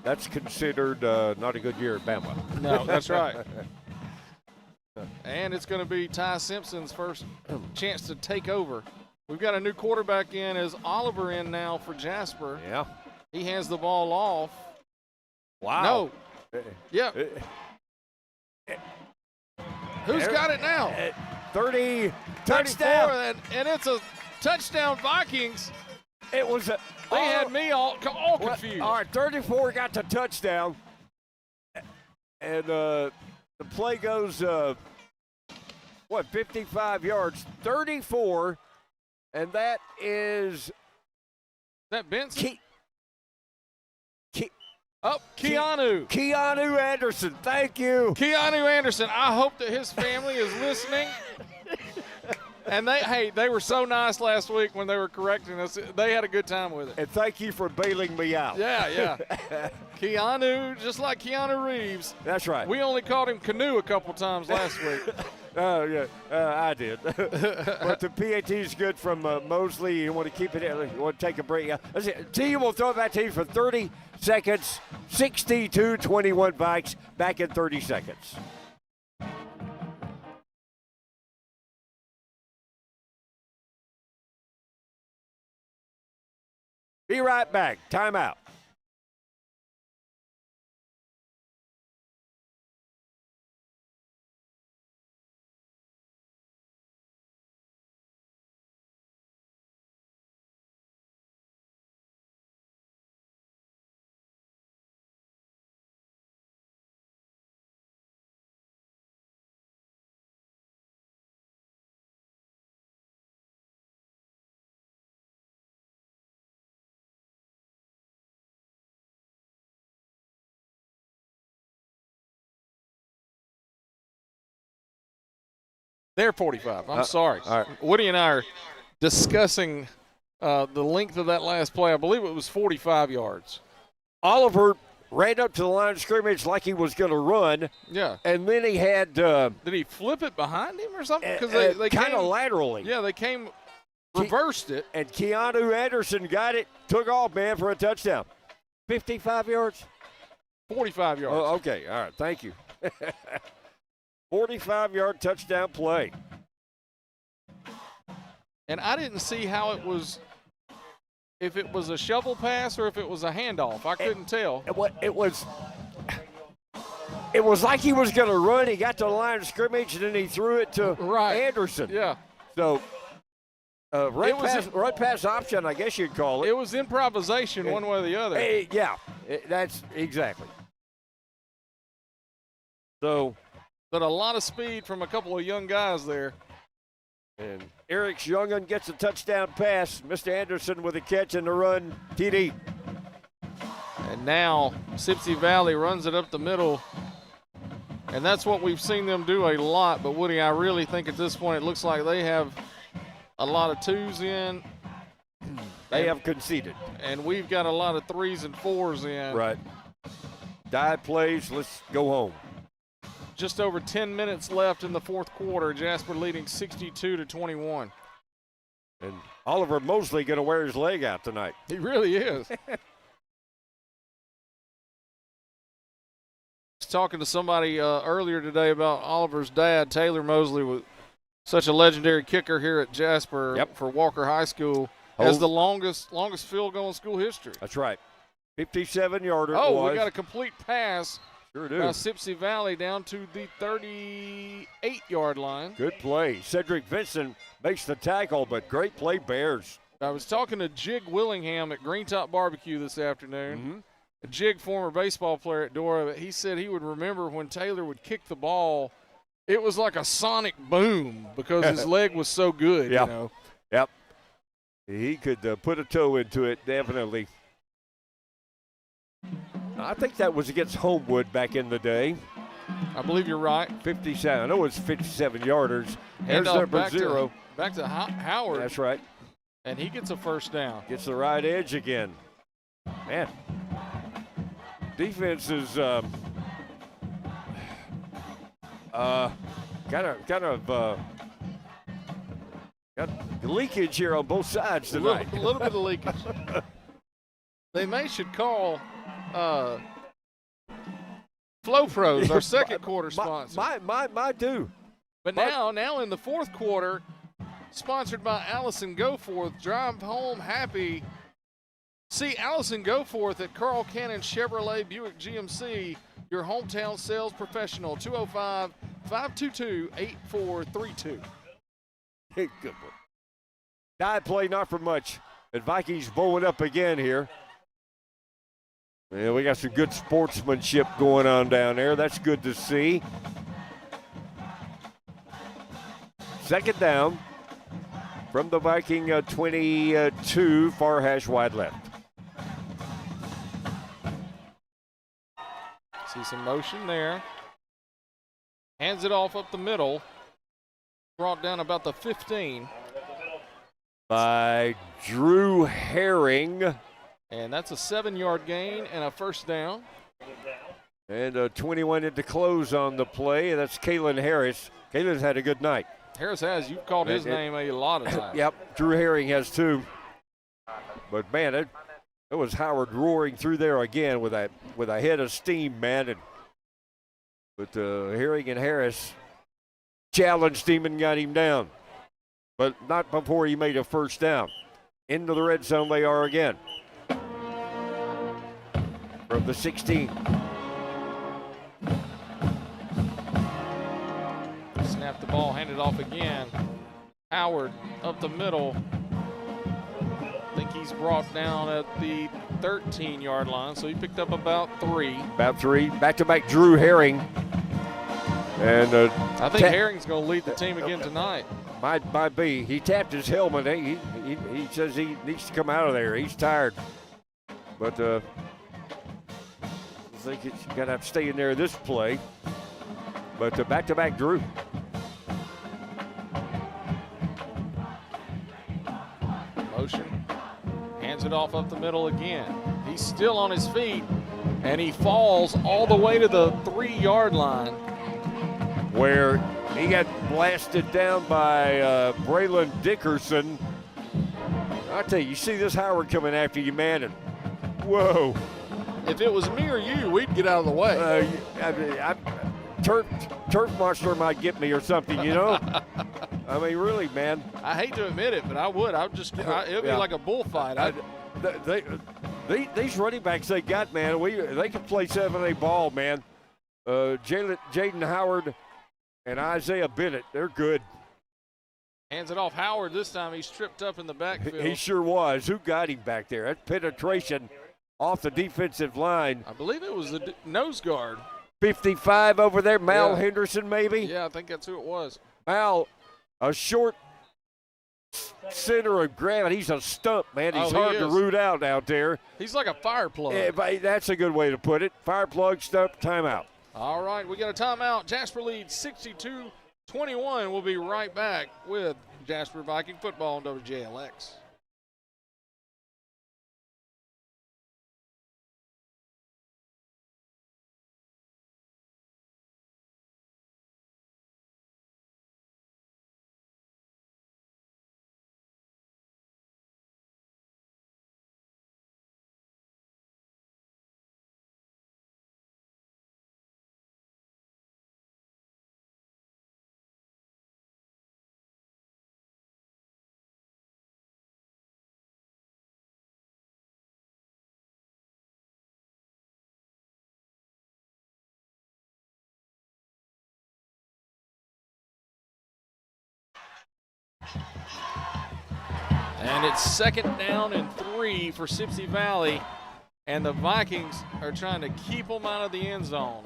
That's considered not a good year at Bama. No, that's right. And it's going to be Ty Simpson's first chance to take over. We've got a new quarterback in as Oliver in now for Jasper. Yeah. He hands the ball off. Wow. No. Yeah. Who's got it now? 30 touchdown. touchdown. And it's a touchdown Vikings. It was a. They had me all confused. All right, 34 got the touchdown. And the play goes, 55 yards? 34. And that is that Benson? Oh, Keanu. Keanu Anderson. Thank you. Keanu Anderson. I hope that his family is listening. And they were so nice last week when they were correcting us. They had a good time with it. And thank you for bailing me out. Yeah. Keanu, just like Keanu Reeves. That's right. We only called him Canoe a couple times last week. Oh, yeah, I did. But the PAT is good from Mosley. You want to keep it, you want to take a break. Team will throw it back to you for 30 seconds. 62-21 Vikes, back in 30 seconds. Be right back. Timeout. They're 45. I'm sorry. All right. Woody and I are discussing the length of that last play. I believe it was 45 yards. Oliver ran up to the line of scrimmage like he was going to run. Yeah. And then he had Did he flip it behind him or something? Because they kind of came, laterally. Yeah, they came, reversed it. And Keanu Anderson got it, took off, man, for a touchdown. 55 yards? 45 yards. Oh, okay. All right. Thank you. 45-yard touchdown play. And I didn't see how it was, if it was a shovel pass or if it was a handoff. I couldn't tell. It was like he was going to run. He got to the line of scrimmage, and then he threw it to Anderson. Yeah. So, run pass option, I guess you'd call it. It was improvisation one way or the other. That's exactly. So, but a lot of speed from a couple of young guys there. And Eric Youngin gets a touchdown pass. Mr. Anderson with a catch and the run, TD. And now Sipsey Valley runs it up the middle. And that's what we've seen them do a lot. But, Woody, I really think at this point it looks like they have a lot of twos in. They have conceded. And we've got a lot of threes and fours in. Right. Dive plays, let's go home. Just over 10 minutes left in the fourth quarter. Jasper leading 62-21. And Oliver Mosley going to wear his leg out tonight. He really is. I was talking to somebody earlier today about Oliver's dad. Taylor Mosley was such a legendary kicker here at Jasper for Walker High School. Has the longest field goal in school history. That's right. 57-yarder. Oh, we got a complete pass. Sure do. Sipsey Valley down to the 38-yard line. Good play. Cedric Vincent makes the tackle, but great play, Bears. I was talking to Jig Willingham at Green Top Barbecue this afternoon. Jig, former baseball player at Dora, he said he would remember when Taylor would kick the ball. It was like a sonic boom because his leg was so good, you know. Yep. He could put a toe into it, definitely. I think that was against Homewood back in the day. I believe you're right. 57. I know it was 57-yarders. There's Handoff number 0. Back to Howard. That's right. And he gets a first down. Gets the right edge again. Man, defense is got leakage here on both sides tonight. A little bit of leakage. They should call Flow Pros, our second quarter sponsor. My do. But now in the fourth quarter, sponsored by Allison Goforth, drive home happy. See Allison Goforth at Carl Cannon Chevrolet Buick GMC, your hometown sales professional, 205-522-8432. Good one. Dive play, not for much. And Vikings bowling up again here. Yeah, we got some good sportsmanship going on down there. That's good to see. Second down from the Viking 22, far hash wide left. See some motion there. Hands it off up the middle. Brought down about the 15. By Drew Herring. And that's a 7-yard gain and a first down. And 21 into close on the play. That's Kalen Harris. Kalen's had a good night. Harris has. You've called his name a lot of times. Yep, Drew Herring has too. But, man, it was Howard roaring through there again with a head of steam, man. But Herring and Harris challenged him and got him down. But not before he made a first down. Into the red zone they are again. From the 16. Snap the ball, hand it off again. Howard up the middle. I think he's brought down at the 13-yard line, so he picked up about 3. About 3. Back-to-back Drew Herring. And I think Herring's going to lead the team again tonight. Might be. He tapped his helmet. He says he needs to come out of there. He's tired. But I think he's got to have to stay in there this play. But back-to-back Drew. hands it off up the middle again. He's still on his feet, and he falls all the way to the 3-yard line. Where he got blasted down by Braylon Dickerson. I tell you see this Howard coming after you, man, and whoa. If it was me or you, we'd get out of the way. Turf monster might get me or something, you know? I mean, really, man. I hate to admit it, but I would. It would be like a bullfight. These running backs they got, man, they can play 7A ball, man. Jaden Howard and Isaiah Bennett, they're good. Hands it off Howard this time. He's tripped up in the backfield. He sure was. Who got him back there? That penetration off the defensive line. I believe it was the nose guard. 55 over there, Mal Henderson maybe? Yeah, I think that's who it was. Mal, a short center of gravity. He's a stump, man. He's hard to root out there. He's like a fire plug. Yeah, that's a good way to put it. Fire plug, stump, timeout. All right, we got a timeout. Jasper leads 62-21. We'll be right back with Jasper Viking football on WJLX. And it's 2nd down and 3 for Sipsey Valley, and the Vikings are trying to keep them out of the end zone.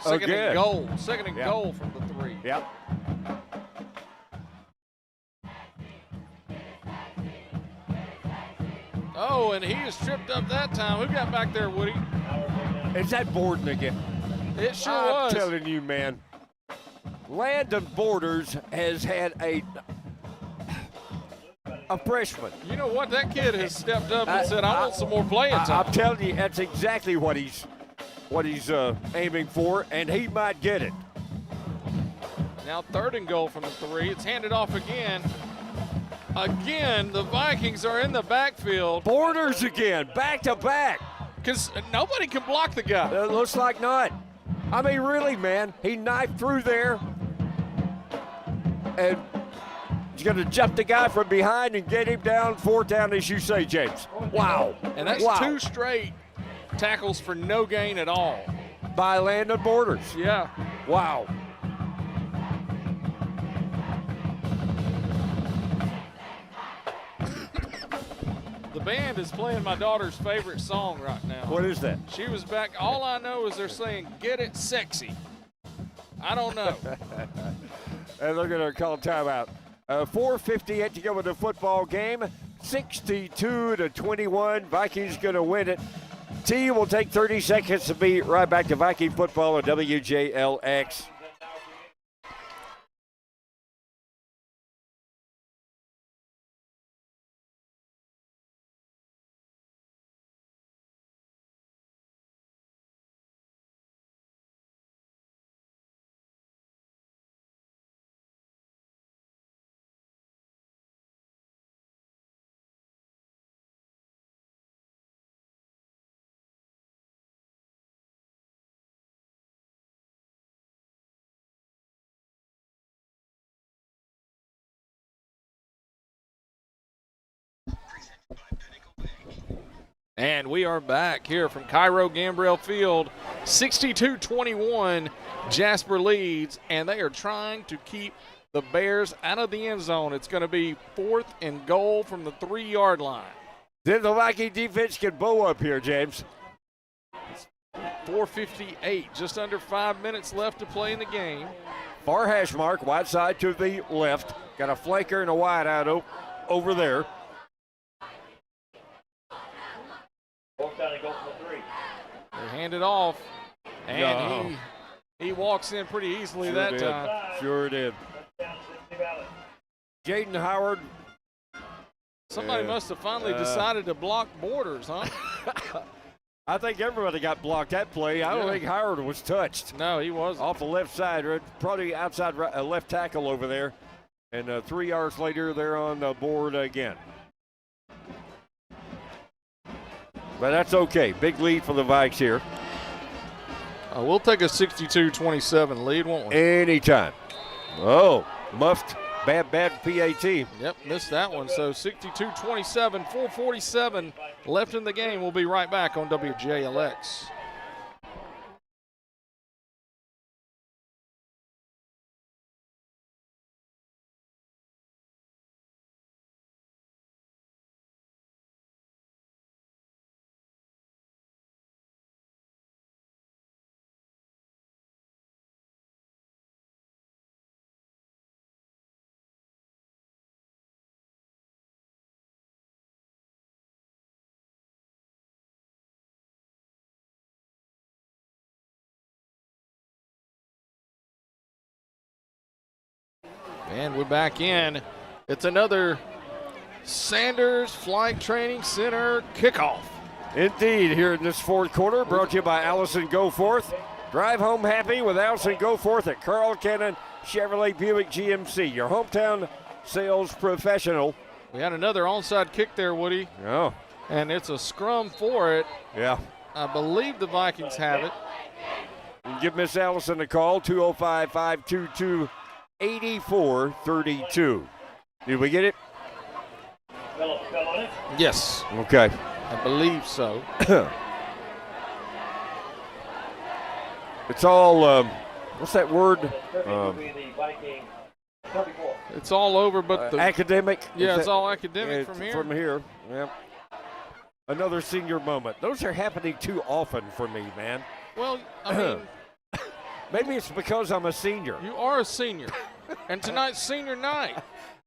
Second and goal. Second and goal from the 3. Yep. Oh, and he is tripped up that time. Who got back there, Woody? Is that Borden again? It sure I'm was. telling you, man. Landon Borders has had a freshman. You know what? That kid has stepped up and said, I want some more playing time. I'm telling you, that's exactly what he's aiming for, and he might get it. Now 3rd and goal from the 3. It's handed off again. Again, the Vikings are in the backfield. Borders again, back to back. Because nobody can block the guy. It looks like not. I mean, really, man, he knifed through there, and he's going to jump the guy from behind and get him down, 4th down, as you say, James. Wow. And that's 2 straight tackles for no gain at all. By Landon Borders. Yeah. Wow. The band is playing my daughter's favorite song right now. What is that? She was back. All I know is they're saying, get it sexy. I don't know. And they're going to call timeout. 4:58 to go in the football game. 62-21. Vikings going to win it. T will take 30 seconds to be right back to Viking football on WJLX. And we are back here from Cairo Gambrell Field. 62-21, Jasper leads, and they are trying to keep the Bears out of the end zone. It's going to be 4th and goal from the 3-yard line. Then the Viking defense can bow up here, James. 4:58, just under 5 minutes left to play in the game. Far hash mark, wide side to the left. Got a flanker and a wide out over there. 4th down and goal from the 3. They hand it off, and he walks in pretty easily that time. Sure did. Touchdown, Sipsey Valley. Jaden Howard Somebody must have finally decided to block Borders, huh? I think everybody got blocked that play. I don't think Howard was touched. No, he wasn't. Off the left side, probably outside left tackle over there. And 3 yards later, they're on the board again. But that's okay. Big lead for the Vikes here. We'll take a 62-27 lead, won't we? Anytime. Oh, muffed. Bad PAT. Yep, missed that one. So 62-27, 4:47 left in the game. We'll be right back on WJLX. And we're back in. It's another Sanders Flight Training Center kickoff. Indeed, here in this fourth quarter, brought to you by Allison Goforth. Drive home happy with Allison Goforth at Carl Cannon Chevrolet Buick GMC, your hometown sales professional. We had another onside kick there, Woody. Oh. And it's a scrum for it. Yeah. I believe the Vikings have it. Give Miss Allison a call, 205-522-8432. Did we get it? Yes, Okay. I believe so. It's all, what's that word? It's all over, but the Academic? yeah, Is it's that- all academic Yeah, from here. From here, yeah. Another senior moment. Those are happening too often for me, man. Well, I mean, Maybe it's because I'm a senior. you are a senior, and tonight's senior night.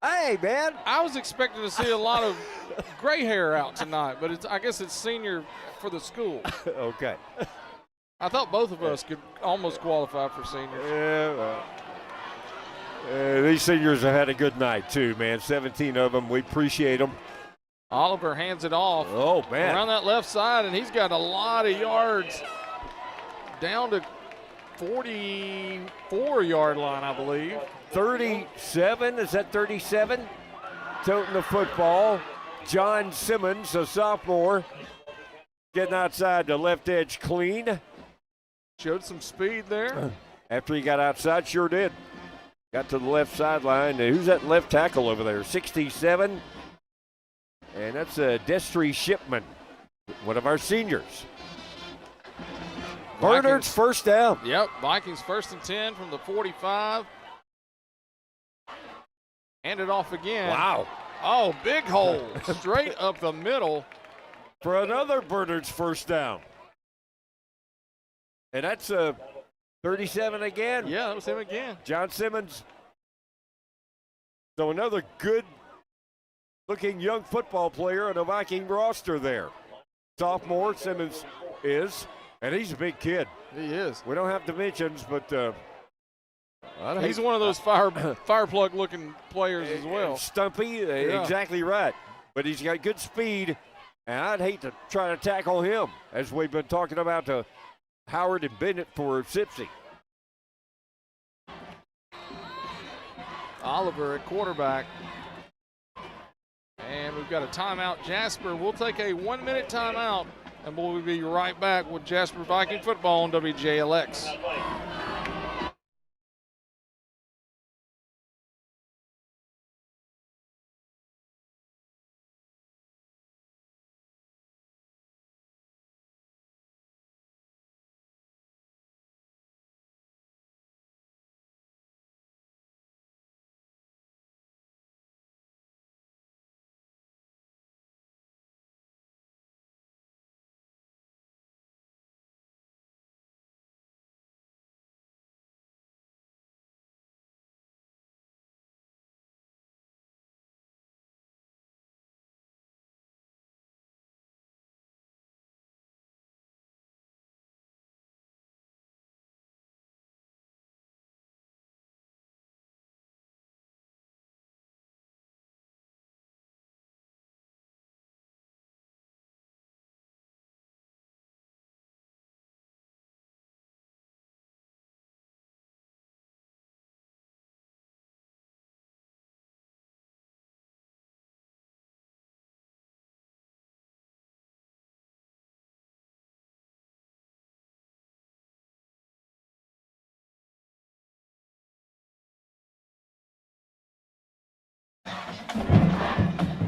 Hey, man. I was expecting to see a lot of gray hair out tonight, but I guess it's senior for the school. Okay. I thought both of us could almost qualify for seniors. Yeah, well, these seniors have had a good night, too, man. 17 of them. We appreciate them. Oliver hands it off Oh, man. around that left side, and he's got a lot of yards down to 44-yard line, I believe. 37. Is that 37? Toting the football. John Simmons, a sophomore, getting outside the left edge clean. Showed some speed there. After he got outside, sure did. Got to the left sideline. Who's that left tackle over there? 67. And that's Destry Shipman, one of our seniors. Bernard's first down. Yep, Vikings 1st and 10 from the 45. Hand it off again. Wow. Oh, big hole. Straight up the middle. For another Bernard's first down. And that's 37 again. Yeah, that was him again. John Simmons. So another good-looking young football player on the Viking roster there. Sophomore, Simmons is, and he's a big kid. He is. We don't have dimensions, but He's one of those fire plug looking players as well. Stumpy, exactly right. But he's got good speed, and I'd hate to try to tackle him, as we've been talking about to Howard and Bennett for Sipsey. Oliver at quarterback. And we've got a timeout. Jasper, we'll take a 1-minute timeout, and we'll be right back with Jasper Viking football on WJLX.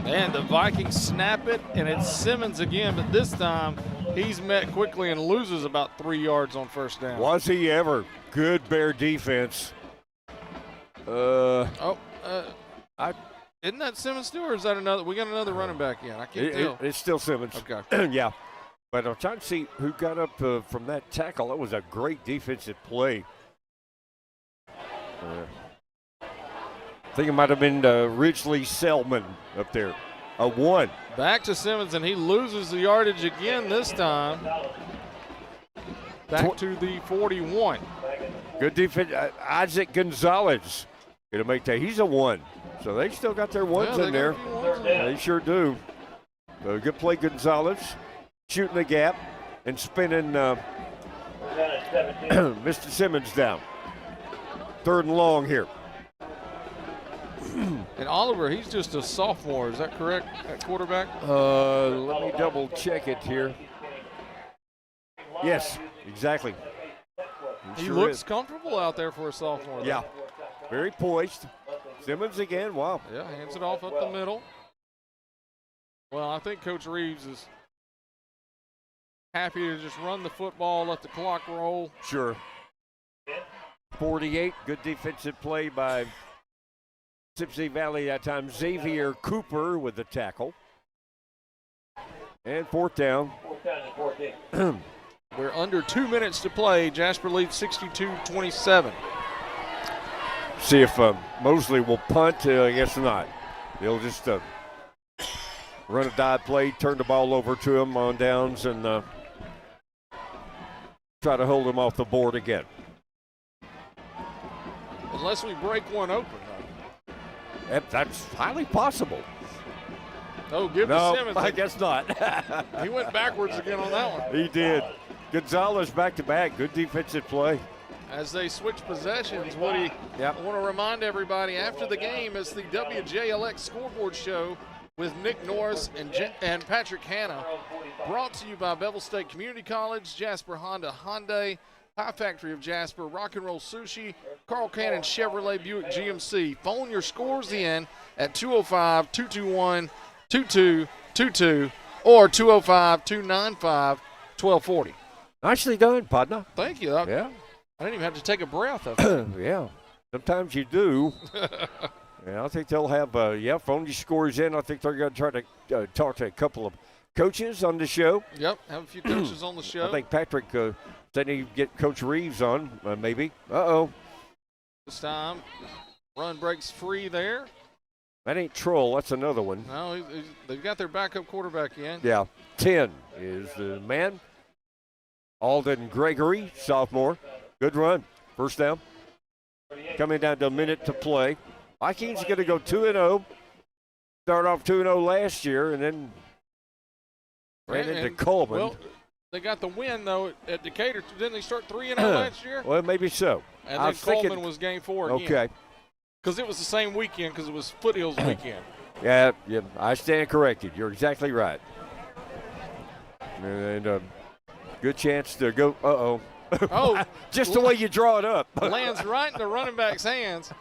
And the Vikings snap it, and it's Simmons again, but this time he's met quickly and loses about 3 yards on first down. Was he ever? Good Bear defense. Isn't that Simmons still, or is that another? We got another running back in. I can't tell. It's still Simmons. Okay. Yeah. But I'm trying to see who got up from that tackle. That was a great defensive play. I think it might have been Ridgely Selman up there. A 1. Back to Simmons, and he loses the yardage again this time. Back to the 41. Good defense. Isaac Gonzalez going to make that. He's a 1. So they still got their ones in there. They sure do. So good play, Gonzalez. Shooting the gap and spinning Mr. Simmons down. 3rd and long here. And Oliver, he's just a sophomore. Is that correct at quarterback? Let me double check it here. Yes, exactly. He sure looks is. comfortable out there for a sophomore. Yeah, very poised. Simmons again, wow. Yeah, hands it off up the middle. Well, I think Coach Reeves is happy to just run the football, let the clock roll. Sure. 48, good defensive play by Sipsey Valley that time. Xavier Cooper with the tackle. And 4th down. 14. We're under 2 minutes to play. Jasper leads 62-27. See if Mosley will punt. I guess not. They'll just run a dive play, turn the ball over to him on downs, and try to hold him off the board again. Unless we break one open, though. That's highly possible. Oh, give No, to Simmons. I guess not. He went backwards again on that one. He did. Gonzalez back-to-back. Good defensive play. As they switch possessions, Woody, I want to remind everybody, after the game, it's the WJLX Scoreboard Show with Nick Norris and Patrick Hanna. Brought to you by Bevel State Community College, Jasper Honda Hyundai, Pie Factory of Jasper, Rock and Roll Sushi, Carl Cannon Chevrolet Buick GMC. Phone your scores in at 205-221-2222 or 205-295-1240. Nicely done, partner. Thank you. Yeah. I didn't even have to take a breath of it. Yeah. Sometimes you do. Yeah, I think they'll have, phone your scores in. I think they're going to try to talk to a couple of coaches on the show. Yep, have a few coaches on the show. I think Patrick said he'd get Coach Reeves on, maybe. Uh-oh. This time, run breaks free there. That ain't Troll. That's another one. No, they've got their backup quarterback in. Yeah. 10 is the man. Alden Gregory, sophomore. Good run. First down. Coming down to a minute to play. Vikings are going to go 2-0. Start off 2-0 last year and then ran into Coleman. Well, they got the win, though, at Decatur. Didn't they start 3-0 last year? Well, maybe so. And then Coleman was game 4 again. Okay. Because it was the same weekend, because it was Foothills weekend. Yeah, I stand corrected. You're exactly right. And good chance to go. Uh-oh. Oh. Just the way you draw it up. Lands right in the running back's hands.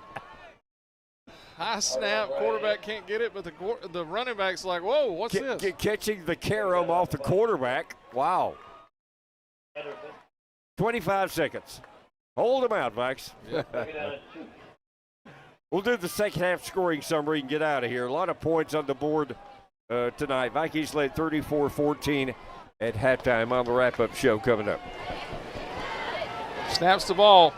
High snap, quarterback can't get it, but the running back's like, whoa, what's this? Catching the carom off the quarterback. Wow. 25 seconds. Hold them out, Vikes. We'll do the second half scoring summary and get out of here. A lot of points on the board tonight. Vikings led 34-14 at halftime on the wrap-up show coming up. Snaps the ball.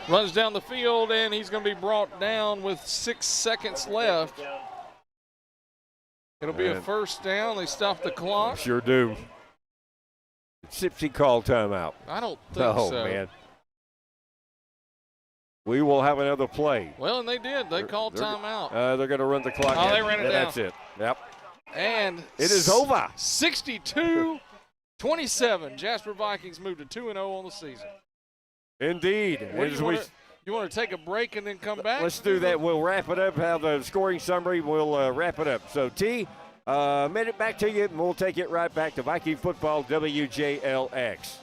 Runs down the field, and he's going to be brought down with 6 seconds left. It'll be a first down. They stop the clock. Sure do. Sipsey called timeout. I don't think so. Oh, man. We will have another play. Well, and they did. They called timeout. They're going to run the clock. Oh, they ran it down. That's it. Yep. And it is over. 62-27. Jasper Vikings moved to 2-0 on the season. Indeed. You want to take a break and then come back? Let's do that. We'll wrap it up, have the scoring summary. We'll wrap it up. So, minute back to you, and we'll take it right back to Viking football, WJLX.